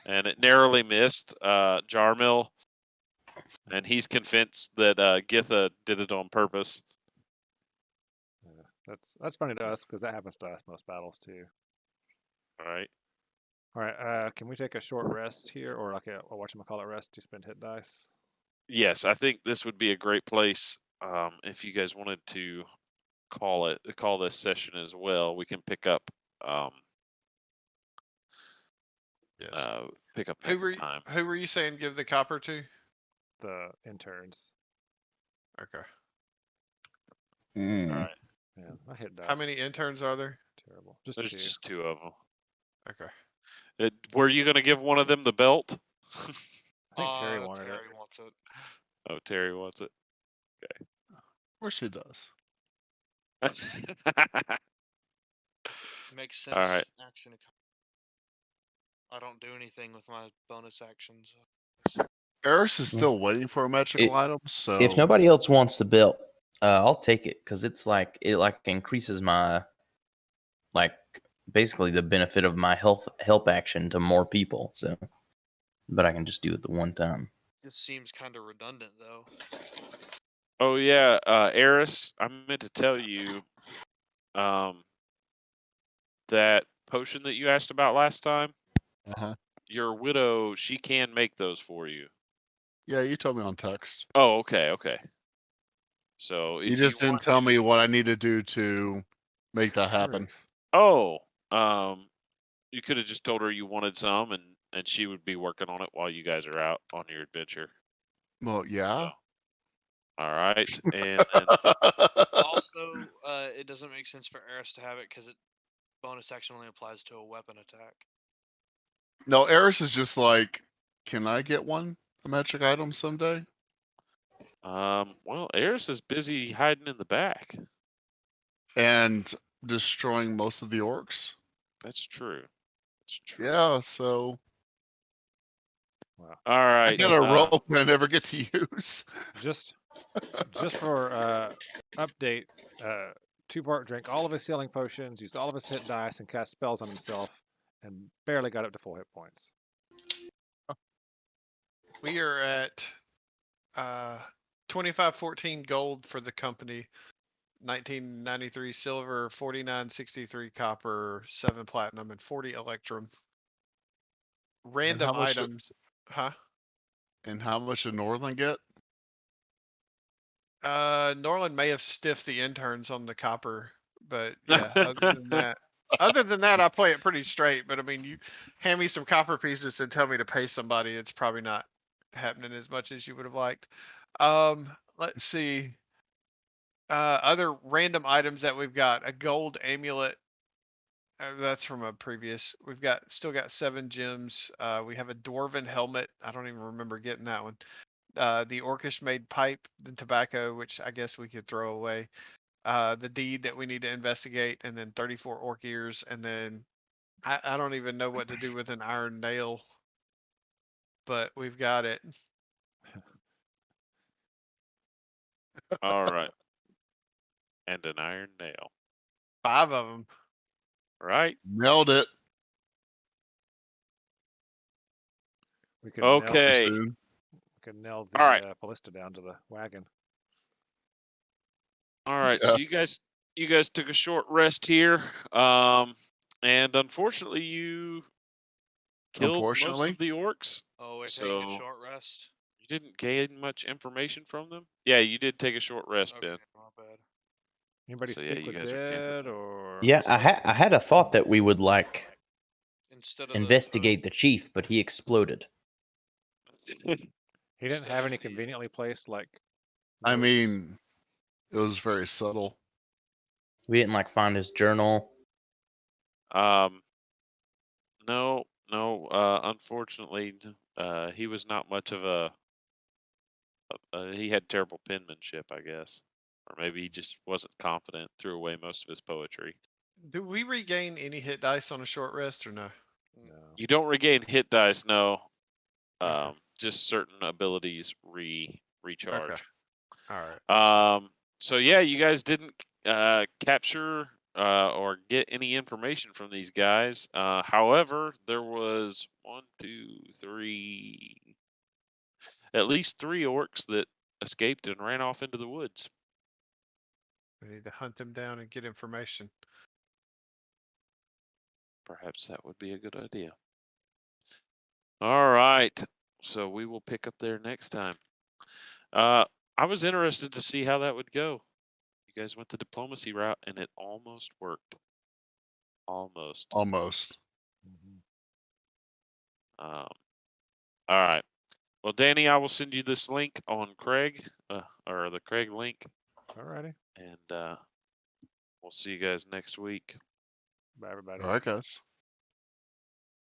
and it narrowly missed Jarmil. And he's convinced that Githa did it on purpose. Yeah, that's funny to us because that happens to us most battles too. All right. All right. Can we take a short rest here, or like a whatchamacallit rest to spend hit dice? Yes, I think this would be a great place if you guys wanted to call this session as well. We can pick up Yes. pick up Who next were time. who were you saying give the copper to? The interns. Okay. All Mm. right. Yeah, I hit dice. How many interns are there? Terrible. Just There's two. just 2 of them. Okay. Were you going to give one of them the belt? I think Terry wanted Terry it. wants it. Oh, Terry wants it. Of course he does. Makes sense. All right. Action. I don't do anything with my bonus actions. Eris is Yeah. still waiting for a magical It- item, so If nobody else wants the belt, I'll take it because it's like it increases my basically the benefit of my help action to more people. So, but I can just do it the one time. This seems kind of redundant, though. Oh yeah, Eris, I meant to tell you, that potion that you asked about last time. uh-huh. Your widow, she can make those for you. Yeah, you told me on text. Oh, okay. So if You just didn't want tell to, me what I need to do to make that happen. Grief. oh, you could have just told her you wanted some, and she would be working on it while you guys are out on your adventure. Well, yeah. So, all right, and then Also, it doesn't make sense for Eris to have it because bonus action only applies to a weapon attack. No, Eris is just like, can I get a magic item someday? well, Eris is busy hiding in the back. And destroying most of the orcs. That's true. That's true. Yeah, so Wow. All I right. got a rope I never get to use. Just for update, Two-Part drank all of his healing potions, used all of his hit dice, and cast spells on himself, and barely got up to full hit points. We are at 2514 gold for the company, 1993 silver, 4963 copper, 7 platinum, and 40 electrum. Random how much items, huh? And how much did Northern get? Norland may have stiffed the interns on the copper, but yeah, other than that, I play it pretty straight. But I mean, you hand me some copper pieces and tell me to pay somebody, it's probably not happening as much as you would have liked. Let's see. Other random items that we've got: a gold amulet. That's from a previous. We've still got 7 gems. We have a dwarven helmet. I don't even remember getting that one. The orcish made pipe, the tobacco, which I guess we could throw away. The deed that we need to investigate, and then 34 orc ears, and then I don't even know what to do with an iron nail, but we've got it. All right. And an iron nail. 5 of them. Right? Nailed it. We could Okay. nail the All right. ballista down to the wagon. All right. Yeah. So you guys took a short rest here. And unfortunately you killed most Unfortunately? of the orcs. Oh, we're taking a So short rest. you didn't gain much information from them? Yeah, you did take a short rest, Okay, Ben. not bad. So, Anybody speak yeah, you with guys are camping dead now. or? Yeah, I had a thought that we would Instead of investigate the chief, but he exploded. He didn't have any conveniently placed I notes? mean, it was very subtle. We didn't find his journal. No, unfortunately, he was not much of a. He had terrible penmanship, I guess, or maybe he just wasn't confident. Threw away most of his poetry. Do we regain any hit dice on a short rest or no? No. You don't regain hit dice, no. Okay. Just certain abilities recharge. All right. So yeah, you guys didn't capture or get any information from these guys. However, there was at least three orcs that escaped and ran off into the woods. We need to hunt them down and get information. Perhaps that would be a good idea. All right. So we will pick up there next time. I was interested to see how that would go. You guys went the diplomacy route and it almost worked. Almost. Almost. Mhm. All right. Well, Danny, I will send you this link on Craig, or the Craig link, Alrighty. and we'll see you guys next week. Bye, everybody. All right, guys.